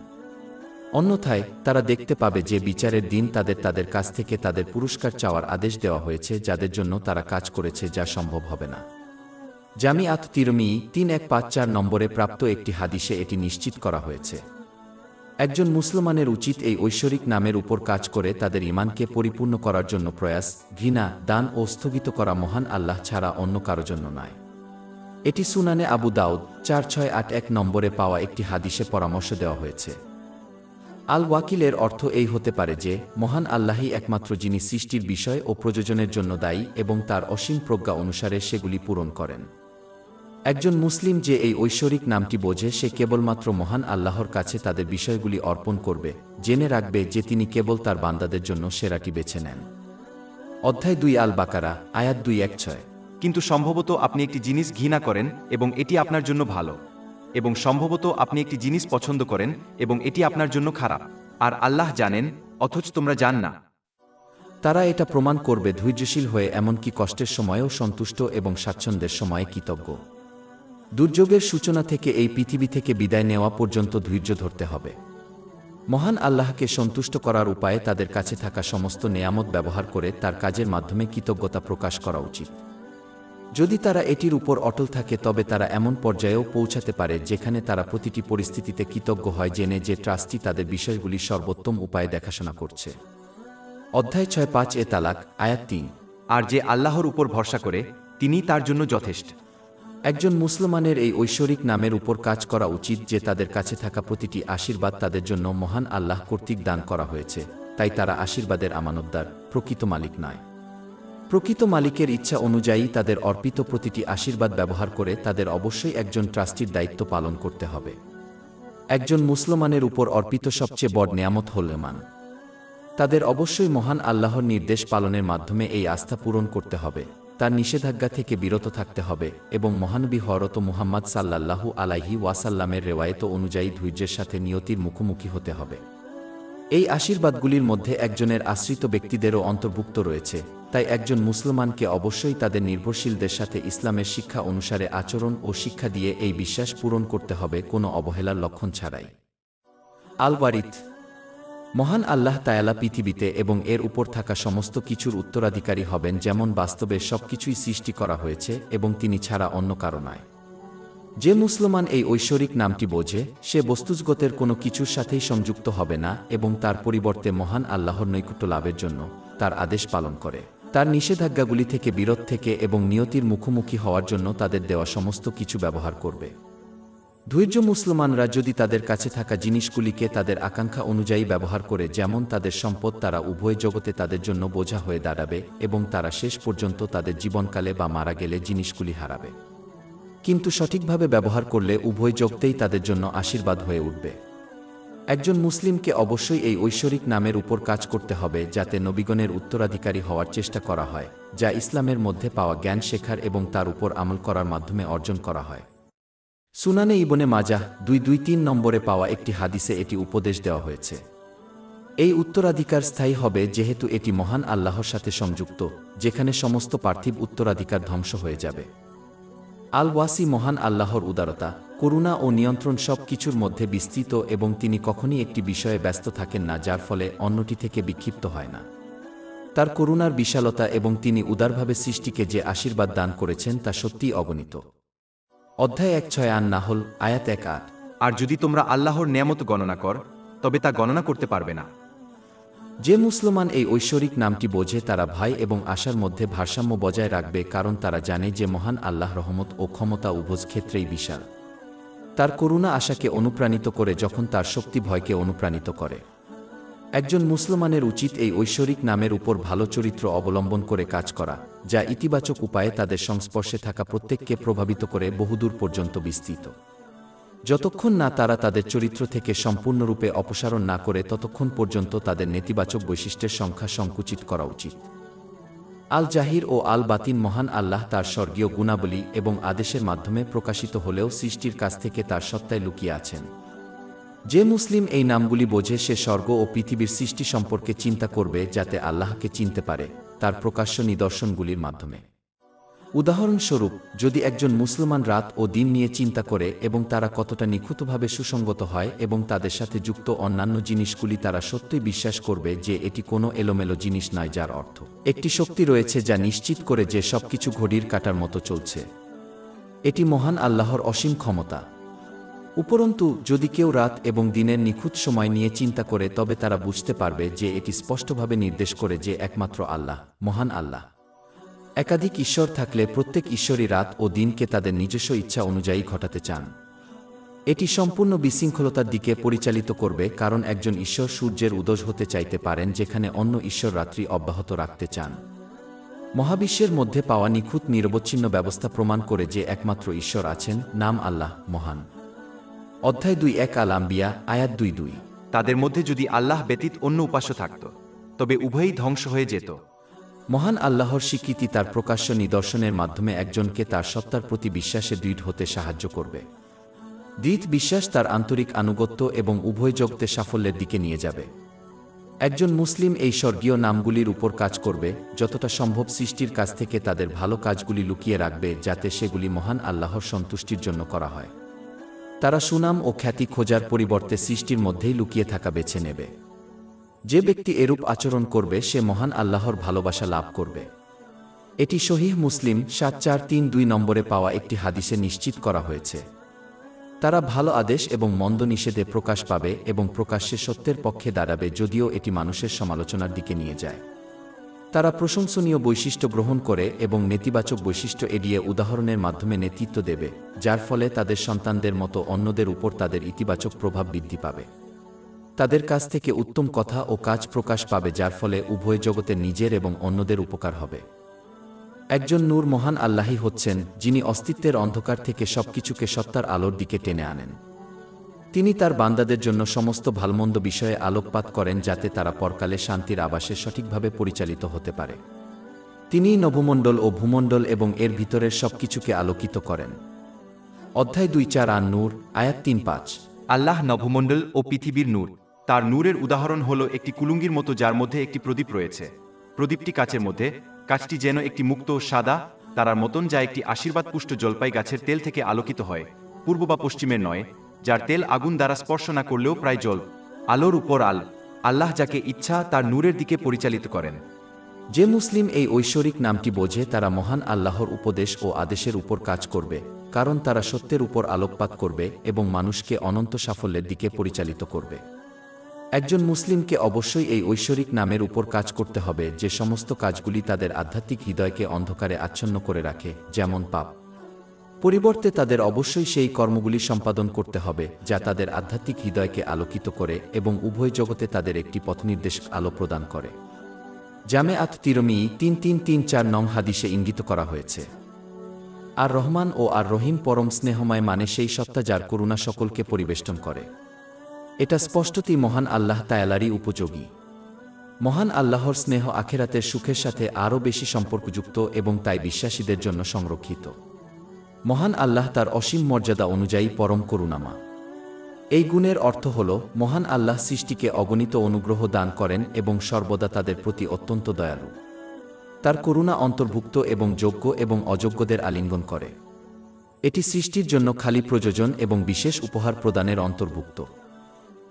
অন্যথায় তারা দেখতে পাবে যে বিচারের দিন তাদের কাছ থেকে তাদের পুরস্কার চাওয়ার আদেশ দেওয়া হয়েছে যাদের জন্য তারা কাজ করেছে, যা সম্ভব হবে না। জামিআত তিরমিজি 3154 নম্বরে প্রাপ্ত একটি হাদিসে এটি নিশ্চিত করা হয়েছে। একজন মুসলমানের উচিত এই ঐশ্বরিক নামের উপর কাজ করে তাদের ঈমানকে পরিপূর্ণ করার জন্য প্রয়াস, ঘৃণা, দান ও স্থগিত করা মহান আল্লাহ ছাড়া অন্য কারো জন্য নয়। এটি সুনানে আবু দাউদ 4681 নম্বরে পাওয়া একটি হাদিসে পরামর্শ দেওয়া হয়েছে। আল ওয়াকিলের অর্থ এই হতে পারে যে মহান আল্লাহই একমাত্র যিনি সৃষ্টির বিষয় ও প্রযোজনের জন্য দায়ী এবং তার অসীম প্রজ্ঞা অনুসারে সেগুলি পূরণ করেন। একজন মুসলিম যে এই ঐশ্বরিক নামটি বোঝে সে কেবলমাত্র মহান আল্লাহর কাছে তাদের বিষয়গুলি অর্পণ করবে, জেনে রাখবে যে তিনি কেবল তার বান্দাদের জন্য সেরাটি বেছে নেন। অধ্যায় 2 আল বাকারা আয়াত 216। কিন্তু সম্ভবত আপনি একটি জিনিস ঘৃণা করেন এবং এটি আপনার জন্য ভালো, এবং সম্ভবত আপনি একটি জিনিস পছন্দ করেন এবং এটি আপনার জন্য খারাপ, আর আল্লাহ জানেন, অথচ তোমরা জান না। তারা এটা প্রমাণ করবে ধৈর্যশীল হয়ে, এমনকি কষ্টের সময়েও সন্তুষ্ট এবং স্বাচ্ছন্দ্যের সময়ে কৃতজ্ঞ। দুর্যোগের সূচনা থেকে এই পৃথিবী থেকে বিদায় নেওয়া পর্যন্ত ধৈর্য ধরতে হবে। মহান আল্লাহকে সন্তুষ্ট করার উপায়ে তাদের কাছে থাকা সমস্ত নেয়ামত ব্যবহার করে তার কাজের মাধ্যমে কৃতজ্ঞতা প্রকাশ করা উচিত। যদি তারা এটির উপর অটল থাকে তবে তারা এমন পর্যায়েও পৌঁছাতে পারে যেখানে তারা প্রতিটি পরিস্থিতিতে কৃতজ্ঞ হয়, জেনে যে ট্রাস্টি তাদের বিষয়গুলি সর্বোত্তম উপায়ে দেখাশোনা করছে। অধ্যায় 6 এ তালাক আয়াত 3। আর যে আল্লাহর উপর ভরসা করে তিনিই তার জন্য যথেষ্ট। একজন মুসলমানের এই ঐশ্বরিক নামের উপর কাজ করা উচিত যে তাদের কাছে থাকা প্রতিটি আশীর্বাদ তাদের জন্য মহান আল্লাহ কর্তৃক দান করা হয়েছে, তাই তারা আশীর্বাদের আমানতদার, প্রকৃত মালিক নয়। প্রকৃত মালিকের ইচ্ছা অনুযায়ী তাদের অর্পিত প্রতিটি আশীর্বাদ ব্যবহার করে তাদের অবশ্যই একজন ট্রাস্টির দায়িত্ব পালন করতে হবে। একজন মুসলমানের উপর অর্পিত সবচেয়ে বড় নেয়ামত হল ঈমান। তাদের অবশ্যই মহান আল্লাহর নির্দেশ পালনের মাধ্যমে এই আস্থা পূরণ করতে হবে, তার নিষেধাজ্ঞা থেকে বিরত থাকতে হবে এবং মহানবী হযরত মুহাম্মদ সাল্লাল্লাহু আলাইহি ওয়াসাল্লামের রেওয়ায়েত অনুযায়ী ধৈর্যের সাথে নিয়তির মুখোমুখি হতে হবে। এই আশীর্বাদগুলির মধ্যে একজনের আশ্রিত ব্যক্তিদেরও অন্তর্ভুক্ত রয়েছে, তাই একজন মুসলমানকে অবশ্যই তাদের নির্ভরশীলদের সাথে ইসলামের শিক্ষা অনুসারে আচরণ ও শিক্ষা দিয়ে এই বিশ্বাস পূরণ করতে হবে, কোনো অবহেলার লক্ষণ ছাড়াই। আল ওয়ারিথ। মহান আল্লাহ তায়ালা পৃথিবীতে এবং এর উপর থাকা সমস্ত কিছুর উত্তরাধিকারী হবেন, যেমন বাস্তবে সবকিছুই সৃষ্টি করা হয়েছে এবং তিনি ছাড়া অন্য কারো নয়। যে মুসলমান এই ঐশ্বরিক নামটি বোঝে, সে বস্তুজগতের কোনো কিছুর সাথেই সংযুক্ত হবে না এবং তার পরিবর্তে মহান আল্লাহর নৈকট্য লাভের জন্য তার আদেশ পালন করে, তার নিষেধাজ্ঞাগুলি থেকে বিরত থেকে এবং নিয়তির মুখোমুখি হওয়ার জন্য তাদের দেওয়া সমস্ত কিছু ব্যবহার করবে। ধৈর্য মুসলমানরা যদি তাদের কাছে থাকা জিনিসগুলিকে তাদের আকাঙ্ক্ষা অনুযায়ী ব্যবহার করে, যেমন তাদের সম্পদ, তারা উভয় জগতে তাদের জন্য বোঝা হয়ে দাঁড়াবে এবং তারা শেষ পর্যন্ত তাদের জীবনকালে বা মারা গেলে জিনিসগুলি হারাবে। কিন্তু সঠিকভাবে ব্যবহার করলে উভয় জগতেই তাদের জন্য আশীর্বাদ হয়ে উঠবে। একজন মুসলিমকে অবশ্যই এই ঐশ্বরিক নামের উপর কাজ করতে হবে, যাতে নবীগণের উত্তরাধিকারী হওয়ার চেষ্টা করা হয়, যা ইসলামের মধ্যে পাওয়া জ্ঞান শেখার এবং তার উপর আমল করার মাধ্যমে অর্জন করা হয়। সুনানে ইবনে মাজাহ 223 নম্বরে পাওয়া একটি হাদিসে এটি উপদেশ দেওয়া হয়েছে। এই উত্তরাধিকার স্থায়ী হবে যেহেতু এটি মহান আল্লাহর সাথে সংযুক্ত, যেখানে সমস্ত পার্থিব উত্তরাধিকার ধ্বংস হয়ে যাবে। আল ওয়াসি মহান আল্লাহর উদারতা, করুণা ও নিয়ন্ত্রণ সব কিছুর মধ্যে বিস্তৃত এবং তিনি কখনই একটি বিষয়ে ব্যস্ত থাকেন না যার ফলে অন্যটি থেকে বিক্ষিপ্ত হয় না। তার করুণার বিশালতা এবং তিনি উদারভাবে সৃষ্টিকে যে আশীর্বাদ দান করেছেন তা সত্যিই অগণিত। অধ্যায় 1:6 আন-নাহল, আয়াত 1-8। আর যদি তোমরা আল্লাহর নিয়ামত গণনা কর, তবে তা গণনা করতে পারবে না। যে মুসলমান এই ঐশ্বরিক নামটি বোঝে তারা ভয় এবং আশার মধ্যে ভারসাম্য বজায় রাখবে, কারণ তারা জানে যে মহান আল্লাহ রহমত ও ক্ষমতা উভয় ক্ষেত্রেই বিশাল। তার করুণা আশাকে অনুপ্রাণিত করে যখন তার শক্তি ভয়কে অনুপ্রাণিত করে। একজন মুসলমানের উচিত এই ঐশ্বরিক নামের উপর ভালো চরিত্র অবলম্বন করে কাজ করা, যা ইতিবাচক উপায়ে তাদের সংস্পর্শে থাকা প্রত্যেককে প্রভাবিত করে বহুদূর পর্যন্ত বিস্তৃত। যতক্ষণ না তারা তাদের চরিত্র থেকে সম্পূর্ণরূপে অপসারণ না করে, ততক্ষণ পর্যন্ত তাদের নেতিবাচক বৈশিষ্ট্যের সংখ্যা সংকুচিত করা উচিত। আল জাহির ও আল বাতিন মহান আল্লাহ তার স্বর্গীয় গুণাবলী এবং আদেশের মাধ্যমে প্রকাশিত হলেও সৃষ্টির কাছ থেকে তার সত্তায় লুকিয়ে আছেন। যে মুসলিম এই নামগুলি বোঝে সে স্বর্গ ও পৃথিবীর সৃষ্টি সম্পর্কে চিন্তা করবে, যাতে আল্লাহকে চিনতে পারে তার প্রকাশ্য নিদর্শনগুলির মাধ্যমে। উদাহরণস্বরূপ, যদি একজন মুসলমান রাত ও দিন নিয়ে চিন্তা করে এবং তারা কতটা নিখুঁতভাবে সুসঙ্গত হয় এবং তাদের সাথে যুক্ত অন্যান্য জিনিসগুলি, তারা সত্যই বিশ্বাস করবে যে এটি কোনো এলোমেলো জিনিস নয়, যার অর্থ একটি শক্তি রয়েছে যা নিশ্চিত করে যে সবকিছু ঘড়ির কাঁটার মতো চলছে। এটি মহান আল্লাহর অসীম ক্ষমতা। উপরন্তু, যদি কেউ রাত এবং দিনের নিখুঁত সময় নিয়ে চিন্তা করে, তবে তারা বুঝতে পারবে যে এটি স্পষ্টভাবে নির্দেশ করে যে একমাত্র আল্লাহ, মহান আল্লাহ। একাধিক ঈশ্বর থাকলে প্রত্যেক ঈশ্বরই রাত ও দিনকে তাদের নিজস্ব ইচ্ছা অনুযায়ী ঘটাতে চান। এটি সম্পূর্ণ বিশৃঙ্খলতার দিকে পরিচালিত করবে, কারণ একজন ঈশ্বর সূর্যের উদয় হতে চাইতে পারেন, যেখানে অন্য ঈশ্বর রাত্রি অব্যাহত রাখতে চান। মহাবিশ্বের মধ্যে পাওয়া নিখুঁত নিরবচ্ছিন্ন ব্যবস্থা প্রমাণ করে যে একমাত্র ঈশ্বর আছেন, নাম আল্লাহ মহান। অধ্যায় 2:1 আল-আম্বিয়া, আয়াত 2-2। তাদের মধ্যে যদি আল্লাহ ব্যতীত অন্য উপাস্য থাকত, তবে উভয়ই ধ্বংস হয়ে যেত। মহান আল্লাহর স্বীকৃতি তার প্রকাশ্য নিদর্শনের মাধ্যমে একজনকে তার সত্তার প্রতি বিশ্বাসে দৃঢ় হতে সাহায্য করবে। দৃঢ় বিশ্বাস তার আন্তরিক আনুগত্য এবং উভয় জগতে সাফল্যের দিকে নিয়ে যাবে। একজন মুসলিম এই স্বর্গীয় নামগুলির উপর কাজ করবে, যতটা সম্ভব সৃষ্টির কাছ থেকে তাদের ভালো কাজগুলি লুকিয়ে রাখবে, যাতে সেগুলি মহান আল্লাহর সন্তুষ্টির জন্য করা হয়। তারা সুনাম ও খ্যাতি খোঁজার পরিবর্তে সৃষ্টির মধ্যেই লুকিয়ে থাকা বেছে নেবে। যে ব্যক্তি এরূপ আচরণ করবে সে মহান আল্লাহর ভালোবাসা লাভ করবে। এটি সহিহ মুসলিম 7432 নম্বরে পাওয়া একটি হাদিসে নিশ্চিত করা হয়েছে। তারা ভালো আদেশ এবং মন্দ নিষেধে প্রকাশ পাবে এবং প্রকাশ্যে সত্যের পক্ষে দাঁড়াবে, যদিও এটি মানুষের সমালোচনার দিকে নিয়ে যায়। তারা প্রশংসনীয় বৈশিষ্ট্য গ্রহণ করে এবং নেতিবাচক বৈশিষ্ট্য এড়িয়ে উদাহরণের মাধ্যমে নেতৃত্ব দেবে, যার ফলে তাদের সন্তানদের মতো অন্যদের উপর তাদের ইতিবাচক প্রভাব বৃদ্ধি পাবে। তাদের কাছ থেকে উত্তম কথা ও কাজ প্রকাশ পাবে, যার ফলে উভয় জগতের নিজের এবং অন্যদের উপকার হবে। একজন নূর মহান আল্লাহই হচ্ছেন, যিনি অস্তিত্বের অন্ধকার থেকে সবকিছুকে সত্তার আলোর দিকে টেনে আনেন। তিনি তার বান্দাদের জন্য সমস্ত ভালমন্দ বিষয়ে আলোকপাত করেন, যাতে তারা পরকালে শান্তির আবাসে সঠিকভাবে পরিচালিত হতে পারে। তিনিই নভমণ্ডল ও ভূমণ্ডল এবং এর ভিতরের সবকিছুকে আলোকিত করেন। অধ্যায় 2:4 আন-নূর, আয়াত 3-5। আল্লাহ নভমণ্ডল ও পৃথিবীর নূর। তার নূরের উদাহরণ হল একটি কুলুঙ্গির মতো, যার মধ্যে একটি প্রদীপ রয়েছে। প্রদীপটি কাচের মধ্যে, কাচটি যেন একটি মুক্ত সাদা তারার মতন, যা একটি আশীর্বাদপুষ্ট জলপাই গাছের তেল থেকে আলোকিত হয়, পূর্ব বা পশ্চিমের নয়, যার তেল আগুন দ্বারা স্পর্শ না করলেও প্রায় জল। আলোর উপর আল্লাহ যাকে ইচ্ছা তার নূরের দিকে পরিচালিত করেন। যে মুসলিম এই ঐশ্বরিক নামটি বোঝে তারা মহান আল্লাহর উপদেশ ও আদেশের উপর কাজ করবে, কারণ তারা সত্যের উপর আলোকপাত করবে এবং মানুষকে অনন্ত সাফল্যের দিকে পরিচালিত করবে। একজন মুসলিমকে অবশ্যই এই ঐশ্বরিক নামের উপর কাজ করতে হবে যে সমস্ত কাজগুলি তাদের আধ্যাত্মিক হৃদয়কে অন্ধকারে আচ্ছন্ন করে রাখে, যেমন পাপ। পরিবর্তে তাদের অবশ্যই সেই কর্মগুলি সম্পাদন করতে হবে যা তাদের আধ্যাত্মিক হৃদয়কে আলোকিত করে এবং উভয় জগতে তাদের একটি পথনির্দেশক আলো প্রদান করে। জামে আত তিরমিই 3334 নং হাদিসে ইঙ্গিত করা হয়েছে, আর রহমান ও আর রহিম পরম স্নেহময় মানে সেই সত্তা যার করুণা সকলকে পরিবেষ্টন করে। এটা স্পষ্টতই মহান আল্লাহ তায়ালারই উপযোগী। মহান আল্লাহর স্নেহ আখেরাতের সুখের সাথে আরও বেশি সম্পর্কযুক্ত এবং তাই বিশ্বাসীদের জন্য সংরক্ষিত। মহান আল্লাহ তার অসীম মর্যাদা অনুযায়ী পরম করুণাময়। এই গুণের অর্থ হল মহান আল্লাহ সৃষ্টিকে অগণিত অনুগ্রহ দান করেন এবং সর্বদা তাদের প্রতি অত্যন্ত দয়ালু। তার করুণা অন্তর্ভুক্ত এবং যোগ্য এবং অযোগ্যদের আলিঙ্গন করে। এটি সৃষ্টির জন্য খালি প্রযোজন এবং বিশেষ উপহার প্রদানের অন্তর্ভুক্ত।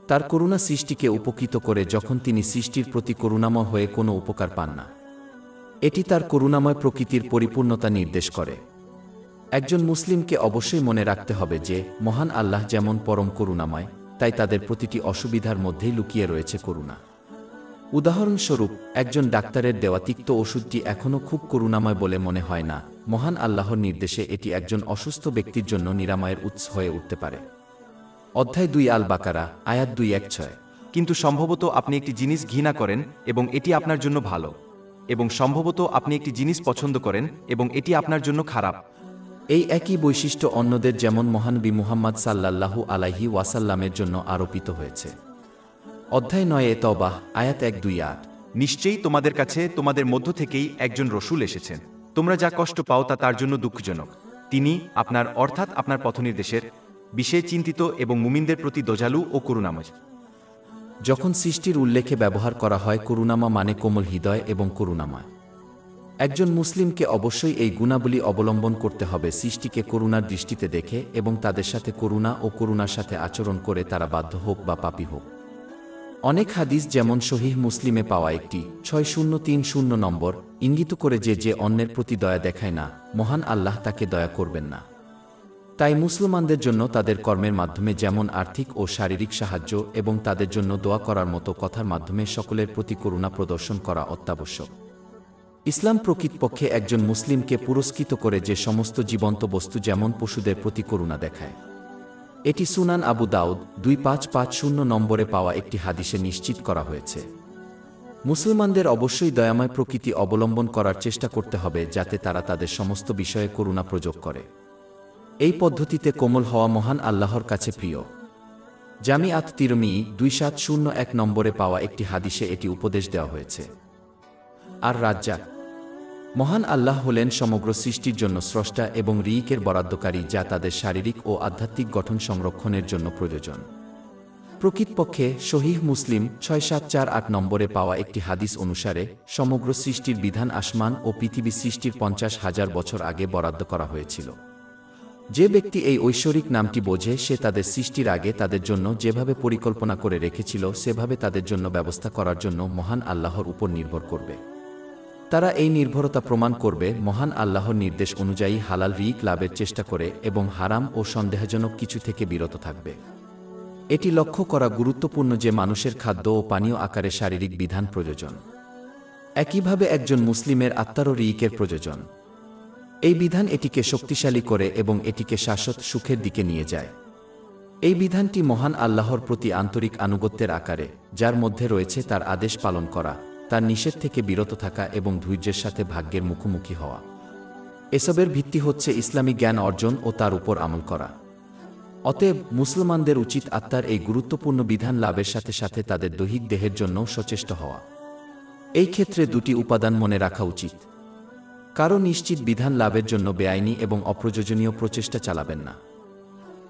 তার করুণা সৃষ্টিকে উপকৃত করে যখন তিনি সৃষ্টির প্রতি করুণাময় হয়ে কোনো উপকার পান না। এটি তার করুণাময় প্রকৃতির পরিপূর্ণতা নির্দেশ করে। একজন মুসলিমকে অবশ্যই মনে রাখতে হবে যে মহান আল্লাহ যেমন পরম করুণাময়, তাই তাদের প্রতিটি অসুবিধার মধ্যেই লুকিয়ে রয়েছে করুণা। উদাহরণস্বরূপ, একজন ডাক্তারের দেওয়া তিক্ত ওষুধটি এখনও খুব করুণাময় বলে মনে হয় না, মহান আল্লাহর নির্দেশে এটি একজন অসুস্থ ব্যক্তির জন্য নিরাময়ের উৎস হয়ে উঠতে পারে। অধ্যায় 2 আল বাকারা, আয়াত 216। কিন্তু সম্ভবত আপনি একটি জিনিস ঘৃণা করেন এবং এটি আপনার জন্য ভালো, এবং সম্ভবত আপনি একটি জিনিস পছন্দ করেন এবং এটি আপনার জন্য খারাপ। এই একই বৈশিষ্ট্য অন্যদের যেমন মহানবী মুহাম্মদ সাল্লাল্লাহু আলাইহি ওয়াসাল্লামের জন্য আরোপিত হয়েছে। অধ্যায় 9 তওবাহ, আয়াত 128। নিশ্চয়ই তোমাদের কাছে তোমাদের মধ্য থেকেই একজন রসূল এসেছেন। তোমরা যা কষ্ট পাও তা তার জন্য দুঃখজনক। তিনি আপনার অর্থাৎ আপনার পথনির্দেশের বিষয়ে চিন্তিত এবং মুমিনদের প্রতি দয়ালু ও করুণাময়। যখন সৃষ্টির উল্লেখে ব্যবহার করা হয় করুণামা মানে কোমল হৃদয় এবং করুণাময়। একজন মুসলিমকে অবশ্যই এই গুণাবলী অবলম্বন করতে হবে সৃষ্টিকে করুণার দৃষ্টিতে দেখে এবং তাদের সাথে করুণা ও করুণার সাথে আচরণ করে, তারা বাধ্য হোক বা পাপী হোক। অনেক হাদিস যেমন সহিহ মুসলিমে পাওয়া একটি 6030 নম্বর ইঙ্গিত করে যে যে অন্যের প্রতি দয়া দেখায় না, মহান আল্লাহ তাকে দয়া করবেন না। তাই মুসলমানদের জন্য তাদের কর্মের মাধ্যমে যেমন আর্থিক ও শারীরিক সাহায্য এবং তাদের জন্য দোয়া করার মতো কথার মাধ্যমে সকলের প্রতি করুণা প্রদর্শন করা অত্যাবশ্যক। ইসলাম প্রকৃতপক্ষে একজন মুসলিমকে পুরস্কৃত করে যে সমস্ত জীবন্ত বস্তু যেমন পশুদের প্রতি করুণা দেখায়। এটি সুনান আবু দাউদ 2550 নম্বরে পাওয়া একটি হাদিসে নিশ্চিত করা হয়েছে। মুসলমানদের অবশ্যই দয়াময় প্রকৃতি অবলম্বন করার চেষ্টা করতে হবে যাতে তারা তাদের সমস্ত বিষয়ে করুণা প্রয়োগ করে। এই পদ্ধতিতে কোমল হওয়া মহান আল্লাহর কাছে প্রিয়। জামি আত তিরমিই 2701 নম্বরে পাওয়া একটি হাদিসে এটি উপদেশ দেওয়া হয়েছে। আর রাজ্জাক, মহান আল্লাহ হলেন সমগ্র সৃষ্টির জন্য স্রষ্টা এবং রিজিকের বরাদ্দকারী যা তাদের শারীরিক ও আধ্যাত্মিক গঠন সংরক্ষণের জন্য প্রয়োজন। প্রকৃতপক্ষে সহিহ মুসলিম 6748 নম্বরে পাওয়া একটি হাদিস অনুসারে সমগ্র সৃষ্টির বিধান আসমান ও পৃথিবী সৃষ্টির 50,000 বছর আগে বরাদ্দ করা হয়েছিল। যে ব্যক্তি এই ঐশ্বরিক নামটি বোঝে সে তাদের সৃষ্টির আগে তাদের জন্য যেভাবে পরিকল্পনা করে রেখেছিল সেভাবে তাদের জন্য ব্যবস্থা করার জন্য মহান আল্লাহর উপর নির্ভর করবে। তারা এই নির্ভরতা প্রমাণ করবে মহান আল্লাহর নির্দেশ অনুযায়ী হালাল রিজিক লাভের চেষ্টা করে এবং হারাম ও সন্দেহজনক কিছু থেকে বিরত থাকবে। এটি লক্ষ্য করা গুরুত্বপূর্ণ যে মানুষের খাদ্য ও পানীয় আকারে শারীরিক বিধান প্রয়োজন। একইভাবে একজন মুসলিমের আত্মারও রিজিকের প্রয়োজন। এই বিধান এটিকে শক্তিশালী করে এবং এটিকে শাশ্বত সুখের দিকে নিয়ে যায়। এই বিধানটি মহান আল্লাহর প্রতি আন্তরিক আনুগত্যের আকারে, যার মধ্যে রয়েছে তার আদেশ পালন করা, তার নিষেধ থেকে বিরত থাকা এবং ধৈর্যের সাথে ভাগ্যের মুখোমুখি হওয়া। এসবের ভিত্তি হচ্ছে ইসলামী জ্ঞান অর্জন ও তার উপর আমল করা। অতএব মুসলমানদের উচিত আত্মার এই গুরুত্বপূর্ণ বিধান লাভের সাথে সাথে তাদের দৈহিক দেহের জন্যও সচেষ্ট হওয়া। এই ক্ষেত্রে দুটি উপাদান মনে রাখা উচিত। কারো নিশ্চিত বিধান লাভের জন্য বেআইনি এবং অপ্রয়োজনীয় প্রচেষ্টা চালাবেন না,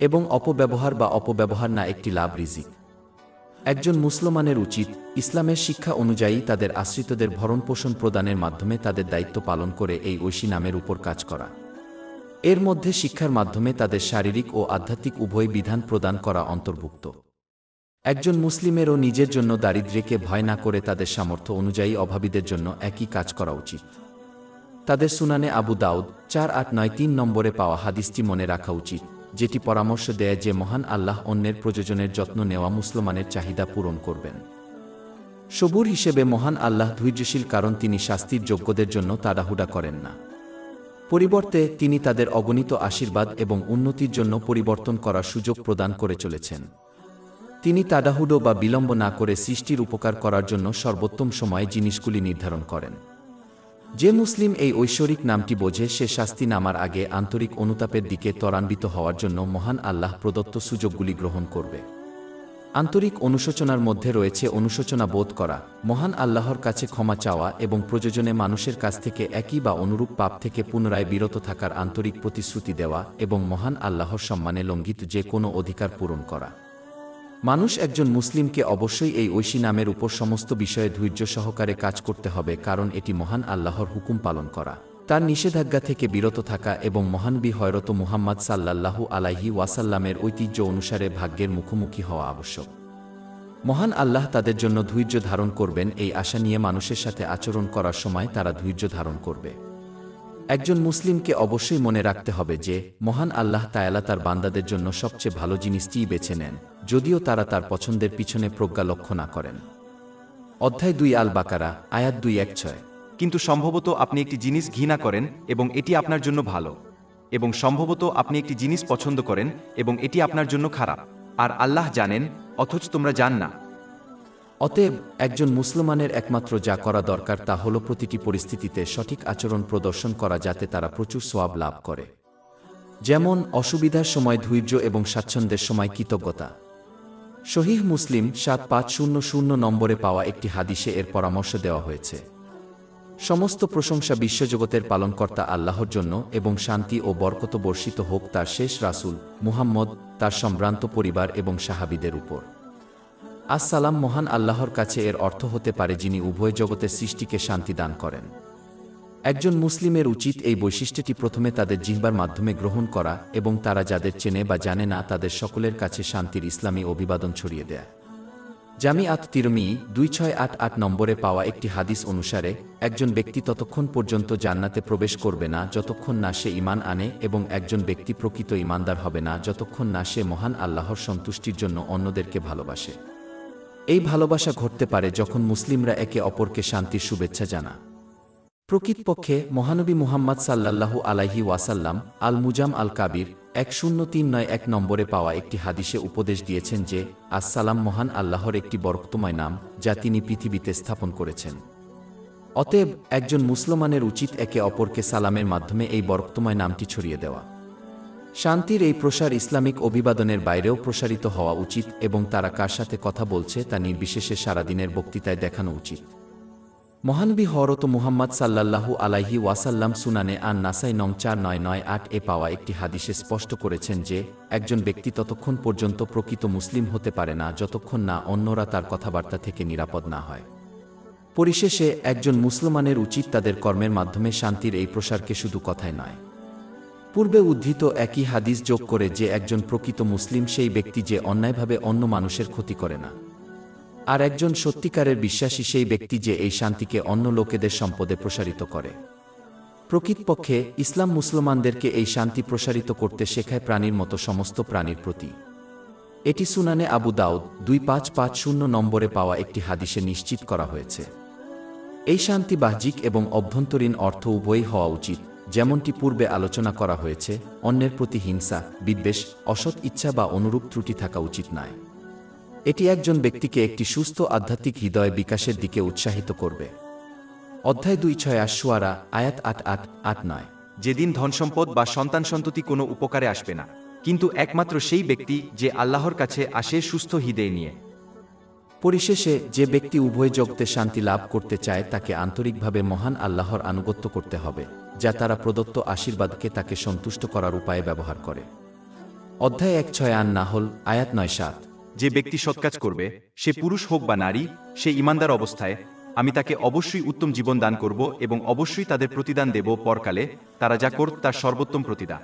এবং অপব্যবহার না একটি লাভ রিজিক। একজন মুসলমানের উচিত ইসলামের শিক্ষা অনুযায়ী তাদের আশ্রিতদের ভরণপোষণ প্রদানের মাধ্যমে তাদের দায়িত্ব পালন করে এই ঐশী নামের উপর কাজ করা। এর মধ্যে শিক্ষার মাধ্যমে তাদের শারীরিক ও আধ্যাত্মিক উভয় বিধান প্রদান করা অন্তর্ভুক্ত। একজন মুসলিমেরও নিজের জন্য দারিদ্র্যকে ভয় না করে তাদের সামর্থ্য অনুযায়ী অভাবীদের জন্য একই কাজ করা উচিত। তাদের সুনানে আবু দাউদ 4893 নম্বরে পাওয়া হাদিসটি মনে রাখা উচিত, যেটি পরামর্শ দেয় যে মহান আল্লাহ অন্যের প্রয়োজনের যত্ন নেওয়া মুসলমানের চাহিদা পূরণ করবেন। সবুর হিসেবে মহান আল্লাহ ধৈর্যশীল, কারণ তিনি শাস্তির যোগ্যদের জন্য তাড়াহুড়া করেন না। পরিবর্তে তিনি তাদের অগণিত আশীর্বাদ এবং উন্নতির জন্য পরিবর্তন করার সুযোগ প্রদান করে চলেছেন। তিনি তাড়াহুড়ো বা বিলম্ব না করে সৃষ্টির উপকার করার জন্য সর্বোত্তম সময়ে জিনিসগুলি নির্ধারণ করেন। যে মুসলিম এই ঐশ্বরিক নামটি বোঝে, সে শাস্তি নামার আগে আন্তরিক অনুতাপের দিকে ত্বরান্বিত হওয়ার জন্য মহান আল্লাহ প্রদত্ত সুযোগগুলি গ্রহণ করবে। আন্তরিক অনুশোচনার মধ্যে রয়েছে অনুশোচনা বোধ করা, মহান আল্লাহর কাছে ক্ষমা চাওয়া এবং প্রয়োজনে মানুষের কাছ থেকে একই বা অনুরূপ পাপ থেকে পুনরায় বিরত থাকার আন্তরিক প্রতিশ্রুতি দেওয়া এবং মহান আল্লাহর সম্মানে লঙ্ঘিত যে কোনো অধিকার পূরণ করা। মানুষ একজন মুসলিমকে অবশ্যই এই ঐশী নামের উপর সমস্ত বিষয়ে ধৈর্য সহকারে কাজ করতে হবে, কারণ এটি মহান আল্লাহর হুকুম পালন করা, তার নিষেধাজ্ঞা থেকে বিরত থাকা এবং মহানবী হযরত মুহাম্মদ সাল্লাল্লাহু আলাইহি ওয়াসাল্লামের ঐতিহ্য অনুসারে ভাগ্যের মুখোমুখি হওয়া আবশ্যক। মহান আল্লাহ তাদের জন্য ধৈর্য ধারণ করবেন, এই আশা নিয়ে মানুষের সাথে আচরণ করার সময় তারা ধৈর্য ধারণ করবে। একজন মুসলিমকে অবশ্যই মনে রাখতে হবে যে মহান আল্লাহ তাআলা তার বান্দাদের জন্য সবচেয়ে ভালো জিনিসটিই বেছে নেন, যদিও তারা তার পছন্দের পিছনে প্রজ্ঞা লক্ষ্য না করেন। অধ্যায় 2 আল বাকারা, আয়াত 216। কিন্তু সম্ভবত আপনি একটি জিনিস ঘৃণা করেন এবং এটি আপনার জন্য ভালো, এবং সম্ভবত আপনি একটি জিনিস পছন্দ করেন এবং এটি আপনার জন্য খারাপ, আর আল্লাহ জানেন, অথচ তোমরা জান না। অতএব একজন মুসলমানের একমাত্র যা করা দরকার তা হল প্রতিটি পরিস্থিতিতে সঠিক আচরণ প্রদর্শন করা, যাতে তারা প্রচুর সওয়াব লাভ করে। যেমন অসুবিধার সময় ধৈর্য এবং স্বাচ্ছন্দ্যের সময় কৃতজ্ঞতা। সহিহ মুসলিম 7500 নম্বরে পাওয়া একটি হাদিসে এর পরামর্শ দেওয়া হয়েছে। সমস্ত প্রশংসা বিশ্বজগতের পালনকর্তা আল্লাহর জন্য এবং শান্তি ও বরকত বর্ষিত হোক তার শেষ রাসূল মুহাম্মদ, তার সম্ভ্রান্ত পরিবার এবং সাহাবীদের উপর। আসসালাম মহান আল্লাহর কাছে এর অর্থ হতে পারে যিনি উভয় জগতের সৃষ্টিকে শান্তি দান করেন। একজন মুসলিমের উচিত এই বৈশিষ্ট্যটি প্রথমে তাদের জিহ্বার মাধ্যমে গ্রহণ করা এবং তারা যাদের চেনে বা জানে না তাদের সকলের কাছে শান্তির ইসলামী অভিবাদন ছড়িয়ে দেয়া। জামিআত তিরমিজি 2688 নম্বরে পাওয়া একটি হাদিস অনুসারে একজন ব্যক্তি ততক্ষণ পর্যন্ত জান্নাতে প্রবেশ করবে না যতক্ষণ না সে ঈমান আনে, এবং একজন ব্যক্তি প্রকৃত ঈমানদার হবে না যতক্ষণ না সে মহান আল্লাহর সন্তুষ্টির জন্য অন্যদেরকে ভালোবাসে। এই ভালোবাসা ঘটতে পারে যখন মুসলিমরা একে অপরকে শান্তির শুভেচ্ছা জানা। প্রকৃতপক্ষে মহানবী মুহাম্মদ সাল্লাল্লাহু আলাইহি ওয়াসাল্লাম আল মুজাম আল কাবির 10391 নম্বরে পাওয়া একটি হাদিসে উপদেশ দিয়েছেন যে আসসালাম মহান আল্লাহর একটি বরকতময় নাম যা তিনি পৃথিবীতে স্থাপন করেছেন। অতএব একজন মুসলমানের উচিত একে অপরকে সালামের মাধ্যমে এই বরকতময় নামটি ছড়িয়ে দেওয়া। শান্তির এই প্রসার ইসলামিক অভিবাদনের বাইরেও প্রসারিত হওয়া উচিত এবং তারা কার সাথে কথা বলছে তা নির্বিশেষে সারাদিনের বক্তৃতায় দেখানো উচিত। মহানবী হযরত মুহাম্মদ সাল্লাল্লাহু আলাইহি ওয়াসাল্লাম সুনানে আন নাসাই নং 4998 এ পাওয়া একটি হাদিসে স্পষ্ট করেছেন যে একজন ব্যক্তি ততক্ষণ পর্যন্ত প্রকৃত মুসলিম হতে পারে না যতক্ষণ না অন্যরা তার কথাবার্তা থেকে নিরাপদ না হয়। পরিশেষে একজন মুসলমানের উচিত তাদের কর্মের মাধ্যমে শান্তির এই প্রসারকে শুধু কথায় নয়। পূর্বে উদ্ধৃত একই হাদিস যোগ করে যে একজন প্রকৃত মুসলিম সেই ব্যক্তি যে অন্যায়ভাবে অন্য মানুষের ক্ষতি করে না, আর একজন সত্যিকারের বিশ্বাসী সেই ব্যক্তি যে এই শান্তিকে অন্য লোকেদের সম্পদে প্রসারিত করে। প্রকৃতপক্ষে ইসলাম মুসলমানদেরকে এই শান্তি প্রসারিত করতে শেখায় প্রাণীর মতো সমস্ত প্রাণীর প্রতি। এটি সুনানে আবু দাউদ 2550 নম্বরে পাওয়া একটি হাদিসে নিশ্চিত করা হয়েছে। এই শান্তি বাহ্যিক এবং অভ্যন্তরীণ অর্থ উভয়ই হওয়া উচিত, যেমনটি পূর্বে আলোচনা করা হয়েছে। অন্যের প্রতি হিংসা, বিদ্বেষ, অসৎ ইচ্ছা বা অনুরূপ ত্রুটি থাকা উচিত নয়। এটি একজন ব্যক্তিকে একটি সুস্থ আধ্যাত্মিক হৃদয় বিকাশের দিকে উৎসাহিত করবে। অধ্যায় 26 আশ-শুআরা, আয়াত 8889। যেদিন ধনসম্পদ বা সন্তান সন্ততি কোনো উপকারে আসবে না, কিন্তু একমাত্র সেই ব্যক্তি যে আল্লাহর কাছে আসে সুস্থ হৃদয় নিয়ে। পরিশেষে যে ব্যক্তি উভয় জগতে শান্তি লাভ করতে চায় তাকে আন্তরিকভাবে মহান আল্লাহর আনুগত্য করতে হবে, যা তারা প্রদত্ত আশীর্বাদকে তাকে সন্তুষ্ট করার উপায়ে ব্যবহার করে। অধ্যায় 16 আন-নাহল, আয়াত 97। যে ব্যক্তি সৎকাজ করবে, সে পুরুষ হোক বা নারী, সে ঈমানদার অবস্থায়, আমি তাকে অবশ্যই উত্তম জীবন দান করব এবং অবশ্যই তাদের প্রতিদান দেব পরকালে, তারা যা করত তার সর্বোত্তম প্রতিদান।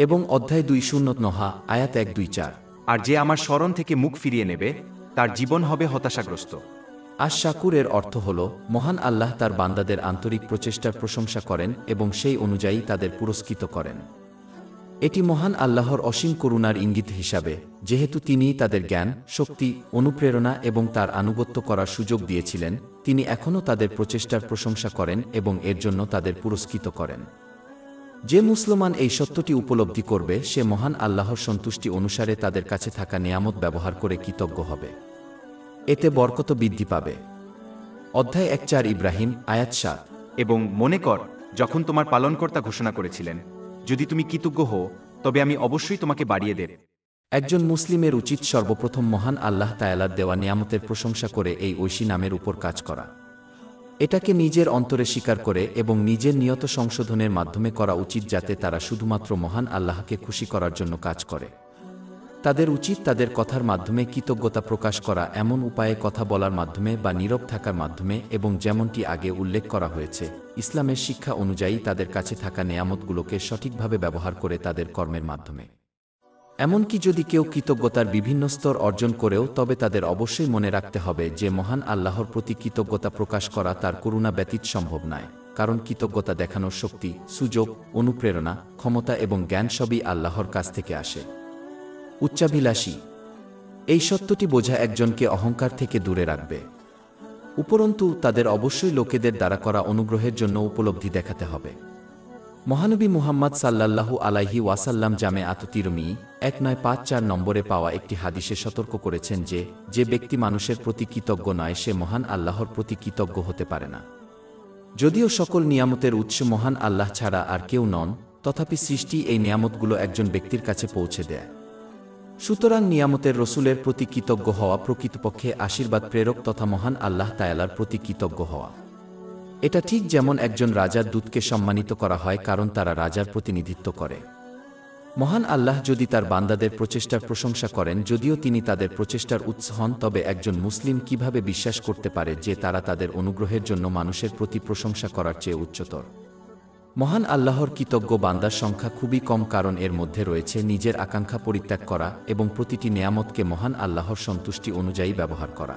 এবং অধ্যায় 20 নোহা, আয়াত 124। আর যে আমার স্মরণ থেকে মুখ ফিরিয়ে নেবে, তার জীবন হবে হতাশাগ্রস্ত। আশ-শাকুর এর অর্থ হল মহান আল্লাহ তার বান্দাদের আন্তরিক প্রচেষ্টার প্রশংসা করেন এবং সেই অনুযায়ী তাদের পুরস্কৃত করেন। এটি মহান আল্লাহর অসীম করুণার ইঙ্গিত হিসাবে, যেহেতু তিনিই তাদের জ্ঞান, শক্তি, অনুপ্রেরণা এবং তার আনুগত্য করার সুযোগ দিয়েছিলেন, তিনি এখনও তাদের প্রচেষ্টার প্রশংসা করেন এবং এর জন্য তাদের পুরস্কৃত করেন। যে মুসলমান এই সত্যটি উপলব্ধি করবে সে মহান আল্লাহর সন্তুষ্টি অনুসারে তাদের কাছে থাকা নেয়ামত ব্যবহার করে কৃতজ্ঞ হবে। এতে বরকত বৃদ্ধি পাবে। অধ্যায় ১-৪ ইব্রাহিম, আয়াত ৭। এবং মনে কর, যখন তোমার পালনকর্তা ঘোষণা করেছিলেন, যদি তুমি কৃতজ্ঞ হও তবে আমি অবশ্যই তোমাকে বাড়িয়ে দেব। একজন মুসলিমের উচিত সর্বপ্রথম মহান আল্লাহ তায়ালার দেওয়া নিয়ামতের প্রশংসা করে এই ঐশী নামের উপর কাজ করা। এটাকে নিজের অন্তরে স্বীকার করে এবং নিজের নিয়ত সংশোধনের মাধ্যমে করা উচিত, যাতে তারা শুধুমাত্র মহান আল্লাহকে খুশি করার জন্য কাজ করে। তাদের উচিত তাদের কথার মাধ্যমে কৃতজ্ঞতা প্রকাশ করা, এমন উপায়ে কথা বলার মাধ্যমে বা নীরব থাকার মাধ্যমে, এবং যেমনটি আগে উল্লেখ করা হয়েছে, ইসলামের শিক্ষা অনুযায়ী তাদের কাছে থাকা নেয়ামতগুলোকে সঠিকভাবে ব্যবহার করে তাদের কর্মের মাধ্যমে। এমনকি যদি কেউ কৃতজ্ঞতার বিভিন্ন স্তর অর্জন করেও, তবে তাদের অবশ্যই মনে রাখতে হবে যে মহান আল্লাহর প্রতি কৃতজ্ঞতা প্রকাশ করা তার করুণা ব্যতীত সম্ভব নয়, কারণ কৃতজ্ঞতা দেখানোর শক্তি, সুযোগ, অনুপ্রেরণা, ক্ষমতা এবং জ্ঞান সবই আল্লাহর কাছ থেকে আসে। উচ্চাভিলাষী এই সত্যটি বোঝা একজনকে অহংকার থেকে দূরে রাখবে। উপরন্তু তাদের অবশ্যই লোকেদের দ্বারা করা অনুগ্রহের জন্য উপলব্ধি দেখাতে হবে। মহানবী মুহাম্মদ সাল্লাল্লাহু আলাইহি ওয়াসাল্লাম জামে আত-তিরমিজি 1954 নম্বরে পাওয়া একটি হাদিসে সতর্ক করেছেন যে, যে ব্যক্তি মানুষের প্রতি কৃতজ্ঞ নয় সে মহান আল্লাহর প্রতি কৃতজ্ঞ হতে পারে না। যদিও সকল নিয়ামতের উৎস মহান আল্লাহ ছাড়া আর কেউ নন, তথাপি সৃষ্টি এই নিয়ামতগুলো একজন ব্যক্তির কাছে পৌঁছে দেয়। সুতরাং নিয়ামতের রসুলের প্রতি কৃতজ্ঞ হওয়া প্রকৃতপক্ষে আশীর্বাদ প্রেরক তথা মহান আল্লাহ তায়ালার প্রতি কৃতজ্ঞ হওয়া। এটা ঠিক যেমন একজন রাজার দূতকে সম্মানিত করা হয় কারণ তারা রাজার প্রতিনিধিত্ব করে। মহান আল্লাহ যদি তার বান্দাদের প্রচেষ্টার প্রশংসা করেন, যদিও তিনি তাদের প্রচেষ্টার উৎস হন, তবে একজন মুসলিম কিভাবে বিশ্বাস করতে পারে যে তারা তাদের অনুগ্রহের জন্য মানুষের প্রতি প্রশংসা করার চেয়ে উচ্চতর? মহান আল্লাহর কৃতজ্ঞ বান্দার সংখ্যা খুবই কম, কারণ এর মধ্যে রয়েছে নিজের আকাঙ্ক্ষা পরিত্যাগ করা এবং প্রতিটি নেয়ামতকে মহান আল্লাহর সন্তুষ্টি অনুযায়ী ব্যবহার করা।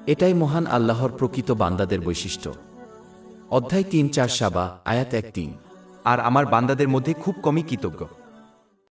এটাই মহান আল্লাহর প্রকৃত বান্দাদের বৈশিষ্ট্য। অধ্যায় ৩-৪ সাবা, আয়াত ১-৩। আর আমার বান্দাদের মধ্যে খুব কমই কৃতজ্ঞ।